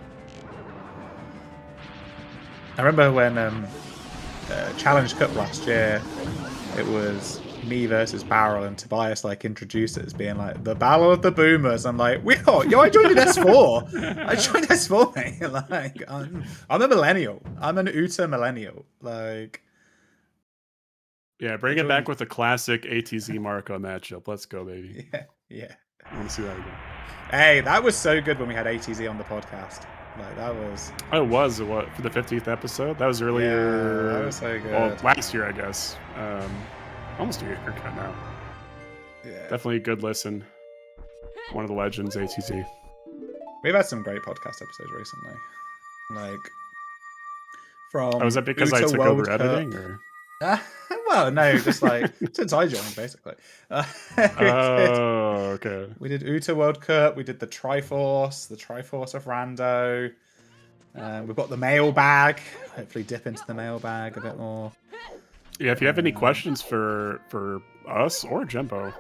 I remember when Challenge Cup last year, it was me versus Barrel, and Tobias introduced it as being the Battle of the Boomers. I'm like, I joined in S4. I joined S4, mate. I'm a millennial. I'm an OoT millennial. Yeah, bring it back with the classic ATZ Marco matchup. Let's go, baby. Yeah. I want to see that again. Hey, that was so good when we had ATZ on the podcast. That was... Oh, it was for the 50th episode? That was earlier... Yeah, that was so good. Well, last year, I guess. Almost a year ago now. Yeah. Definitely a good listen. One of the legends, ATZ. We've had some great podcast episodes recently. From... Oh, is that because I took over editing? Or? Well, no, just since I joined, basically. Okay. We did OoT World Cup. We did the Triforce of Rando. We've got the mailbag. Hopefully, dip into the mailbag a bit more. Yeah, if you have any questions for us or Jimbo,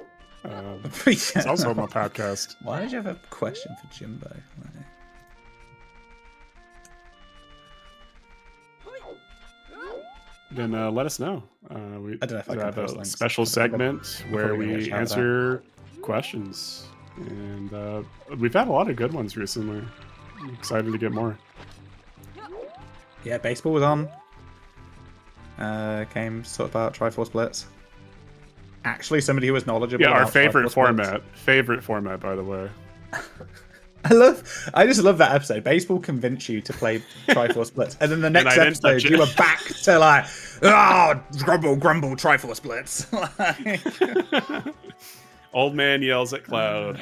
it's also on my podcast. Why did you have a question for Jimbo? Then let us know. We I don't know if I can have a links. special segment where we answer questions, and we've had a lot of good ones recently. I'm excited to get more. Yeah, baseball was on. Came to talk about Triforce Blitz. Actually, somebody who was knowledgeable. Yeah, our about favorite Triforce format. Blitz. Favorite format, by the way. I just love that episode. Baseball convinced you to play Triforce Blitz, and then the next I didn't touch episode it. you were back to like, grumble, grumble, Triforce Blitz. Old man yells at Cloud.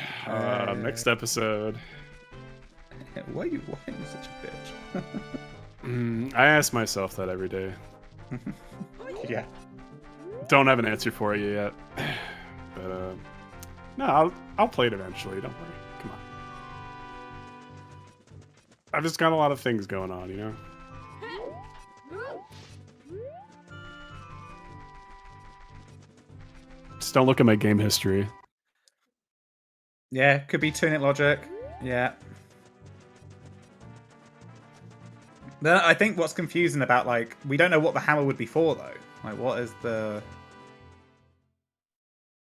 Next episode. Why are you such a bitch? I ask myself that every day. Yeah. Don't have an answer for you yet. But no, I'll play it eventually. Don't worry. Come on. I've just got a lot of things going on, you know? Just don't look at my game history. Yeah, could be tunic logic. Yeah. Then I think what's confusing about, like, we don't know what the hammer would be for, though. Like, what is the...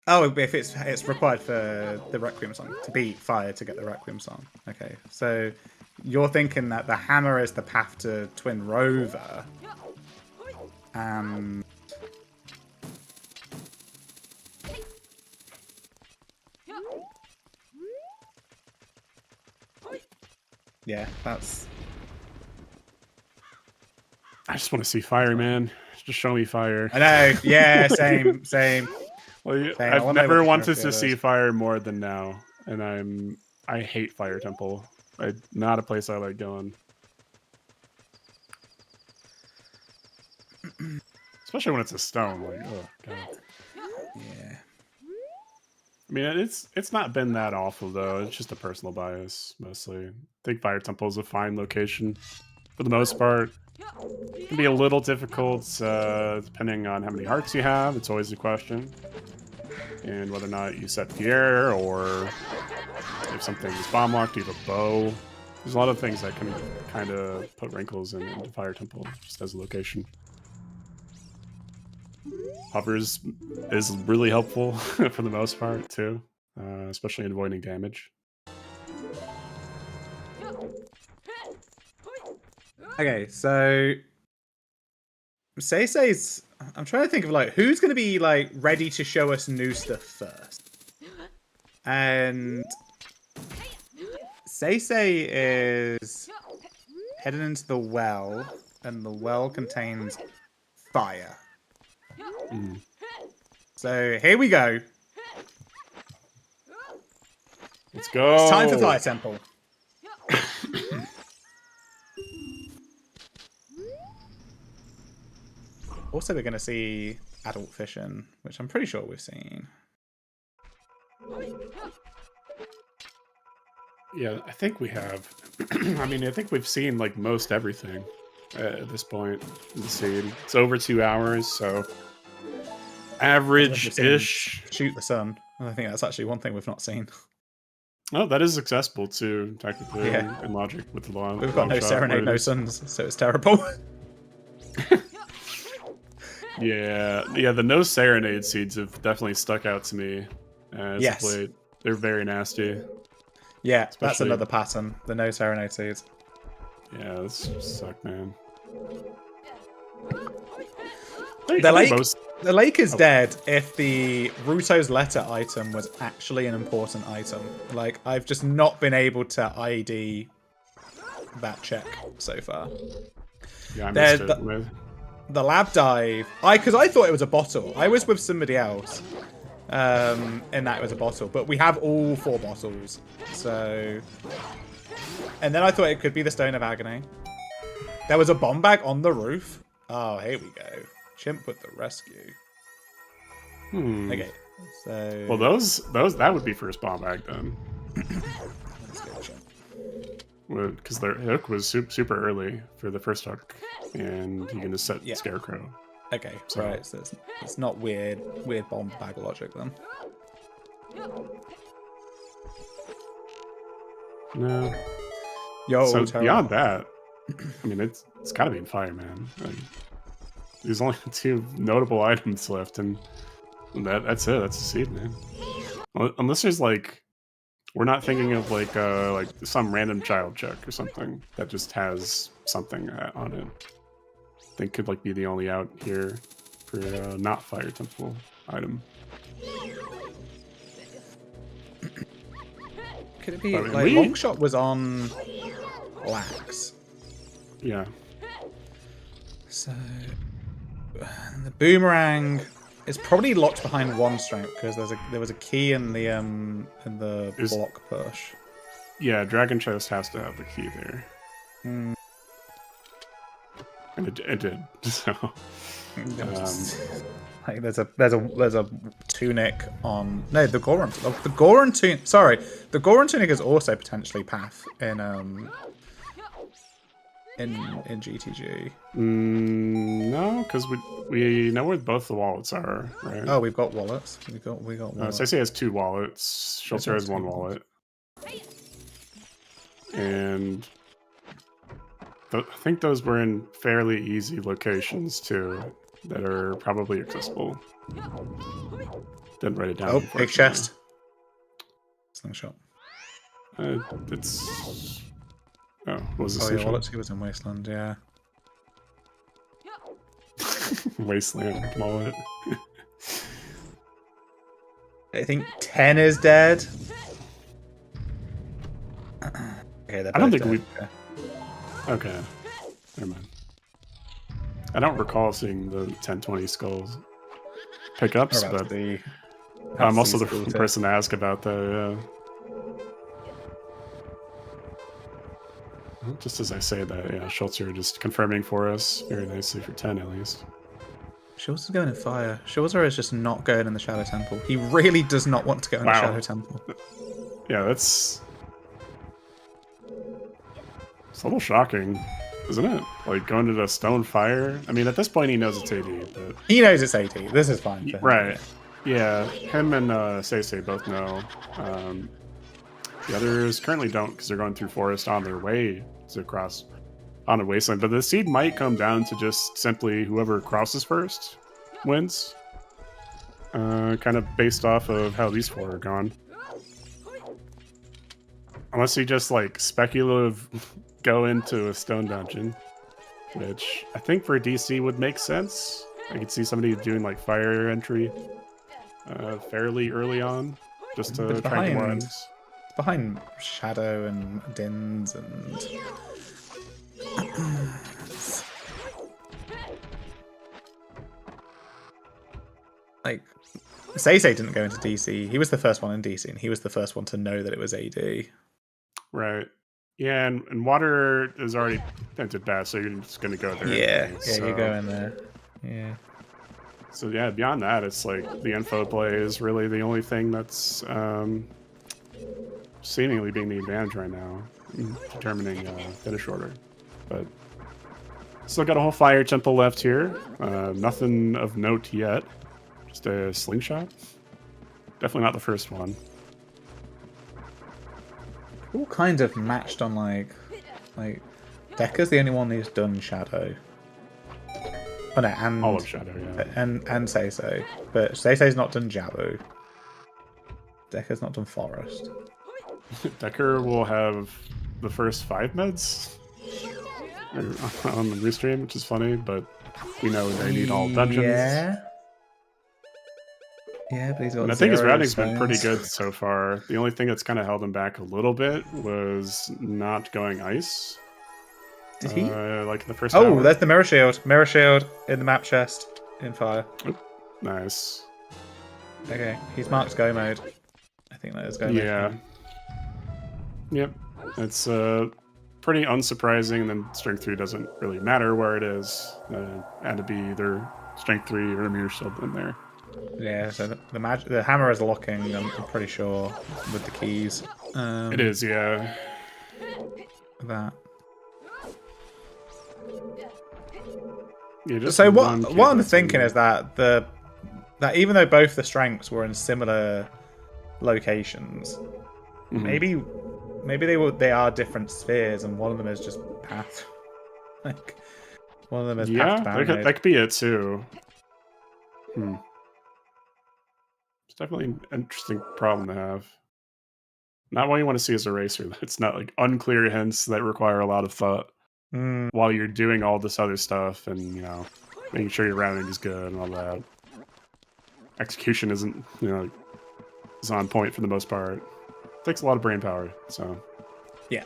Oh, if it's required for the Requiem song, to beat fire to get the Requiem song. Okay, so you're thinking that the hammer is the path to Twin Rover. Yeah, that's... I just want to see fire, man. Just show me fire. I know, yeah, same. Well, Same. I've never wanted to see fire more than now, and I hate Fire Temple. Not a place I like going. Especially when it's a stone. Like, oh god. Yeah. I mean, it's not been that awful though. It's just a personal bias mostly. I think Fire Temple is a fine location for the most part. It can be a little difficult depending on how many hearts you have. It's always a question, and whether or not you set Pierre or if something is bomb locked. Do you have a bow? There's a lot of things that can kind of put wrinkles into Fire Temple just as a location. Hovers is really helpful for the most part too, especially in avoiding damage. Okay, so Seisei's... I'm trying to think of like who's going to be like ready to show us new stuff first. And Seisei is heading into the well, and the well contains fire. So here we go. Let's go. It's time for Fire Temple. Also, we're going to see adult fishing, which I'm pretty sure we've seen. Yeah, I think we have. I mean, I think we've seen like most everything at this point in the seed. It's over 2 hours, so average-ish. Shoot the sun. I think that's actually one thing we've not seen. Oh, that is accessible too, technically, Yeah. in logic with the long. We've got no long shot Serenade, no abilities. suns, so it's terrible. Yeah, the no Serenade seeds have definitely stuck out to me as Yes. of late. They're very nasty. Yeah, that's Especially- another pattern. The no Serenade seeds. Yeah, this just suck, man. The lake, Most- the lake is Oh. dead if the Ruto's letter item was actually an important item. Like, I've just not been able to ID that check so far. Yeah, I There's missed it. The lab dive, because I thought it was a bottle. I was with somebody else, and that was a bottle. But we have all 4 bottles, so. And then I thought it could be the Stone of Agony. There was a bomb bag on the roof. Oh, here we go. Chimp with the rescue. Okay, so. Well, those that would be first bomb bag then, Let's go check. because their hook was super early for the first hook, and you can just set Yeah. Scarecrow. Okay, So- right. So it's not weird bomb bag logic then. No. Yo, So Terra. beyond that, I mean, it's got to be in Fire, man. Like, there's only 2 notable items left, and that's it. That's the seed, man. Unless there's like, we're not thinking of like some random child check or something that just has something on it. I think could like be the only out here for not Fire Temple item. Could it be I mean, like Longshot was on blacks? Yeah. So the boomerang is probably locked behind one strength because there was a key in the block push. Yeah, Dragon Chest has to have the key there. Mm. And it did. So like there's a tunic on the Goron tunic. Sorry, the Goron tunic is also potentially path in GTG. No, because we know where both the wallets are, right? Oh, we've got wallets. We got wallets. Stacey has 2 wallets. Schultzer has 1 wallet. And I think those were in fairly easy locations too, that are probably accessible. Didn't write it down. Oh, big chest. Slingshot. It's. Oh, what was the yeah, slingshot? wallets. He was in Wasteland. Yeah. Wasteland wallet. I think 10 is dead. Okay, I don't think we. Okay, never mind. I don't recall seeing the 1020 skulls pickups, but I'm also the person to ask about that. Well, just as I say that, yeah, Schultzer just confirming for us very nicely for 10 at least. Schultz is going in fire. Schultzer is just not going in the Shadow Temple. He really does not want to go in the Shadow Temple. Yeah, it's a little shocking, isn't it? Like going to the Stone Fire. I mean, at this point, he knows it's AD, but he knows it's AD. This is fine. Right? Yeah, him and Seisei both know. The others currently don't because they're going through forest on their way to cross on a wasteland. But the seed might come down to just simply whoever crosses first wins. Kind of based off of how these 4 are gone. Unless you just like speculative go into a stone dungeon, which I think for DC would make sense. I could see somebody doing like fire entry fairly early on, just to try and get more ends. Behind Shadow and Dins and like Seisei didn't go into DC. He was the first one in DC, and he was the first one to know that it was AD. Right. Yeah, and water is already entered best, so you're just gonna go there. Yeah, anyway, yeah, you go in there. Yeah. So yeah, beyond that, it's like the info play is really the only thing that's seemingly being the advantage right now in determining finish order. But still got a whole fire temple left here. Nothing of note yet. Just a slingshot. Definitely not the first one. All kind of matched on like Dekka's the only one who's done Shadow. Oh no, and all of Shadow, yeah. And Seisei. But Seisei's not done Jabu. Dekka's not done Forest. Decker will have the first 5 meds on the restream, which is funny, but we know they need all dungeons. Yeah. Yeah, but he's got and I think his routing's been pretty good so far. The only thing that's kind of held him back a little bit was not going ice. Did he? Like in the first hour. hour. There's the mirror shield. Mirror shield in the map chest in fire. Oop, nice. Okay, he's marked go mode. I think that is go mode. Yeah. Yep. It's pretty unsurprising, and then strength 3 doesn't really matter where it is. Had to be either strength 3 or a mirror shield in there. Yeah, so the hammer is locking, I'm pretty sure, with the keys. It is, yeah. That. Yeah, so what I'm thinking is that even though both the strengths were in similar locations, maybe they are different spheres, and one of them is just path. Like one of them is path to that could be it too. It's definitely an interesting problem to have. Not what you want to see as a racer. It's not like unclear hints that require a lot of thought while you're doing all this other stuff, and making sure your routing is good and all that. Execution isn't is on point for the most part. takes a lot of brain power. So yeah.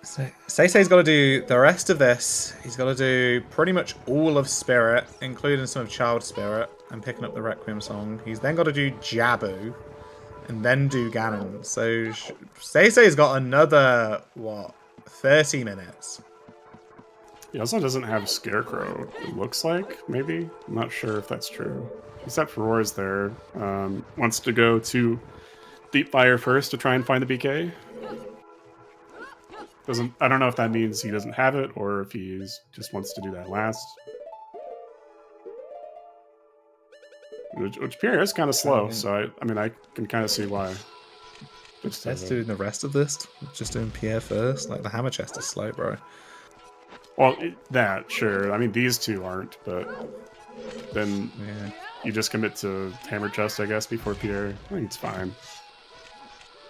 So Seisei's got to do the rest of this. He's got to do pretty much all of Spirit, including some of Child Spirit, and picking up the Requiem song. He's then got to do Jabu, and then do Ganon. So Seisei's got another, what, 30 minutes. He also doesn't have Scarecrow, it looks like, maybe? I'm not sure if that's true. Except for Roar's there. Wants to go to Deep Fire first to try and find the BK. I don't know if that means he doesn't have it, or if he just wants to do that last. Which Pierre is kind of slow, so I mean, I can kind of see why. Let's do the rest of this. Just doing Pierre first. Like, the hammer chest is slow, bro. Well, sure. I mean, these two aren't, but then you just commit to hammer chest, I guess, before Pierre. I think it's fine.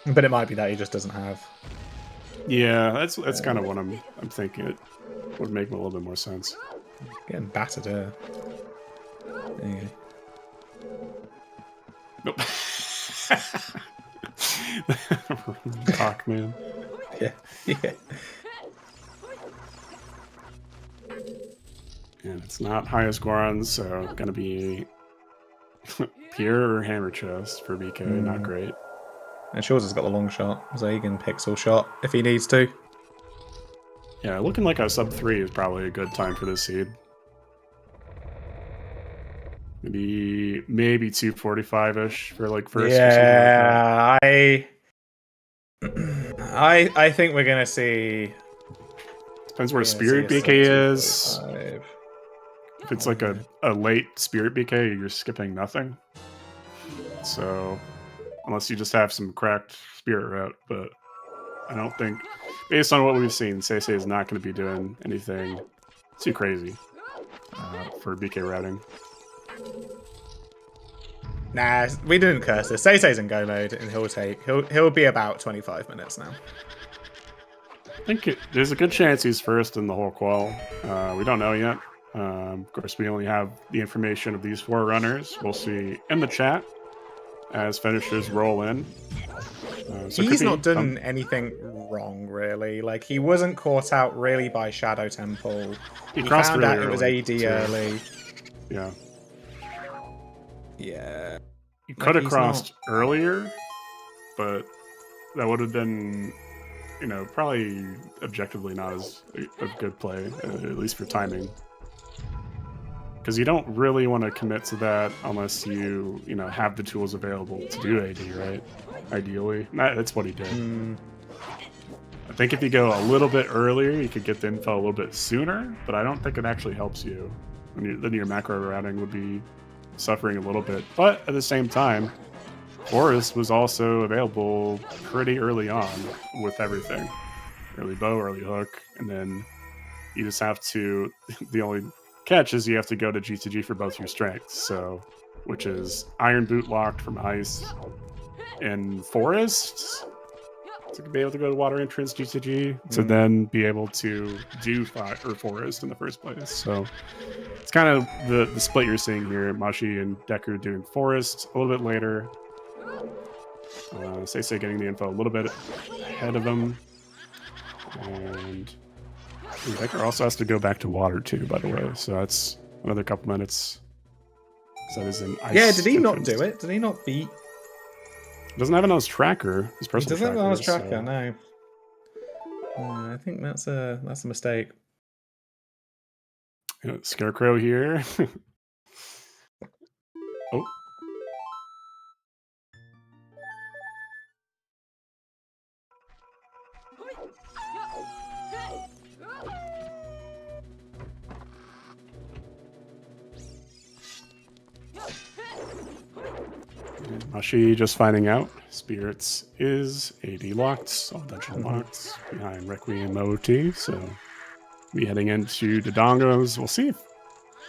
But it might be that he just doesn't have. Yeah, that's kind of what I'm thinking. It would make a little bit more sense. Getting battered here. There you go. Nope. Cock, man. Yeah. And it's not highest Goron, so gonna be Pierre or hammer chest for BK. Not great. And Shaw's has got the long shot. Zagan pixel shot if he needs to. Yeah, looking like a sub 3 is probably a good time for this seed. Maybe 245-ish for like first. Yeah, I think we're gonna see. Depends where Spirit BK is. If it's like a late Spirit BK, you're skipping nothing. So, unless you just have some cracked Spirit route, but I don't think, based on what we've seen, Seisei is not going to be doing anything too crazy for BK routing. Nah, we didn't curse this. Seisei's in go mode, and he'll be about 25 minutes now. I think there's a good chance he's first in the whole qual. We don't know yet. Of course, we only have the information of these 4 runners. We'll see in the chat as finishers roll in. So he's not done anything wrong, really. Like, he wasn't caught out really by Shadow Temple. He found really out it was AD early. Yeah. Yeah. He could have crossed earlier, but that would have been, probably objectively not as a good play, at least for timing. Because you don't really want to commit to that unless you have the tools available to do AD, right? Ideally. That's what he did. I think if you go a little bit earlier, you could get the info a little bit sooner, but I don't think it actually helps you. Then your macro routing would be suffering a little bit. But at the same time, Forest was also available pretty early on with everything. Early bow, early hook, and then you just have to... The only catch is you have to go to G2G for both your strengths, so which is Iron Boot locked from Ice and Forest to be able to go to Water Entrance G2G to then be able to do Forest in the first place. So it's kind of the split you're seeing here. Mashi and Decker doing Forest a little bit later. Seisei getting the info a little bit ahead of him. And Decker also has to go back to water too, by the way. So that's another couple minutes. So that is an ice. Yeah, did he not do it? Did he not beat? Doesn't have an nose tracker. His personal He doesn't have an nose tracker, so. no. I think that's a mistake. Yeah, Scarecrow here. Oh. Mashi just finding out. Spirits is AD locked, all dungeon locked behind Requiem OoT. So be heading into Dodongos. We'll see if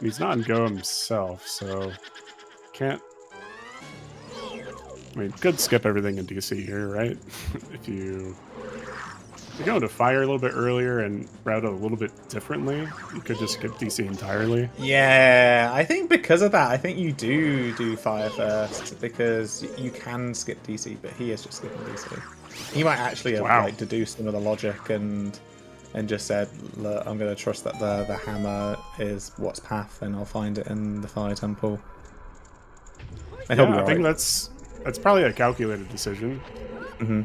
he's not in Go himself, so can't. I mean, could skip everything in DC here, right? If you If you go into fire a little bit earlier and route it a little bit differently, you could just skip DC entirely. Yeah, I think because of that, I think you do fire first because you can skip DC, but he is just skipping DC. He might actually have like deduced some of the logic and just said, look, I'm going to trust that the hammer is what's path, and I'll find it in the fire temple. And yeah, I think that's probably a calculated decision. Mm-hmm.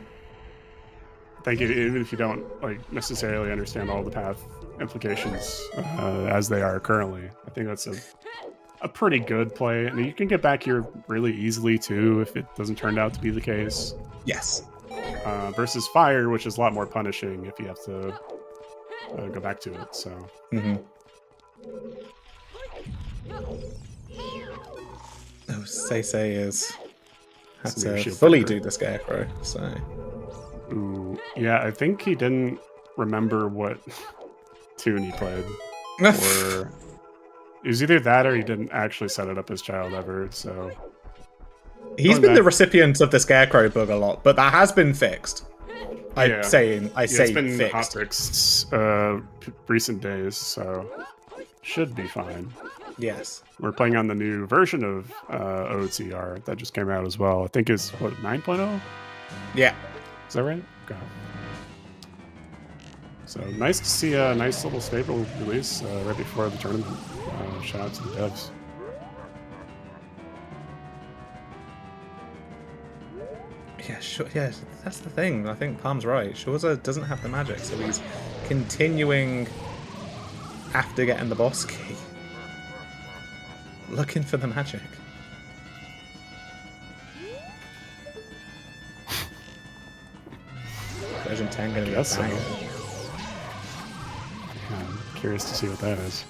I think even if you don't like necessarily understand all the path implications as they are currently, I think that's a pretty good play. And you can get back here really easily too if it doesn't turn out to be the case. Yes. Versus fire, which is a lot more punishing if you have to go back to it. So. Mm-hmm. Oh, Say has had to fully do the scarecrow. So. Ooh, yeah, I think he didn't remember what tune he played. Or it was either that or he didn't actually set it up as child ever, so... He's been the recipient of the scarecrow bug a lot, but that has been fixed. I say it's been fixed. Hotfixed recent days, so should be fine. Yes. We're playing on the new version of OOTR that just came out as well. I think it's, what, 9.0? Yeah. Is that right? Okay. So nice to see a nice little stable release right before the tournament. Shout out to the devs. Yeah, sure. Yeah, that's the thing. I think Palm's right. Shurza doesn't have the magic, so he's continuing after getting the boss key, looking for the magic. Version 10 gonna be a banger. Yeah, I'm curious to see what that is.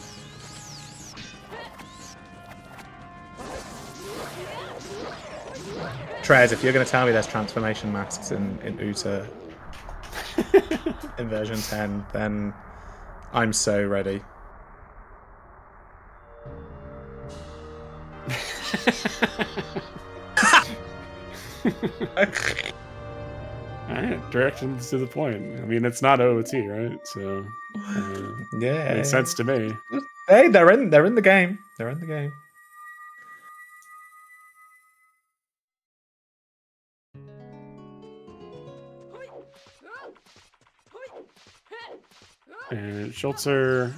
Trez, if you're going to tell me there's transformation masks in OoT in version 10, then I'm so ready. Alright, directions to the point. I mean, it's not OOT, right? So, yeah, makes sense to me. Hey, they're in the game. They're in the game. And Schultzer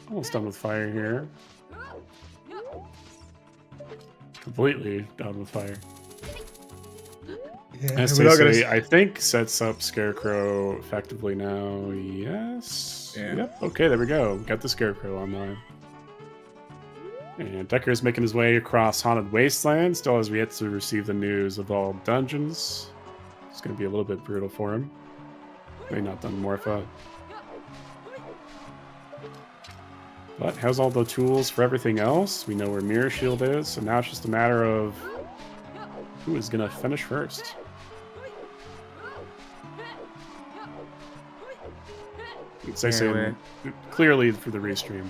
almost done with fire here. Completely done with fire. Yeah, I think sets up Scarecrow effectively now. Yes. Yeah. Yep. Okay, there we go. Got the Scarecrow online. And Decker's making his way across Haunted Wasteland. Still has yet to receive the news of all dungeons. It's going to be a little bit brutal for him. Maybe not done Morpha. But has all the tools for everything else. We know where Mirror Shield is, so now it's just a matter of who is going to finish first. Say clearly for the restream.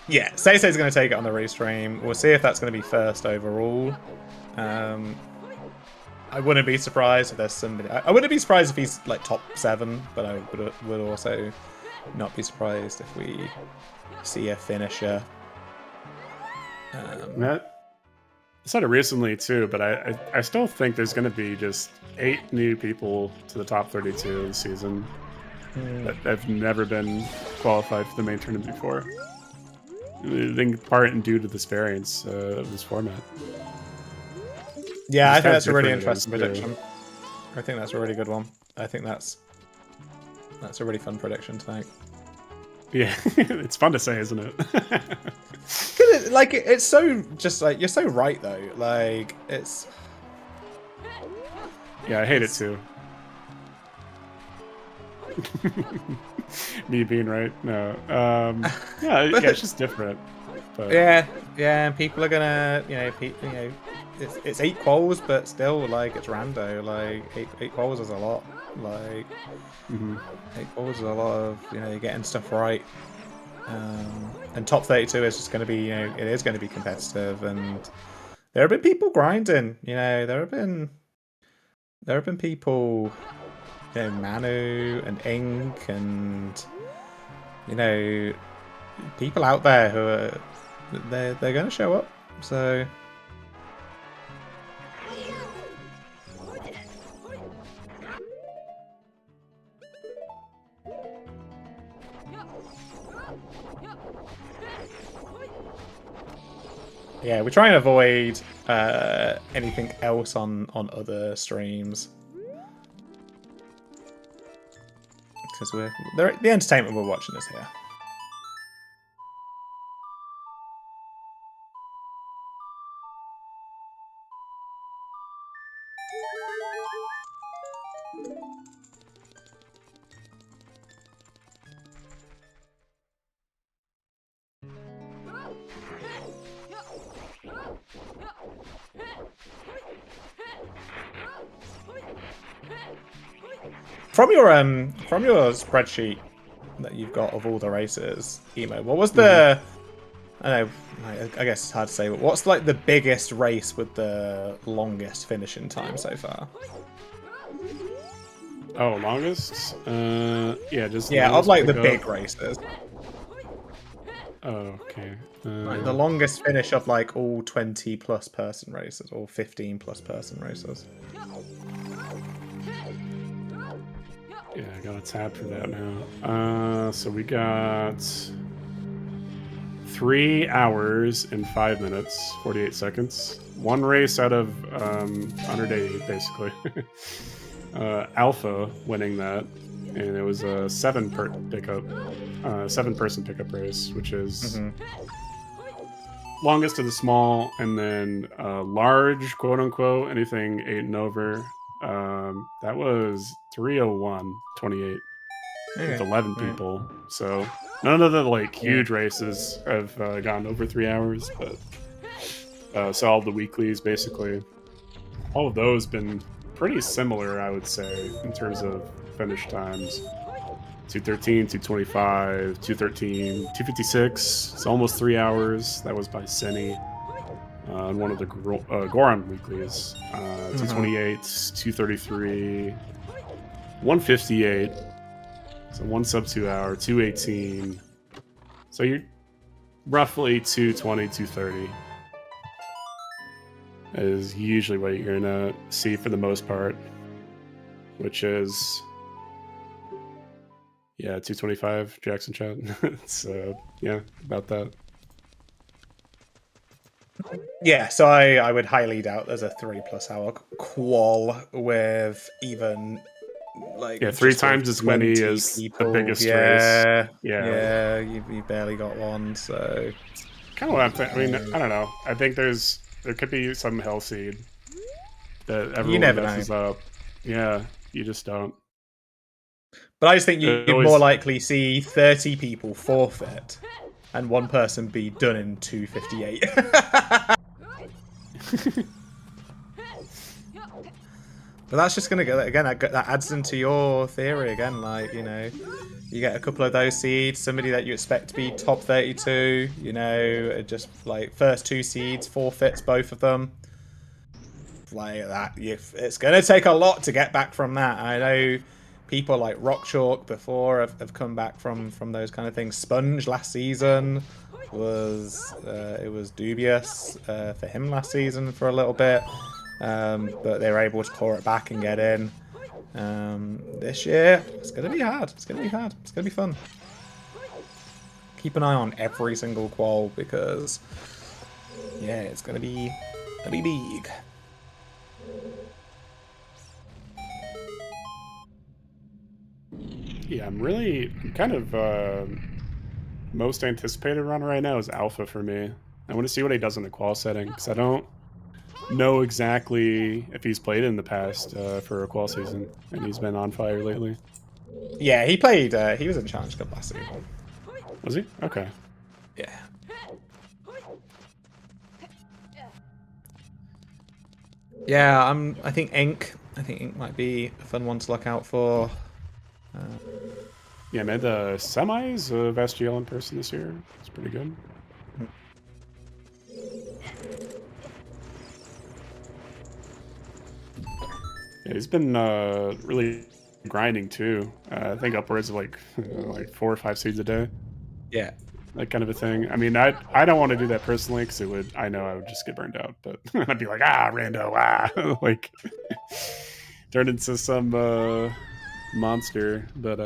Yeah, Say's going to take it on the restream. We'll see if that's going to be first overall. I wouldn't be surprised if there's somebody. I wouldn't be surprised if he's like top 7, but I would also not be surprised if we see a finisher. I said it recently too, but I still think there's going to be just 8 new people to the top 32 this season that have never been qualified for the main tournament before. I think part and due to this variance of this format. Yeah, I think that's a really interesting prediction. I think that's a really good one. I think that's a really fun prediction to make. Yeah, it's fun to say, isn't it? Like, it's so just like you're so right though. Like, it's. Yeah, I hate it too. Me being right? No. Yeah, it's just different. But... Yeah, and people are gonna, it's 8 quals, but still, like, it's rando. Like, 8 quals is a lot. Like, 8 quals is a lot of, you're getting stuff right. And top 32 is just going to be, it is going to be competitive. And there have been people grinding. There have been there have been people, you know, Manu and Ink and, you know, people out there who are, they're going to show up. So yeah, we try and avoid anything else on other streams because the entertainment we're watching is here. From your spreadsheet that you've got of all the races, Emo, what was the? I know, I guess it's hard to say, but what's like the biggest race with the longest finishing time so far? Oh, longest? Yeah, just of like the big races. Oh, okay. Like the longest finish of like all 20+ person races or 15+ person races. Yeah, I got a tab for that now. So we got 3 hours and 5 minutes, 48 seconds. One race out of 180, basically. Alpha winning that, and it was a 7-person pickup race, which is longest to the small, and then large, quote unquote, anything 8 and over. That was 3:01:28 with 11 people. So none of the like huge races have gone over 3 hours, but so all the weeklies, basically, all of those been pretty similar, I would say, in terms of finish times. 2:13, 2:25, 2:13, 2:56. It's almost 3 hours. That was by Senny on one of the Goron weeklies. 2:28, 2:33, 1:58. So 1 sub 2 hour, 2:18. So you're roughly 2:20, 2:30 is usually what you're gonna see for the most part, which is 2:25 Jackson chat. So yeah, about that. Yeah, so I would highly doubt there's a 3+ hour qual with even like 3 times as many as people. The biggest race. Yeah, you barely got one, so kind of what I'm thinking. I mean, I don't know. I think there could be some hell seed that everyone messes up. Yeah, you just don't. But I just think you'd more likely see 30 people forfeit and one person be done in 2:58. But that's just going to go, again, that adds into your theory again, like, you know, you get a couple of those seeds, somebody that you expect to be top 32, you know, just like first 2 seeds, forfeits both of them. Like that, it's going to take a lot to get back from that. I know people like Rock Chalk before have come back from those kind of things. Sponge last season was it was dubious for him last season for a little bit, but they were able to claw it back and get in. This year it's going to be hard. It's going to be hard. It's going to be fun. Keep an eye on every single qual because yeah, it's going to be big. Yeah, I'm kind of most anticipated run right now is Alpha for me. I want to see what he does in the qual setting because I don't know exactly if he's played in the past for a qual season, and he's been on fire lately. Yeah, he played. He was in Challenge Cup last season. Was he? Okay. Yeah. Yeah, I think Ink might be a fun one to look out for. Yeah, I made the semis of SGL in person this year. It's pretty good. Yeah, he's been really grinding too. I think upwards of like 4 or 5 seeds a day. Yeah. That kind of a thing. I mean, I don't want to do that personally because I know I would just get burned out. But I'd be like, rando, like turn into some monster. But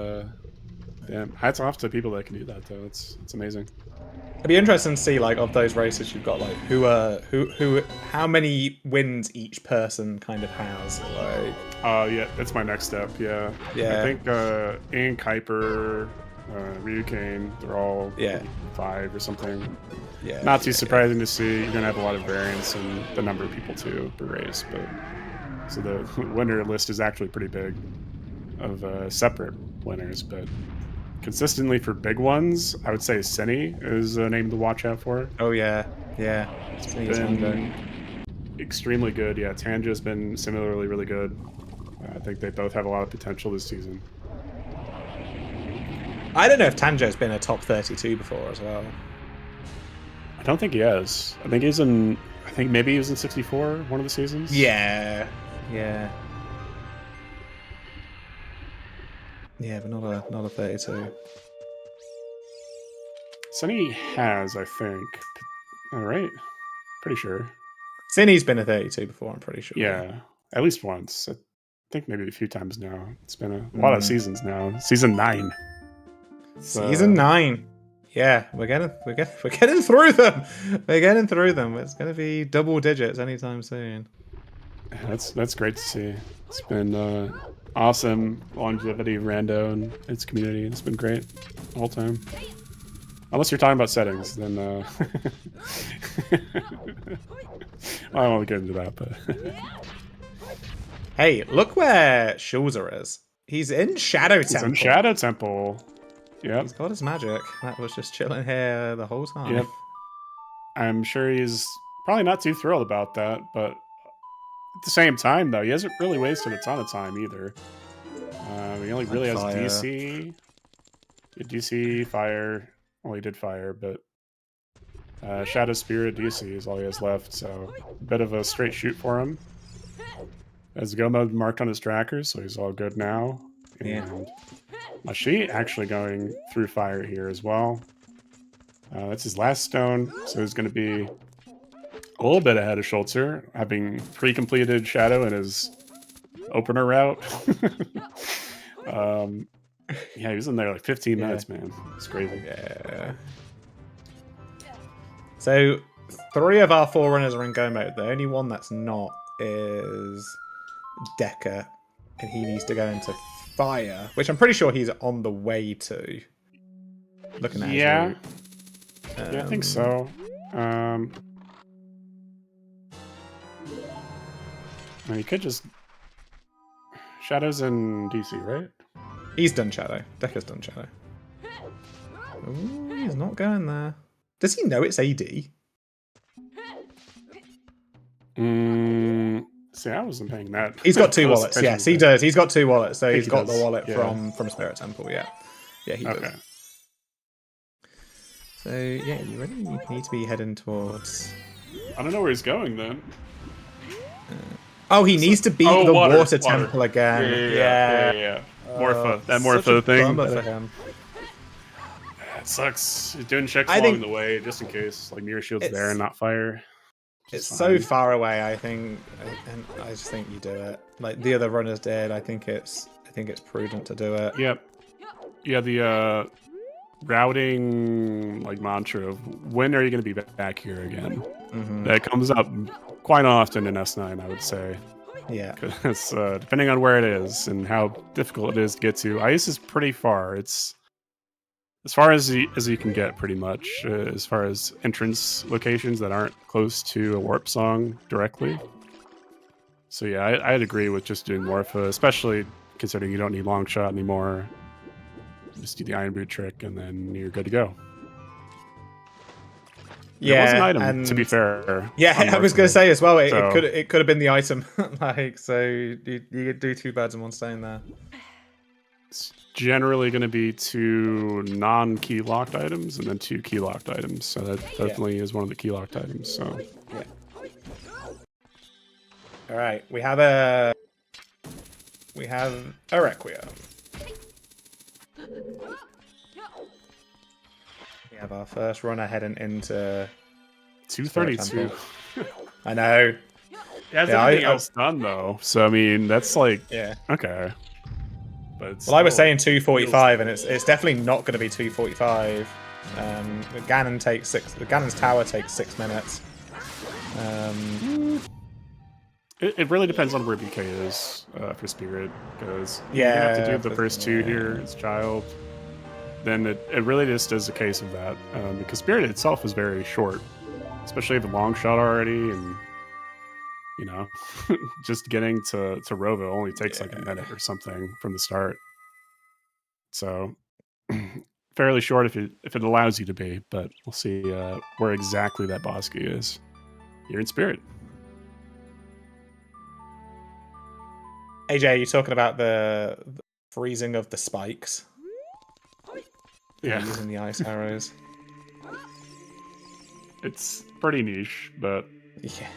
damn, hats off to people that can do that though. It's amazing. It'd be interesting to see, like, of those races you've got, like, how many wins each person kind of has. Like, yeah, that's my next step. Yeah. Yeah. I think Ian Kuiper, Ryukane, they're all 5 or something. Yeah. Not too surprising to see. You're gonna have a lot of variance in the number of people too per race, but so the winner list is actually pretty big of separate winners, but consistently for big ones, I would say Cine is a name to watch out for. Oh yeah, yeah. It's been extremely good. Yeah, Tanja's been similarly really good. I think they both have a lot of potential this season. I don't know if Tanjo's been a top 32 before as well. I don't think he has. I think he's in. I think maybe he was in 64 one of the seasons. Yeah, yeah. Yeah, but not a 32. Sunny has, I think. All right, pretty sure. Cine's been a 32 before, I'm pretty sure. Yeah, at least once. I think maybe a few times now. It's been a lot of seasons now. Season 9. Season 9. Yeah, we're getting through them. We're getting through them. It's gonna be double digits anytime soon. That's great to see. It's been awesome longevity of Rando and its community. It's been great the whole time. Unless you're talking about settings, then I don't want to get into that. But hey, look where Schulzer is. He's in Shadow Temple. He's in Shadow Temple. Yep. He's got his magic. That was just chilling here the whole time. Yep. I'm sure he's probably not too thrilled about that, but at the same time, though, he hasn't really wasted a ton of time either. He only really has DC. Yeah, DC, Fire. Well, he did Fire, but Shadow Spirit DC is all he has left, so a bit of a straight shoot for him. Has go mode marked on his tracker, so he's all good now. And Mashi actually going through Fire here as well. That's his last stone, so he's going to be a little bit ahead of Schulzer, having pre-completed Shadow in his opener route. Yeah, he was in there like 15 minutes, man. It's crazy. Yeah. So, 3 of our 4 runners are in go mode. The only one that's not is Decker, and he needs to go into Fire, which I'm pretty sure he's on the way to. Looking at his route. Yeah, I think so. You could just Shadow's in DC, right? He's done Shadow. Decker's done Shadow. Ooh, he's not going there. Does he know it's AD? See, I wasn't paying that. He's got 2 wallets. Yes, he does. He's got 2 wallets. So he's got does. the wallet from Spirit Temple. Yeah, yeah, he does. So yeah, you really need to be heading towards. I don't know where he's going then. Oh, he needs to beat the water temple again. Yeah. Morpho thing. For him. It sucks. He's doing checks along the way just in case, like Mirror Shield's there and not Fire. It's so far away. I think, and I just think you do it. Like the other runners did. I think it's prudent to do it. Yep. Yeah. The routing like mantra of when are you going to be back here again? That comes up quite often in S9, I would say. Yeah. Because depending on where it is and how difficult it is to get to, Ice is pretty far. It's as far as you can get, pretty much, as far as entrance locations that aren't close to a warp song directly. So yeah, I'd agree with just doing Morpha, especially considering you don't need long shot anymore. Just do the Iron Boot trick, and then you're good to go. Yeah, it was an item, to be fair. Yeah, I was going to say as well. It could have been the item. Like, so you could do 2 birds in one stone there. It's generally going to be 2 non-key locked items and then 2 key locked items. So that definitely is one of the key locked items. So yeah. All right, we have a we have a Requiem. We have our first runner heading into 232. I know. It has everything else done though, so I mean that's like okay. But well, I was saying 245, and it's definitely not going to be 245. Ganon's tower takes 6 minutes. It really depends on where BK is for Spirit, because you yeah, have to do the first two here as Child. Then it really just is a case of that, because Spirit itself is very short, especially if a long shot already, and you know, just getting to Rova only takes like a minute or something from the start. So fairly short if it allows you to be, but we'll see where exactly that boss key is. You're in Spirit. AJ, you're talking about the freezing of the spikes. Yeah, using the ice arrows. It's pretty niche, but yeah,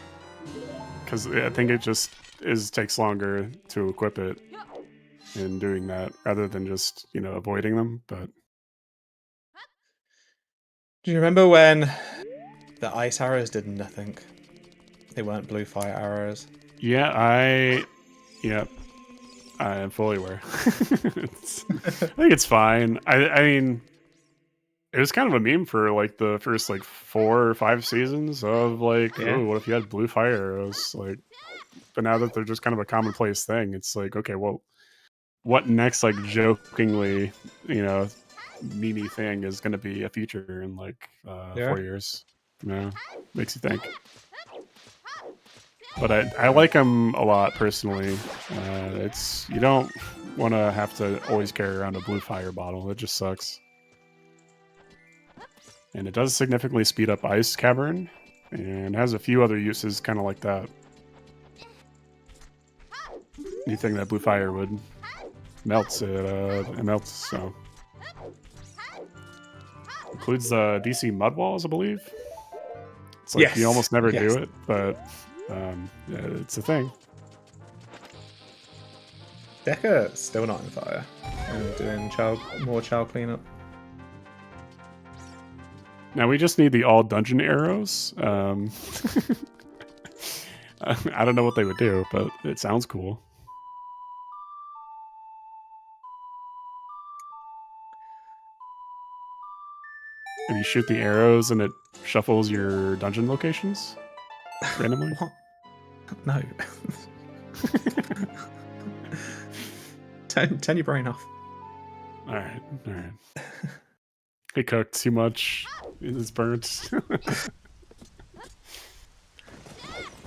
because I think it just takes longer to equip it in doing that rather than just avoiding them. But do you remember when the ice arrows did nothing? They weren't blue fire arrows. Yeah, I am fully aware. I think it's fine. I mean, it was kind of a meme for like the first like 4 or 5 seasons of like, oh, what if you had blue fire arrows? Like, but now that they're just kind of a commonplace thing, it's like, okay, well, what next like jokingly, meme thing is going to be a feature in like 4 years? Makes you think. But I like them a lot personally. You don't want to have to always carry around a blue fire bottle. It just sucks. And it does significantly speed up Ice Cavern, and has a few other uses kind of like that. Anything that blue fire would melts it melts. So includes the DC mud walls, I believe. It's like you almost never do it, but it's a thing. Deca's still not in fire. Doing more child cleanup. Now we just need the all dungeon arrows. I don't know what they would do, but it sounds cool. And you shoot the arrows and it shuffles your dungeon locations randomly? What? No. Turn your brain off. Alright. He cooked too much. It is burnt.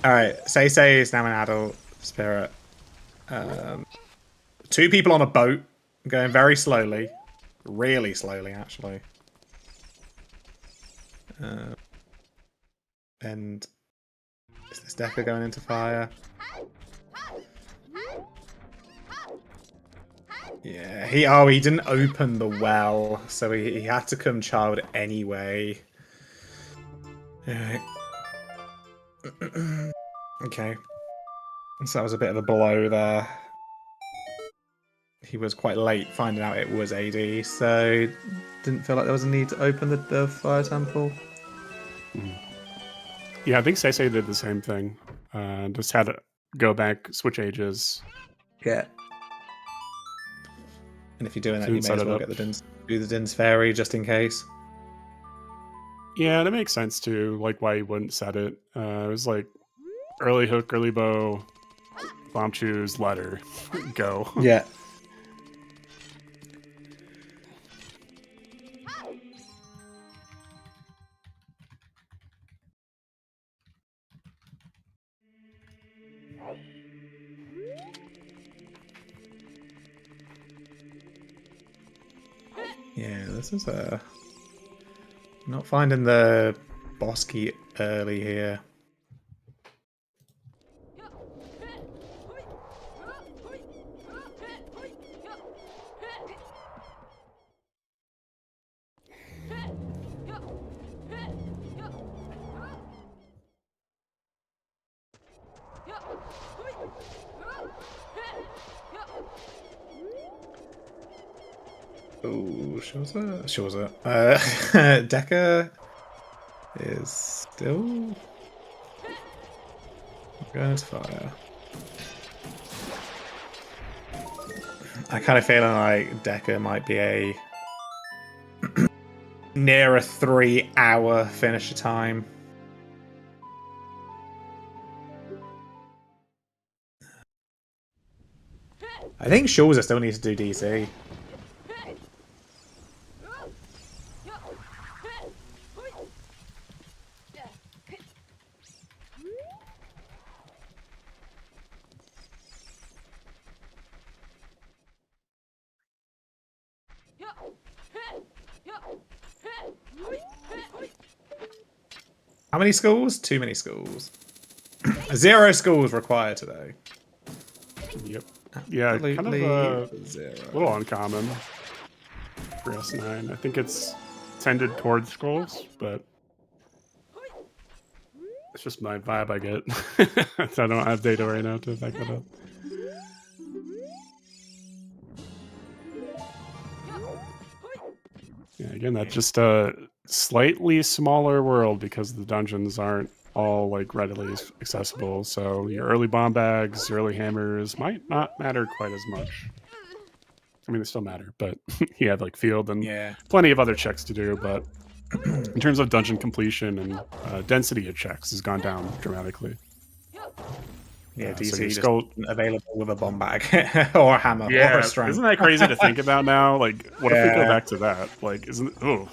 Alright, Say is now an adult spirit. 2 people on a boat, going very slowly. Really slowly, actually. And is this Deca going into fire? Yeah, he didn't open the well, so he had to come child anyway. Alright. Okay. So that was a bit of a blow there. He was quite late finding out it was AD, so didn't feel like there was a need to open the fire temple. Yeah, I think Say did the same thing. Just had to go back, switch ages. Yeah. And if you're doing that, you may as well get do the Din's Fairy just in case. Yeah, that makes sense too. Like why you wouldn't set it. It was like early hook, early bow, bomb choose, ladder, go. Yeah. Yeah, this is not finding the boss key early here. Oh, Shawza. Decker is still going to fire. I kind of feeling like Decker might be a near a 3-hour finisher time. I think Shawza still needs to do DC. How many schools? Too many schools. 0 schools required today. Yep. Yeah, kind of a little uncommon for S9. I think it's tended towards schools, but it's just my vibe I get. I don't have data right now to back that up. Yeah, again, that's just a slightly smaller world because the dungeons aren't all like readily accessible. So your early bomb bags, your early hammers might not matter quite as much. I mean, they still matter, but you have like field and plenty of other checks to do. But in terms of dungeon completion and density of checks has gone down dramatically. Yeah, DC so just available with a bomb bag or a hammer or a strength. Isn't that crazy to think about now? Like, what if we go back to that? Like, isn't whoa.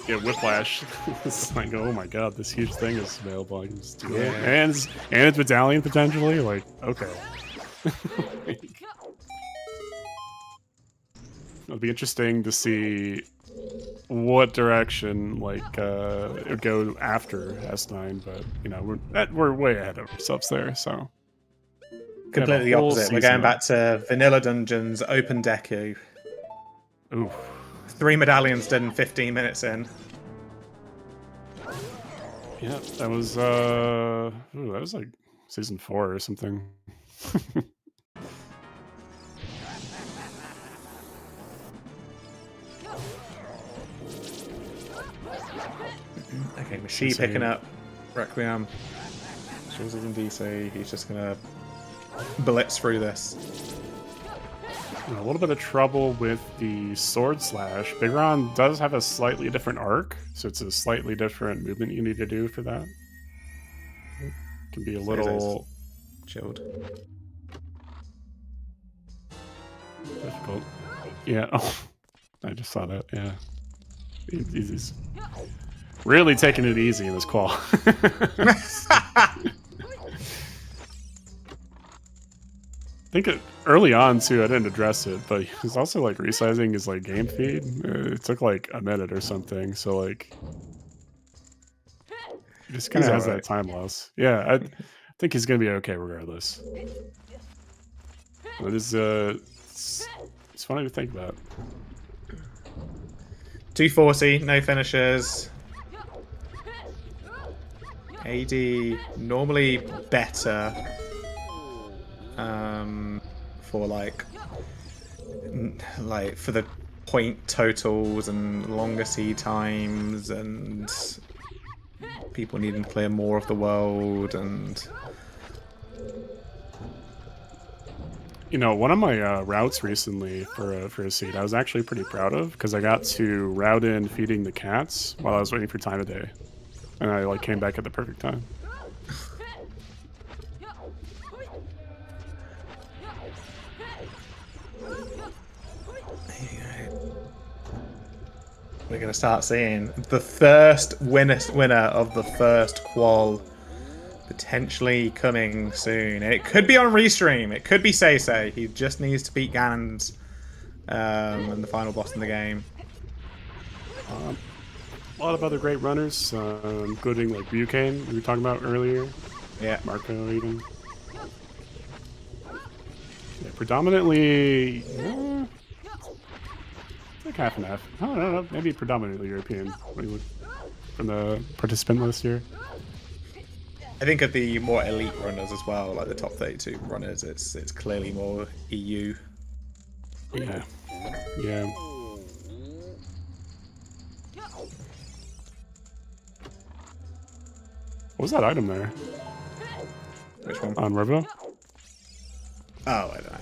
Yeah, whiplash. It's like, oh my god, this huge thing is available. I can just do it. And it's medallion potentially. Like, okay. It'll be interesting to see what direction it would go after S9, but you know we're way ahead of ourselves there. So completely the opposite. We're going back to vanilla dungeons, open deku. Ooh. 3 medallions done 15 minutes in. Yeah, that was like season 4 or something. Okay, Machine picking up Requiem. Shows in DC. He's just gonna blitz through this. A little bit of trouble with the sword slash. Big Ron does have a slightly different arc, so it's a slightly different movement you need to do for that. It can be a little chilled. Difficult. Yeah. Oh, I just saw that. Yeah. He's really taking it easy in this qual. I think early on too, I didn't address it, but he was also like resizing his like game feed. It took like a minute or something, so like he just kind of has that time loss. Yeah, I think he's gonna be okay regardless. But it's funny to think about. 240, no finishers. AD normally better for like for the point totals and longer seed times and people needing to clear more of the world. And you know, one of my routes recently for a seed I was actually pretty proud of, because I got to route in feeding the cats while I was waiting for time of day, and I like came back at the perfect time. We're going to start seeing the first winner of the first qual potentially coming soon. It could be on Restream. It could be Say. He just needs to beat Ganon's and the final boss in the game. A lot of other great runners, including like Buchanan, we were talking about earlier. Yeah. Marco even. Yeah, predominantly... like half and half. I don't know, maybe predominantly European when you look from the participant list here. I think of the more elite runners as well, like the top 32 runners, it's clearly more EU. Yeah. Yeah. What was that item there? Which one? On River? Oh, I don't know.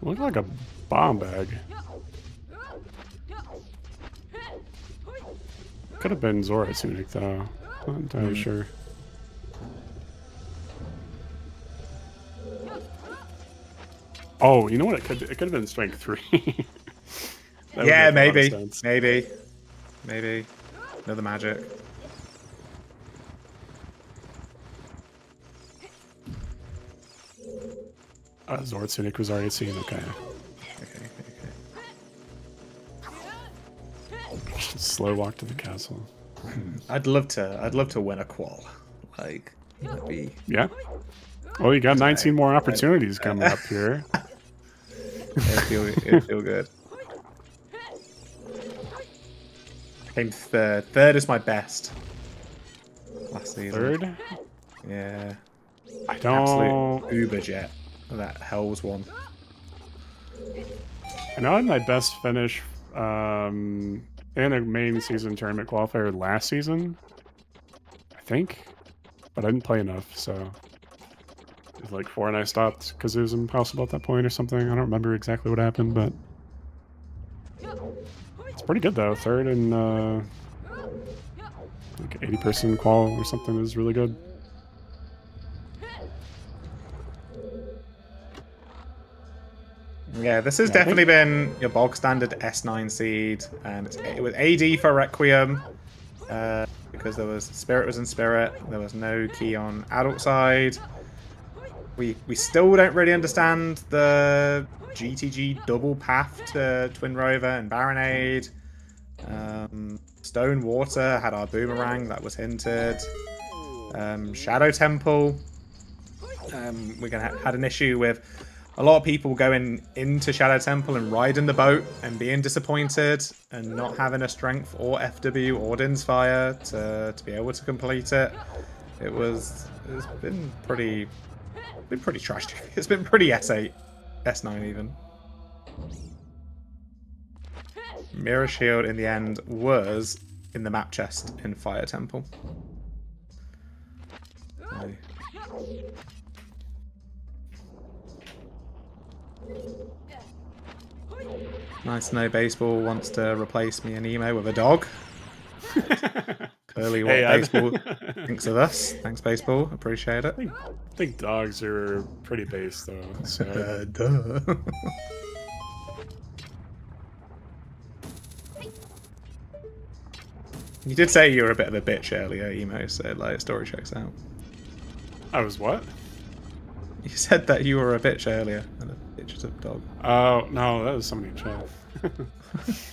Looked like a bomb bag. Could have been Zora Tunic though. Not entirely sure. Oh, you know what? It could have been Strength 3. Yeah, maybe. Maybe. Another magic. Zora Tunic was already seen. Okay. Okay. Slow walk to the castle. I'd love to win a qual. Like, that'd be... Yeah. Well, you got 19 more opportunities coming up here. It'd feel good. Came third. Third is my best. Last season. Third? Yeah. I don't... Absolute uber jet. That Hell's one. I know I had my best finish in a main season tournament qualifier last season. I think. But I didn't play enough, so... It was like 4 and I stopped because it was impossible at that point or something. I don't remember exactly what happened, but... It's pretty good though. Third and like 80-person qual or something is really good. Yeah, this has definitely been your bog standard S9 seed, and it was AD for Requiem because there was Spirit was in Spirit. There was no key on adult side. We still don't really understand the GTG double path to Twin Rover and Baronade. Stone Water had our boomerang that was hinted. Shadow Temple. We had an issue with a lot of people going into Shadow Temple and riding the boat and being disappointed and not having a strength or FW or Din's Fire to be able to complete it. It's been pretty tragic. It's been pretty S8, S9 even. Mirror Shield in the end was in the map chest in Fire Temple. Nice to know Baseball wants to replace me and Emo with a dog. Clearly what Baseball thinks of us. Thanks, Baseball. Appreciate it. I think dogs are pretty base, though. So. Duh. You did say you were a bit of a bitch earlier, Emo, so like story checks out. I was what? You said that you were a bitch earlier, and a bitch is a dog. Oh, no, that was somebody in chat.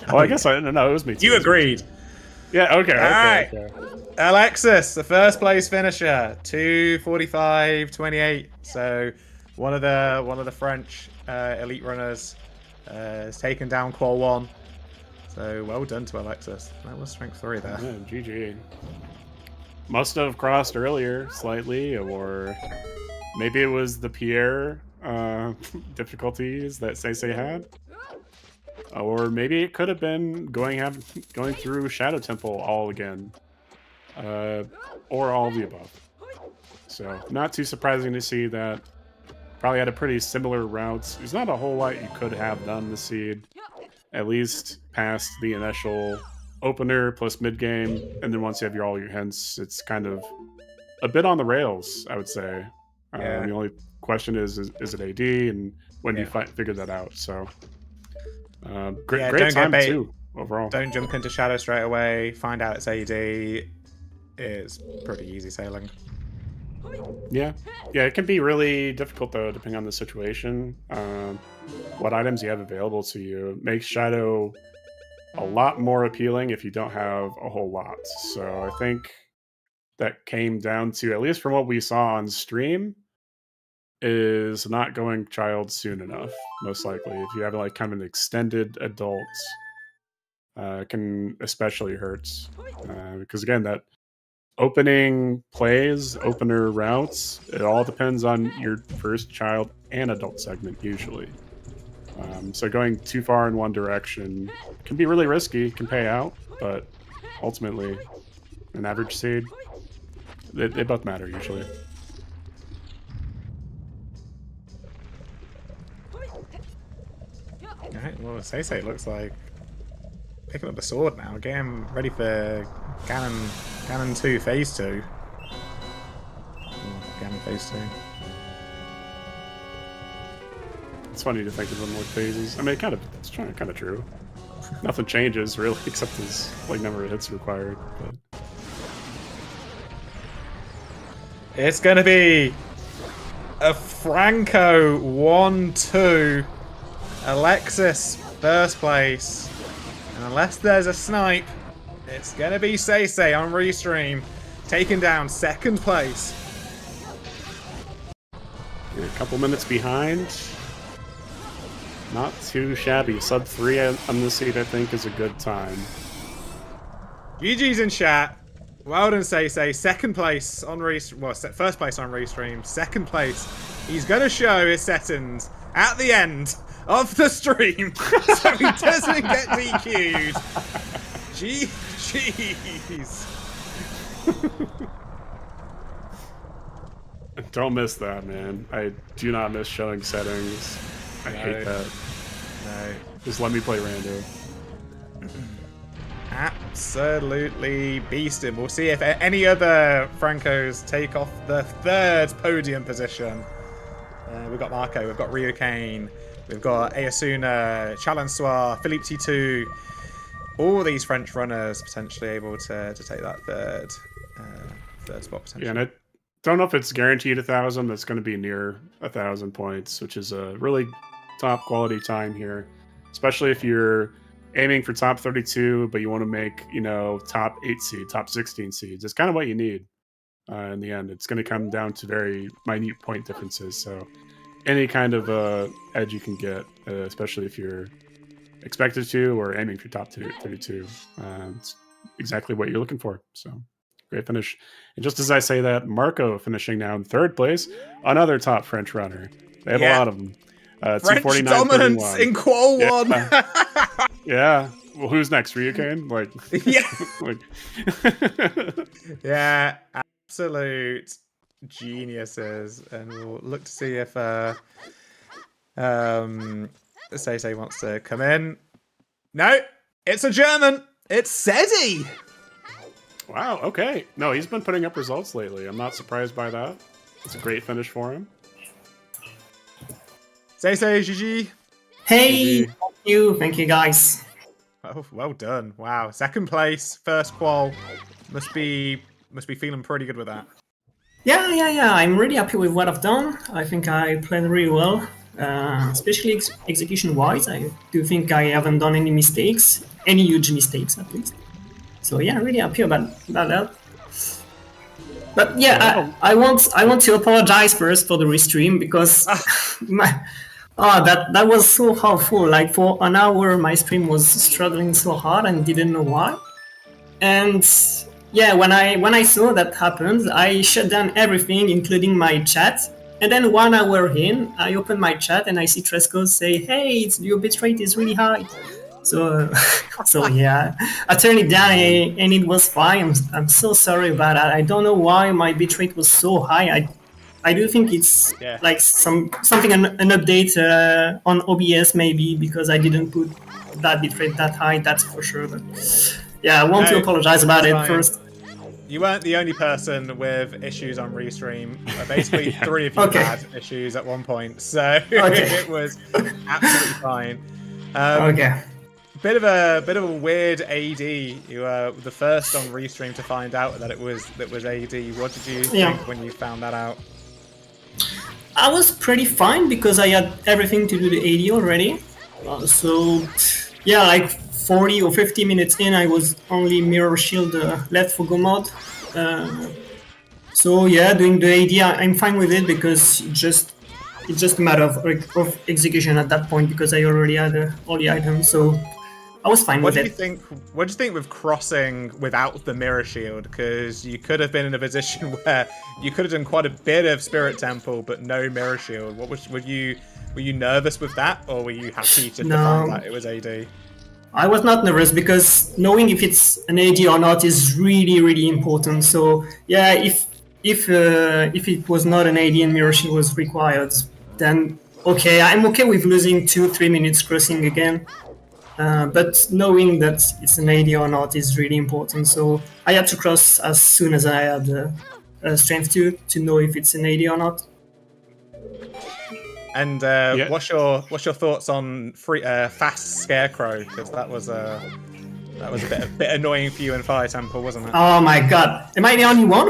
Well, I guess I didn't know. It was me too. You agreed. Yeah, okay. Alright. Okay. Alexis, the first place finisher, 2:45.28. So one of the French elite runners has taken down Qual 1. So well done to Alexis. That was strength 3 there. Yeah, GG. Must have crossed earlier slightly, or maybe it was the Pierre difficulties that Seisei had. Or maybe it could have been going through Shadow Temple all again. Or all of the above. So, not too surprising to see that. Probably had a pretty similar routes. There's not a whole lot you could have done this seed. At least past the initial opener plus mid-game. And then once you have all your hints, it's kind of a bit on the rails, I would say. Yeah. The only question is it AD? And when do you figure that out? So... great time too, overall. Don't jump into Shadow straight away. Find out it's AD. It's pretty easy sailing. Yeah, it can be really difficult though, depending on the situation. What items you have available to you. It makes Shadow a lot more appealing if you don't have a whole lot. So I think that came down to, at least from what we saw on stream, is not going child soon enough, most likely. If you have like kind of an extended adult, can especially hurt. Because again, that opening plays, opener routes, it all depends on your first child and adult segment usually. So going too far in one direction can be really risky, can pay out, but ultimately, an average seed, they both matter usually. Alright, well, Say looks like picking up the sword now, getting ready for Ganon 2 Phase 2. Ganon Phase 2. It's funny to think of them like phases. I mean, it's kind of true. Nothing changes really, except his number of hits required. But it's gonna be a Franco 1-2. Alexis first place, and unless there's a snipe, it's gonna be Say on restream, taking down second place. You're a couple minutes behind. Not too shabby. Sub 3 on the seat, I think, is a good time. GG's in chat. Well done, Say. Second place on restream. Well, first place on restream. Second place. He's gonna show his settings at the end of the stream, so he doesn't get DQ'd. Jeez. Don't miss that, man. I do not miss showing settings. I hate that. No. Just let me play rando. Absolutely beasting. We'll see if any other Francos take off the third podium position. We've got Marco, we've got Ryu Kane, we've got Ayasuna, Chalansoir, Philippe T2. All these French runners potentially able to take that third spot potentially. Yeah, and I don't know if it's guaranteed 1,000, but it's going to be near 1,000 points, which is a really top quality time here, especially if you're aiming for top 32, but you want to make, top 8 seed, top 16 seeds. It's kind of what you need in the end. It's going to come down to very minute point differences. So any kind of edge you can get, especially if you're expected to or aiming for top 32, it's exactly what you're looking for. So great finish. And just as I say that, Marco finishing now in third place, another top French runner. They have a lot of them. French dominance in Qual 1. Yeah. Well, who's next? Ryukane? Yeah, absolute geniuses. And we'll look to see if Say wants to come in. No, it's a German. It's Sedi. Wow, okay. No, he's been putting up results lately. I'm not surprised by that. It's a great finish for him. Say, GG. Hey, GG. Thank you guys. Oh, well done. Wow, second place, first qual. Must be feeling pretty good with that. Yeah. I'm really happy with what I've done. I think I played really well, especially execution-wise. I do think I haven't done any mistakes, any huge mistakes at least. So yeah, really happy about that. But yeah, I want to apologize first for the restream because that was so helpful. Like for an hour, my stream was struggling so hard and didn't know why. And yeah, when I saw that happened, I shut down everything, including my chat. And then 1 hour in, I open my chat and I see Tresco say, "Hey, your bitrate is really high." So yeah, I turned it down and it was fine. I'm so sorry about that. I don't know why my bitrate was so high. I do think it's like something an update on OBS maybe, because I didn't put that bitrate that high. That's for sure. But yeah, I want to apologize about it first. You weren't the only person with issues on Restream. Basically, 3 of you had issues at one point, so it was absolutely fine. Bit of a weird AD. You were the first on Restream to find out that it was AD. What did you think when you found that out? I was pretty fine because I had everything to do the AD already. So yeah, like 40 or 50 minutes in, I was only mirror shield left for go mod. So yeah, doing the AD, I'm fine with it because it's just a matter of execution at that point because I already had all the items. So I was fine What with do you it. think? What do you think with crossing without the mirror shield? Because you could have been in a position where you could have done quite a bit of Spirit Temple, but no mirror shield. Were you nervous with that, or were you happy to find No. out it was AD? I was not nervous because knowing if it's an AD or not is really, really important. So yeah, if it was not an AD and mirror shield was required, then okay, I'm okay with losing 2-3 minutes crossing again. But knowing that it's an AD or not is really important. So I had to cross as soon as I had strength to know if it's an AD or not. And what's your thoughts on fast Scarecrow? Because that was a bit annoying for you in Fire Temple, wasn't it? Oh my god. Am I the only one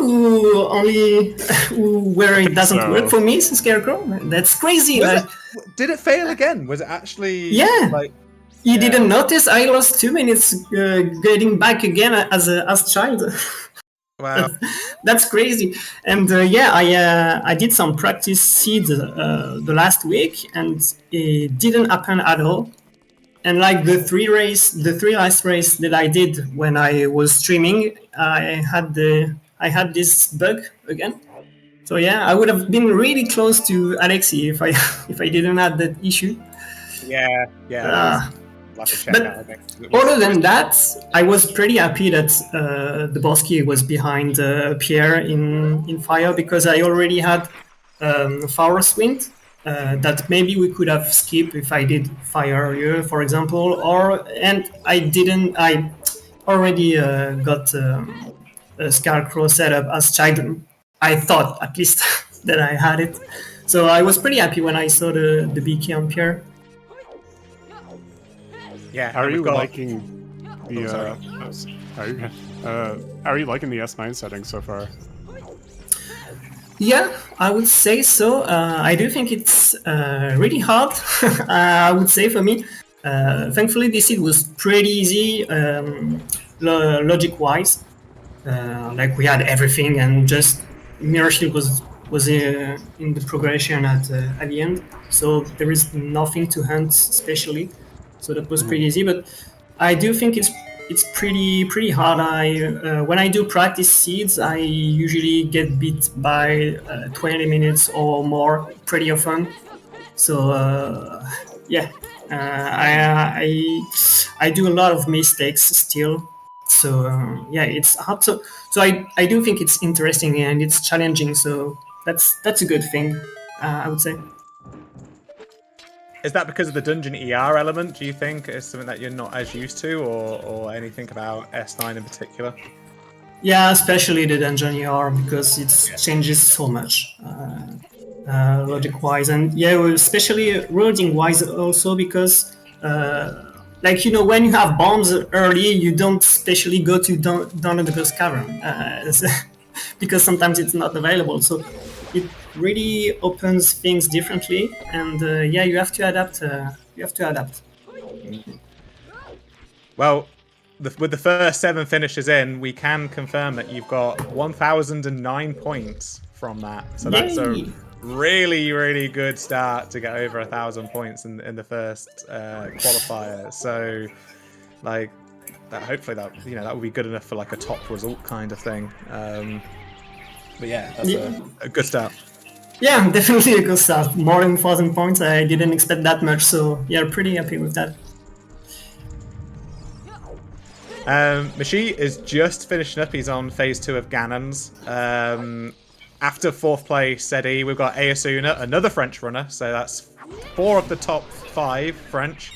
where it doesn't so. work for me, Scarecrow? That's crazy. Did it fail again? Was it actually Yeah. You didn't notice I lost 2 minutes getting back again as child. Wow. That's crazy. And I did some practice seeds the last week, and it didn't happen at all. And like the three last race that I did when I was streaming, I had this bug again. So yeah, I would have been really close to Alexi if I didn't have that issue. Yeah. But other than that, I was pretty happy that the Bosky was behind Pierre in Fire, because I already had Forest Wind that maybe we could have skipped if I did Fire earlier, for example, and I didn't. I already got a Scarecrow setup as child. I thought at least that I had it, so I was pretty happy when I saw the BK on Pierre. Yeah. How are you liking the? How are you liking the S9 settings so far? Yeah, I would say so. I do think it's really hard. I would say for me. Thankfully, this seed was pretty easy, logic-wise. Like we had everything, and just Mirror Shield was in the progression at the end. So there is nothing to hunt especially. So that was pretty easy, but I do think it's pretty hard. When I do practice seeds, I usually get beat by 20 minutes or more pretty often. So I do a lot of mistakes still. So it's hard. So I do think it's interesting and it's challenging. So that's a good thing, I would say. Is that because of the dungeon ER element, do you think? Is something that you're not as used to, or anything about S9 in particular? Yeah, especially the dungeon ER, because it changes so much logic-wise. And especially rolling-wise also, because when you have bombs early, you don't specially go to down the Ghost Cavern, because sometimes it's not available. So it really opens things differently, and you have to adapt. Well, with the first 7 finishes in, we can confirm that you've got 1,009 points from that. So that's a really, really good start to get over 1,000 points in the first qualifier. So, like, hopefully that will be good enough for like a top result kind of thing. But yeah, that's a good start. Yeah, definitely a good start. More than 1,000 points. I didn't expect that much, so yeah, pretty happy with that. Mashi is just finishing up. He's on phase 2 of Ganon's. After 4th place, Sedi, we've got Ayasuna, another French runner. So that's 4 of the top 5 French.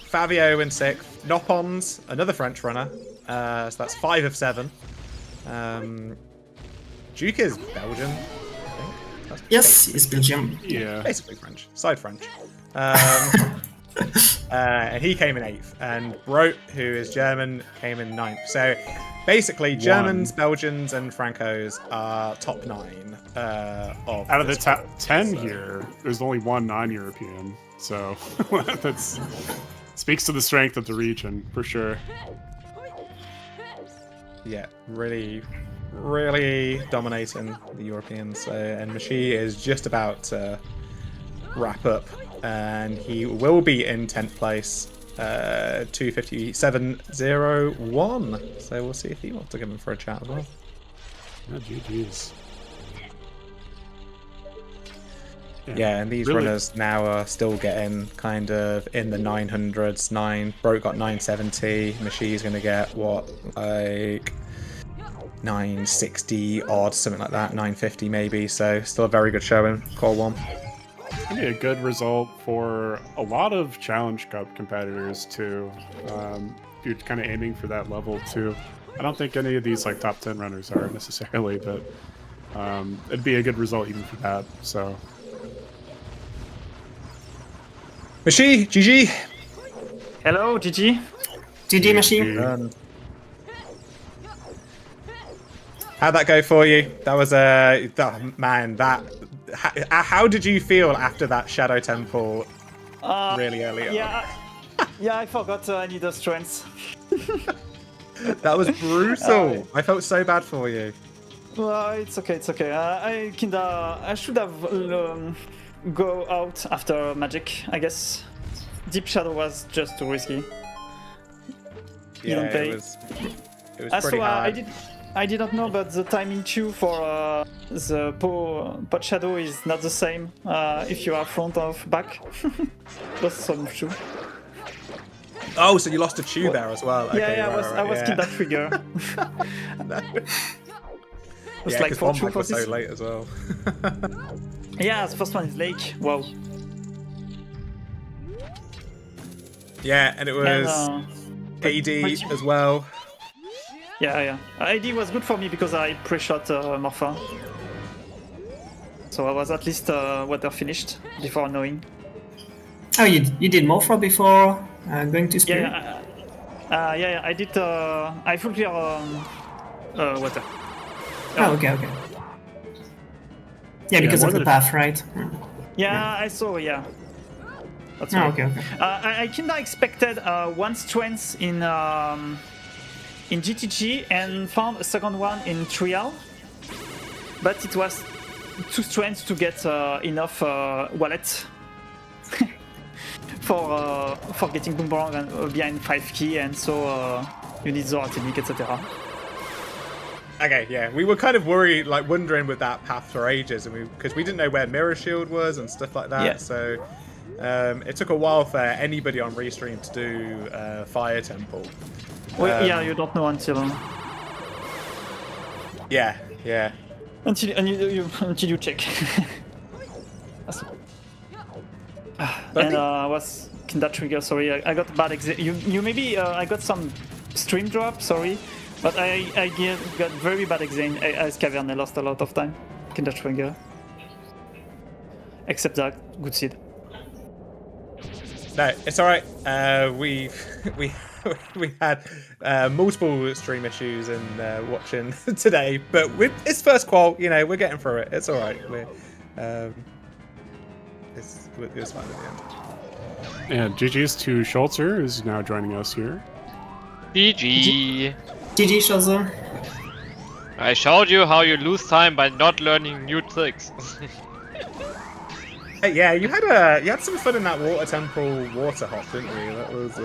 Fabio in 6th. Nopons, another French runner. So that's 5 of 7. Duke is Belgian, I think. Yes, it's Belgium. Yeah. Basically French. Side French. And he came in 8th. And Brote, who is German, came in 9th. So basically, Germans, Belgians, and Francos are top 9. Out of the top 10 here, there's only 1 non-European. So that speaks to the strength of the region, for sure. Yeah, really dominating the Europeans. And Mashi is just about to wrap up, and he will be in 10th place 257.01. So we'll see if he wants to come in for a chat as well. Yeah, GG's. Yeah, and these really- runners now are still getting kind of in the 900s. Broke got 970. Mashi's going to get what, like 960 odd, something like that, 950 maybe. So still a very good showing. Call one. Maybe a good result for a lot of Challenge Cup competitors too. You're kind of aiming for that level too. I don't think any of these like top 10 runners are necessarily, but it'd be a good result even for that. So. Mashi, GG. Hello, GG. GG machine. How'd that go for you? That was man. How did you feel after that Shadow Temple really early on? Yeah, I forgot I need a strength. That was brutal. I felt so bad for you. Well, it's okay, it's okay. I should have go out after Magic, I guess. Deep Shadow was just too risky. Yeah, don't pay. it was pretty hard. I did not know, but the timing too for the pot shadow is not the same if you are front or back. That's some true. Oh, so you lost a chew there as well. Okay, I was yeah. killed that trigger. It's Yeah, like because 4 one true back for was so this. late as well. Yeah, the first one is late. Wow. Yeah, and it was AD as well. Yeah. AD was good for me because I pre-shot Morpha. So I was at least water finished before knowing. Oh, you did Morpha before going to Spirit? Yeah, I did. I full clear water. Oh, okay. Yeah, because of the path, right? Yeah, I saw. Yeah. That's Oh, right. okay. I kinda expected one strength in GTG and found a second one in Trial, but it was 2 strengths to get enough wallet for getting Boomerang and behind 5 key, and so you need Zora Technique, etc. Okay, yeah, we were kind of worried, like wondering with that path for ages, and because we didn't know where Mirror Shield was and stuff like that. Yeah. So it took a while for anybody on Restream to do Fire Temple. Well, yeah, you don't know until Yeah. until you check. And was that trigger? Sorry, I got bad you maybe I got some stream drop. Sorry, but I got very bad exam as Cavern. I lost a lot of time. Kinder trigger. Except that good seed. No, it's all right. We had multiple stream issues and watching today, but with its first qual, we're getting through it. It's all right. It was fine at the end. And GG's to Schultzer, who's now joining us here. GG. GG, Shazo. I showed you how you lose time by not learning new tricks. Hey, yeah, you had some fun in that Water Temple water hop, didn't you? That was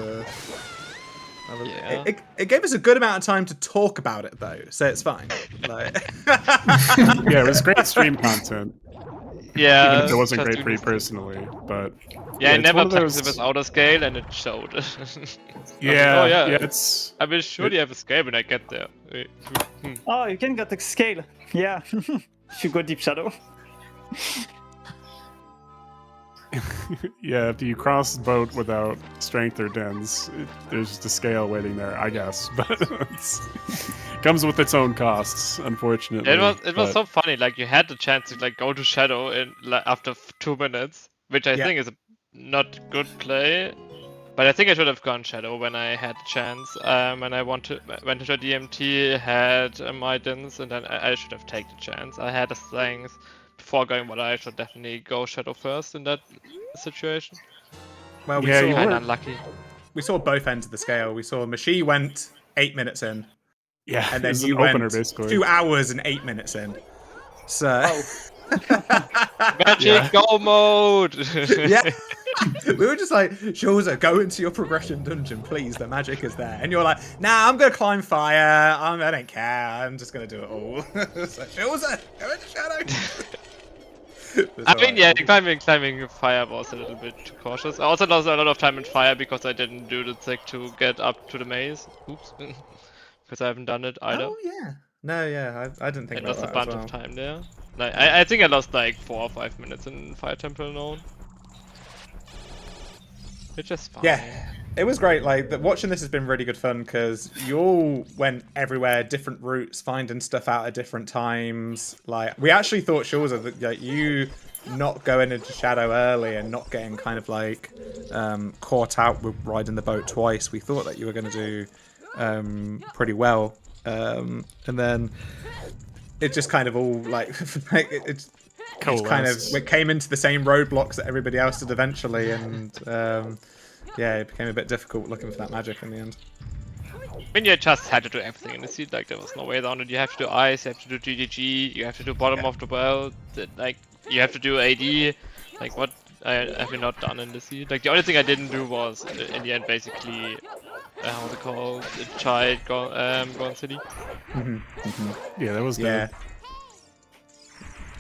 Yeah. It gave us a good amount of time to talk about it though, so it's fine. Yeah, it was great stream content. Yeah. Even if it wasn't just great for you personally, but Yeah, I it's never one of played those- it without a scale, and it showed. Yeah, Oh, yeah. it's I will surely have a scale when I get there. Oh, you can get a scale. Yeah, if you go Deep Shadow. yeah. If you cross the boat without strength or dens, there's just a scale waiting there, I guess. But it comes with its own costs, unfortunately. It was but- so funny. Like, you had the chance to go to Shadow in after 2 minutes, which I think is a not good play. But I think I should have gone Shadow when I had the chance. When I went to DMT, had my dens, and then I should have taken the chance. I had the things before going, but I should definitely go Shadow first in that situation. Well, Yeah, you Kinda were. unlucky. we saw both ends of the scale. We saw Mashi went 8 minutes in, Yeah, and then it's you an opener went basically. 2 hours and 8 minutes in. So Magic Go mode! yeah, We were just like, Shulza, go into your progression dungeon, please. The magic is there. And you're like, nah, I'm going to climb fire. I don't care. I'm just going to do it all. It's like, Shulza, go into shadow. I mean, yeah, climbing fire was a little bit too cautious. I also lost a lot of time in fire because I didn't do the trick to get up to the maze. Oops. Because I haven't done it either. Oh, yeah. No, yeah, I didn't think I about lost that a bunch as well. of time there. Like, I think I lost like 4 or 5 minutes in Fire Temple alone. It's just fine. Yeah, it was great. Like watching this has been really good fun because you all went everywhere, different routes, finding stuff out at different times. Like we actually thought, Shulza, that like, you not going into Shadow early and not getting kind of like caught out with riding the boat twice. We thought that you were going to do pretty well, and then it just kind of all like it's kind of it came into the same roadblocks that everybody else did eventually, and yeah, it became a bit difficult looking for that magic in the end. I mean, you just had to do everything in the seed. Like there was no way around it. You have to do ice, you have to do GGG, you have to do bottom of the well. Like you have to do AD. Like what have you not done in the seed? Like the only thing I didn't do was in the end basically how's it called? Child Gone City. Yeah, that was yeah.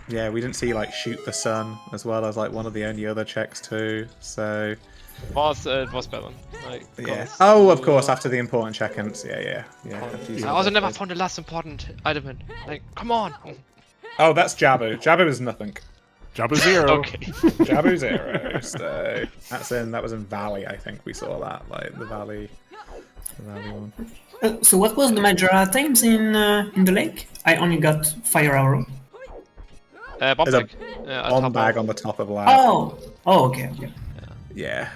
Yeah, we didn't see like shoot the sun as well as like one of the only other checks too. So it was better. Like, yeah. Oh, of course, after the important check-ins. Yeah. I also never found the last important item in. Like, come on. Oh, that's Jabu. Jabu is nothing. Jabu 0. Okay. Jabu 0. So that was in Valley, I think we saw that, like the Valley one. So what was the major items in the lake? I only got fire arrow. Bomb There's bag. a bomb bag on the top of the lab. Oh, okay. Yeah.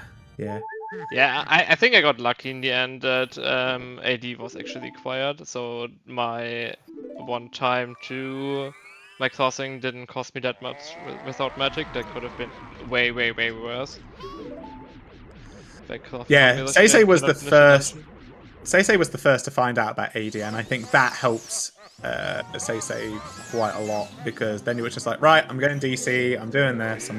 Yeah, I think I got lucky in the end that AD was actually acquired, so my one time to my crossing didn't cost me that much without magic. That could have been way worse. Yeah, Seisei was the first. Seisei was the first to find out about AD, and I think that helps Seisei quite a lot, because then you were just like, right, I'm going DC, I'm doing this.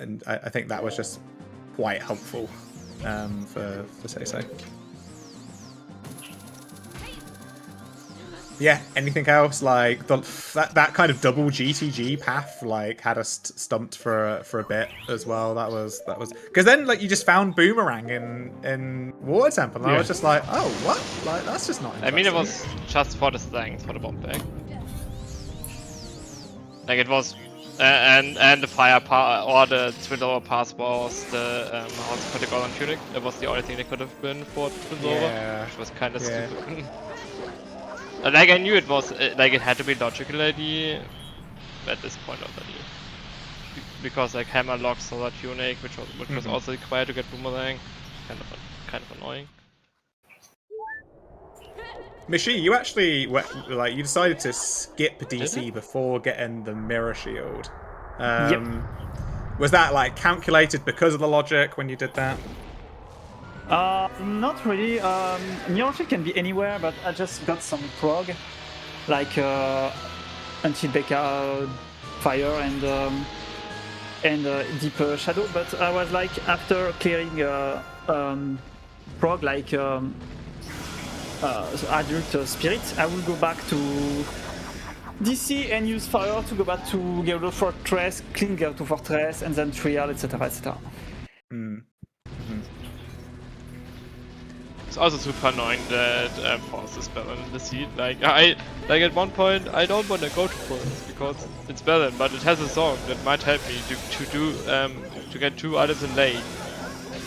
And I think that was just quite helpful for Seisei. Yeah, anything else? Like that kind of double GTG path like had us stumped for a bit as well. That was because then like you just found Boomerang in Water Temple, and I was just like, oh, what? Like that's just not interesting. I mean, it was just for the strength for the bomb bag. Like it was, and the fire or the twin lower pass was the how's it called, the golden tunic. That was the only thing that could have been for twin lower, which was kind of stupid. Like I knew it was like it had to be logical ID at this point already, because like hammer locks solar tunic, which was also required to get Boomerang, kind of annoying. Mishi, you actually like you decided to skip DC before getting the mirror shield. Yep. Was that like calculated because of the logic when you did that? Not really. Mirror shield can be anywhere, but I just got some prog, like anti-Beka fire and deeper shadow. But I was like, after clearing prog like adult spirit, I will go back to DC and use fire to go back to Geodo Fortress, clean Geodo Fortress, and then trial, etc., etc. It's also super annoying that Force is better in the seed. Like at one point I don't want to go to Force because it's better, but it has a song that might help me to get 2 items in lane,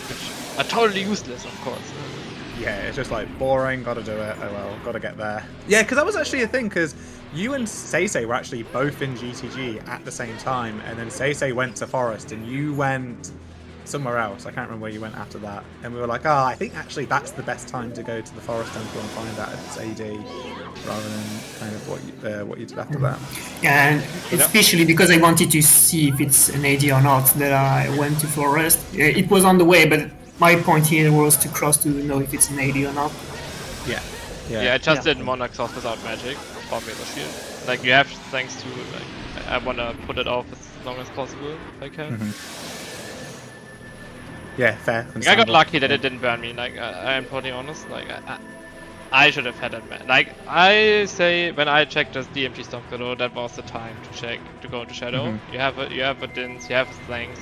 which are totally useless, of course. Yeah, it's just like boring, gotta do it, oh well, gotta get there. Yeah, because that was actually a thing, because you and Seisei were actually both in GTG at the same time, and then Seisei went to Forest and you went somewhere else. I can't remember where you went after that. And we were like, I think actually that's the best time to go to the Forest Temple and find out if it's AD, rather than kind of what you did after that. Yeah, and especially because I wanted to see if it's an AD or not, that I went to Forest. It was on the way, but my point here was to cross to know if it's an AD or not. Yeah, I just didn't want to exhaust without magic or mirror shield. Like you have things to like. I want to put it off with long as possible if I can. Yeah, fair. Like, I got lucky that it didn't burn me. Like I am totally honest. Like I should have had it. Like I say, when I checked this DMG stock below, that was the time to go into Shadow. You have a Dins, you have Slangs.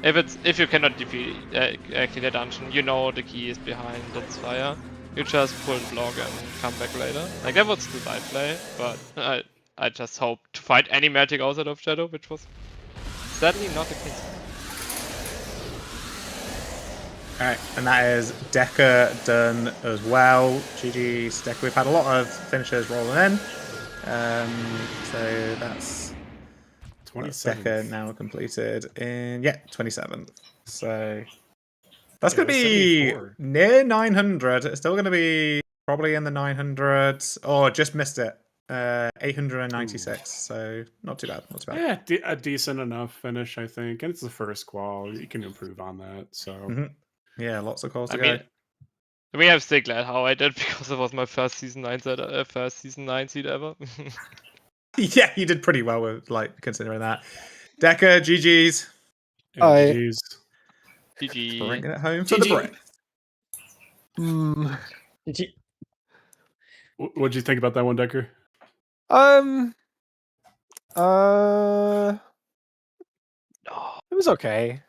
If you cannot defeat clear the dungeon, you know the key is behind Din's fire. You just pull the block and come back later. Like that was the right play, but I just hope to find any magic outside of Shadow, which was sadly not the case. Alright, and that is Decker done as well. GG's Decker. We've had a lot of finishers rolling in. So that's 27th. Decker now completed in 27th. So that's Yeah, going to be 74. near 900. It's still going to be probably in the 900s. Oh, just missed it. 896. So not too bad. Not too bad. Yeah, a decent enough finish, I think. And it's the first qual. You can improve on that. So Yeah, lots of calls to I go. mean, we have still glad how I did because it was my first season 9 seed ever. Yeah, you did pretty well with considering that. Decker, GG's. yeah, I- GG's. GG. Bringing it home for the GG. break. What'd you think about that one, Decker? It was okay.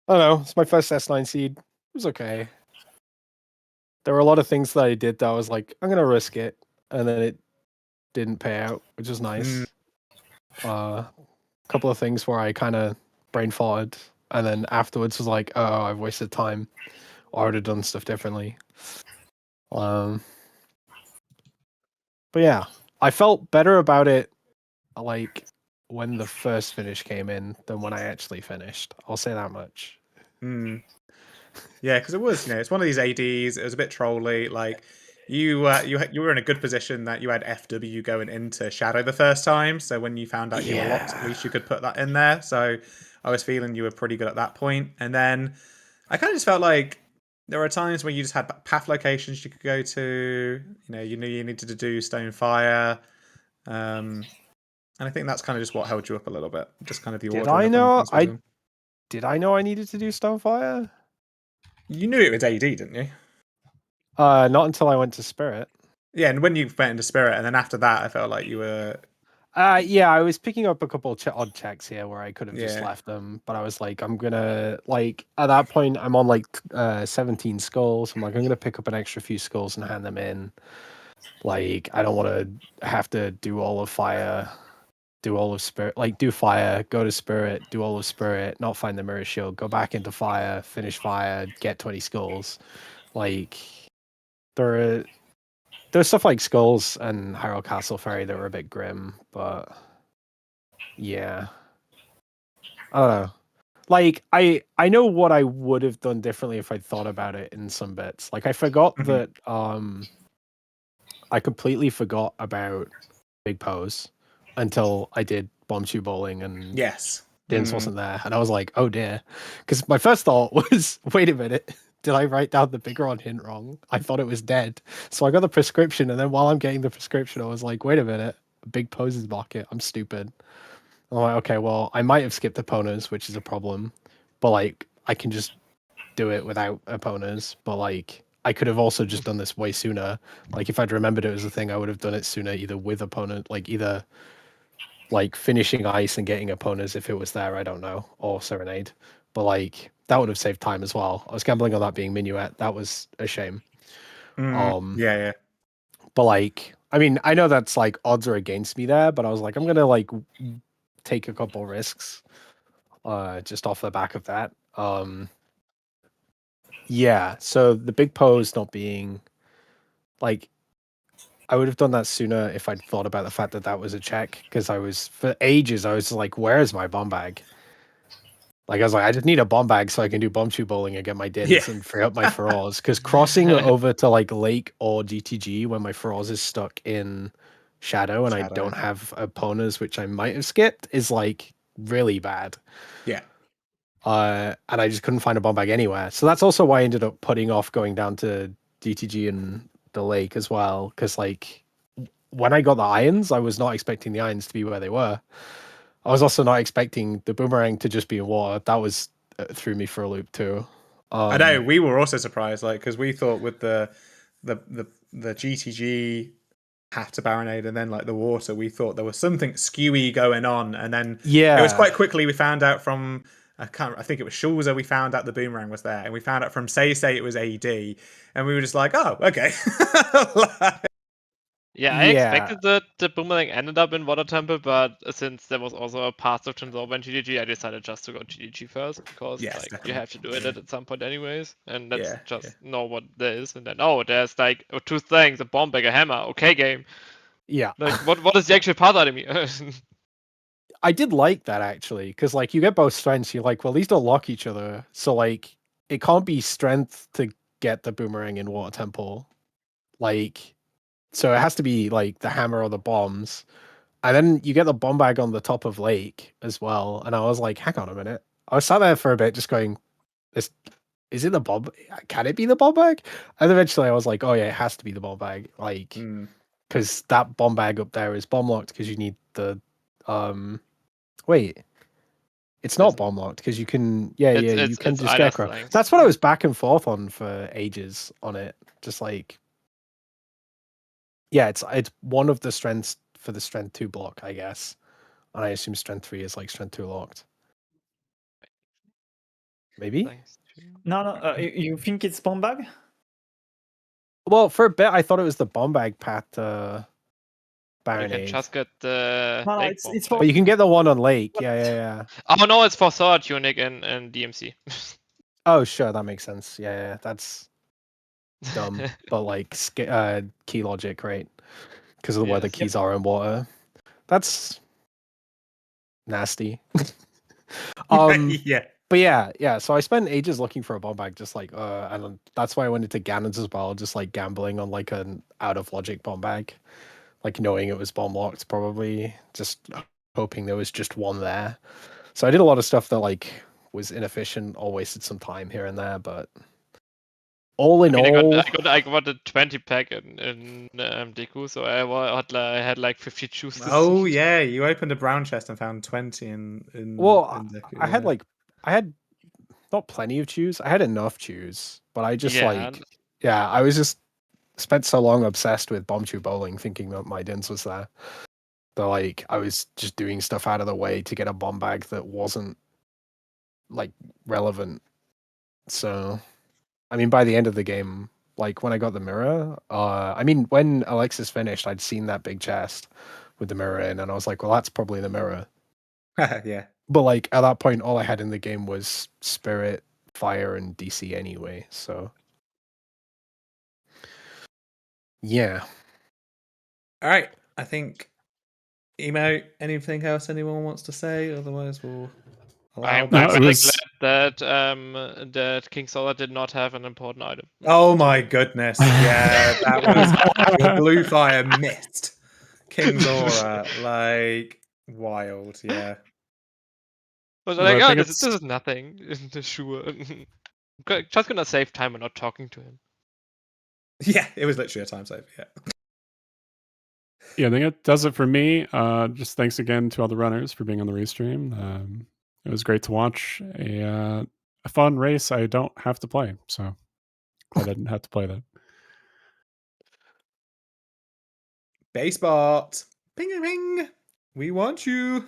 I don't know. It's my first S9 seed. It was okay. There were a lot of things that I did that I was like, I'm gonna risk it, and then it didn't pay out, which is nice. A couple of things where I kind of brain farted, and then afterwards was like, oh, I've wasted time, or I would have done stuff differently. But yeah, I felt better about it, like when the first finish came in than when I actually finished. I'll say that much. Yeah, because it was, it's one of these ADs. It was a bit trolly. Like you were in a good position that you had FW going into Shadow the first time. So when you found out you were locked, at least you could put that in there. So I was feeling you were pretty good at that point. And then I kind of just felt like there were times when you just had path locations you could go to. You knew you needed to do Stonefire. And I think that's kind of just what held you up a little bit. Just kind of the order. Did I know I needed to do Stonefire? You knew it was AD, didn't you? Not until I went to Spirit. Yeah, and when you went into Spirit, and then after that, I felt like you were. Yeah, I was picking up a couple of odd checks here where I could have just Yeah. left them, but I was like, I'm gonna at that point I'm on 17 skulls. I'm like, I'm gonna pick up an extra few skulls and hand them in. Like, I don't want to have to do all of fire, do all of Spirit, do fire, go to Spirit, do all of Spirit, not find the mirror shield, go back into fire, finish fire, get 20 skulls. Like, there's stuff like skulls and Hyrule Castle Ferry that were a bit grim, but yeah, I don't know. Like, I know what I would have done differently if I'd thought about it in some bits. Like, I forgot that I completely forgot about Big Pose until I did Bomb Tube Bowling and Dins wasn't there, and I was like, oh dear, because my first thought was, wait a minute, did I write down the bigger on hint wrong? I thought it was dead, so I got the prescription, and then while I'm getting the prescription, I was like, wait a minute, Big Poses market, I'm stupid. I'm like, okay, well, I might have skipped opponents, which is a problem, but I can just do it without opponents, but I could have also just done this way sooner. If I'd remembered it was a thing, I would have done it sooner, either with opponent, either finishing ice and getting opponents if it was there, I don't know, or Serenade. But that would have saved time as well. I was gambling on that being Minuet. That was a shame. Yeah. But I mean, I know that's odds are against me there, but I was like, I'm gonna take a couple risks just off the back of that. Yeah, so the Big Pose not being I would have done that sooner if I'd thought about the fact that that was a check, because for ages I was like, where's my bomb bag? I was like, I just need a bomb bag so I can do Bomb Tube Bowling and get my Dins and free up my Feroz. Because crossing over to Lake or GTG when my Feroz is stuck in Shadow and I don't have opponents, which I might have skipped, is really bad. Yeah. And I just couldn't find a bomb bag anywhere. So that's also why I ended up putting off going down to GTG and the lake as well, because when I got the irons, I was not expecting the irons to be where they were. I was also not expecting the boomerang to just be in water. That was threw me for a loop too. I know, we were also surprised, like, because we thought with the GTG have to Baronade and then like the water, we thought there was something skewy going on, and then it was quite quickly we found out from I think it was Schulzer, we found out the boomerang was there, and we found out from Say it was AD, and we were just like, oh, okay. Yeah, I expected that the boomerang ended up in Water Temple, but since there was also a path of Tensor and GDG, I decided just to go GDG first, because you have to do it at some point anyways, and let's know what there is, and then there's like two things, a bomb bag, a hammer. Okay, game. Yeah. Like what is the actual path enemy? I did like that actually, because like you get both strengths. You're like, well, these don't lock each other, so like it can't be strength to get the boomerang in Water Temple, like. So it has to be like the hammer or the bombs. And then you get the bomb bag on the top of Lake as well. And I was like, hang on a minute. I was sat there for a bit just going, is it the bomb? Can it be the bomb bag? And eventually I was like, oh yeah, it has to be the bomb bag. Like, because that bomb bag up there is bomb locked because you need the, wait. It's not bomb locked because you can, you can just Scarecrow. That's what I was back and forth on for ages on it. Just like, yeah, it's one of the strengths for the strength 2 block, I guess. And I assume strength 3 is like strength 2 locked. Maybe? No, you think it's bomb bag? Well, for a bit I thought it was the bomb bag path to Baronade. You can just get the Lake it's for... But you can get the one on Lake. Yeah. Oh no, it's for Sword Tunic and DMC. Oh sure, that makes sense. Yeah, that's dumb. But like key logic, right? Because of where the keys are in water. That's nasty. Yeah. But yeah. So I spent ages looking for a bomb bag, just like and that's why I went into Ganon's as well, just like gambling on like an out of logic bomb bag, like knowing it was bomb locked, probably just hoping there was just one there. So I did a lot of stuff that like was inefficient or wasted some time here and there, but all in all, I got a 20 pack in Deku, so I had like 50 juices. Oh yeah, you opened a brown chest and found 20 in Deku. I had not plenty of chews. I had enough chews, but I just I was just spent so long obsessed with bomb chew bowling, thinking that my Dins was there. That like I was just doing stuff out of the way to get a bomb bag that wasn't like relevant. So I mean, by the end of the game, like when I got the mirror, I mean, when Alexis finished, I'd seen that big chest with the mirror in, and I was like, well, that's probably the mirror. Yeah. But like at that point, all I had in the game was Spirit, Fire, and DC anyway. So yeah. All right. I think Emo. Anything else anyone wants to say? Otherwise, we'll. I'm really glad that King Solar did not have an important item. Oh my goodness! Yeah, that was your blue fire missed King's Aura, like wild. Yeah. But like, this is nothing. Sure. Just gonna save time and not talking to him. Yeah, it was literally a time save. Yeah. Yeah, I think it does it for me. Just thanks again to all the runners for being on the restream. It was great to watch a fun race I don't have to play. So glad I didn't have to play that. Basebot. Ping ping. We want you.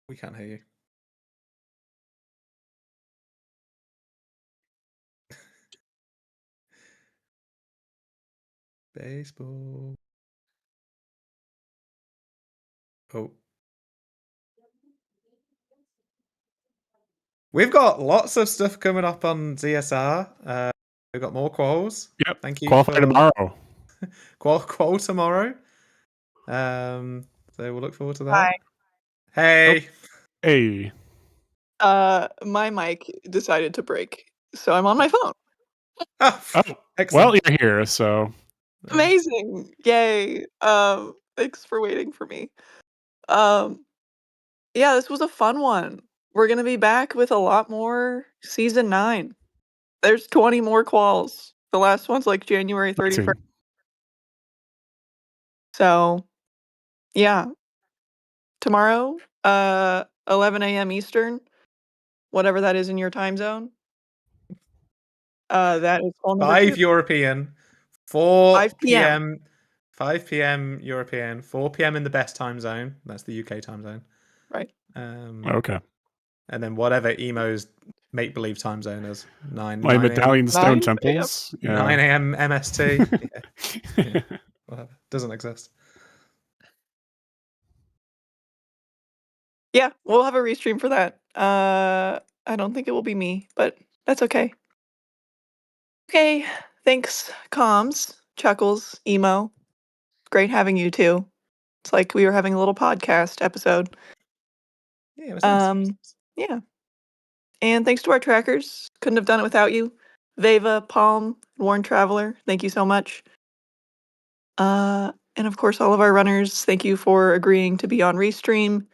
We can't hear you. Baseball. Oh. We've got lots of stuff coming up on ZSR. We've got more quals. Yep. Thank you. Qualify tomorrow. Qual tomorrow. So we'll look forward to that. Hi. Hey. Oh. Hey. My mic decided to break, so I'm on my phone. Oh, excellent. Well, you're here, so amazing! Yay! Thanks for waiting for me. Yeah, this was a fun one. We're gonna be back with a lot more season 9. There's 20 more quals. The last one's like January 31st. So, yeah. Tomorrow, 11 a.m. Eastern, whatever that is in your time zone. That is call number 5 2. European, 4 5 p.m. 5 p.m. European, 4 p.m. in the best time zone. That's the UK time zone. Right. Okay. And then whatever Emo's make-believe time zone is. 9 My medallion stone 9 temples. Yeah. 9 a.m. MST. Yeah. Whatever. Doesn't exist. Yeah, we'll have a restream for that. I don't think it will be me, but that's okay. Okay, thanks, Comms, Chuckles, Emo. Great having you too. It's like we were having a little podcast episode. Yeah, it was nice. Yeah. And thanks to our trackers. Couldn't have done it without you. Veva, Palm, Worn Traveler, thank you so much. And of course, all of our runners, thank you for agreeing to be on Restream.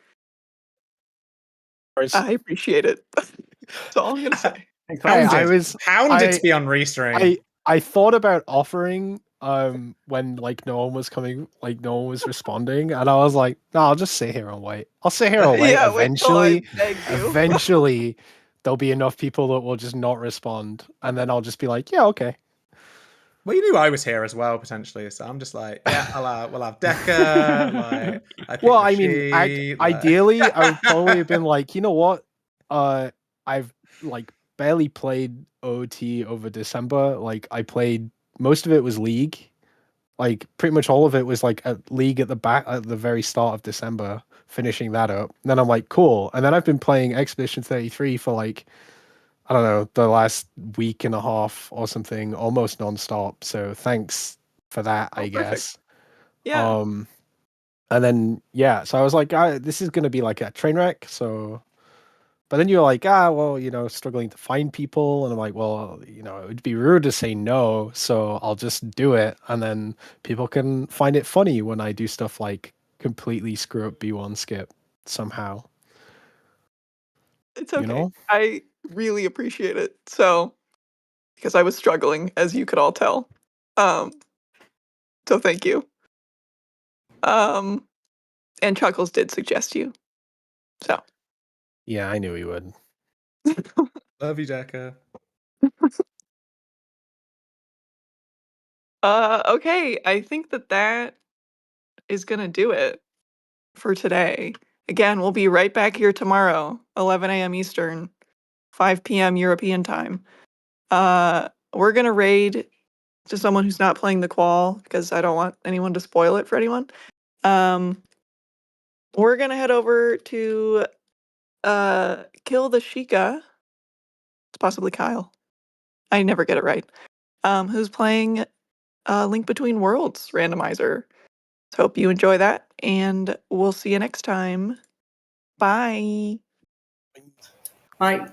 I appreciate it. That's all I'm gonna say. Hounded to be on Restream. I thought about offering when like no one was coming, like no one was responding, and I was like, no, I'll just sit here and wait. I'll sit here and wait. Yeah, eventually, wait till I beg you. eventually, there'll be enough people that will just not respond, and then I'll just be like, yeah, okay. Well, you knew I was here as well, potentially, so I'm just like, yeah, we'll have Deca. Ideally, I would probably have been like, you know what? I've like barely played OoT over December. Like, I played most of it was League. Like, pretty much all of it was like a League at the very start of December, finishing that up. And then I'm like, cool. And then I've been playing Expedition 33 for like, I don't know, the last week and a half or something, almost nonstop. So thanks for that, I guess. Yeah. And then so I was like, this is gonna be like a train wreck. So, but then you're like, well, struggling to find people, and I'm like, well, it would be rude to say no, so I'll just do it, and then people can find it funny when I do stuff like completely screw up B1 skip somehow. It's okay. I really appreciate it. So, because I was struggling, as you could all tell. So thank you. And Chuckles did suggest you. So. Yeah, I knew he would. Love you, Deca. Okay. I think that is gonna do it for today. Again, we'll be right back here tomorrow, 11 a.m. Eastern, 5 p.m. European time. We're gonna raid to someone who's not playing the qual because I don't want anyone to spoil it for anyone. We're gonna head over to kill the Sheikah. It's possibly Kyle. I never get it right. Who's playing Link Between Worlds Randomizer. So hope you enjoy that, and we'll see you next time. Bye. Bye.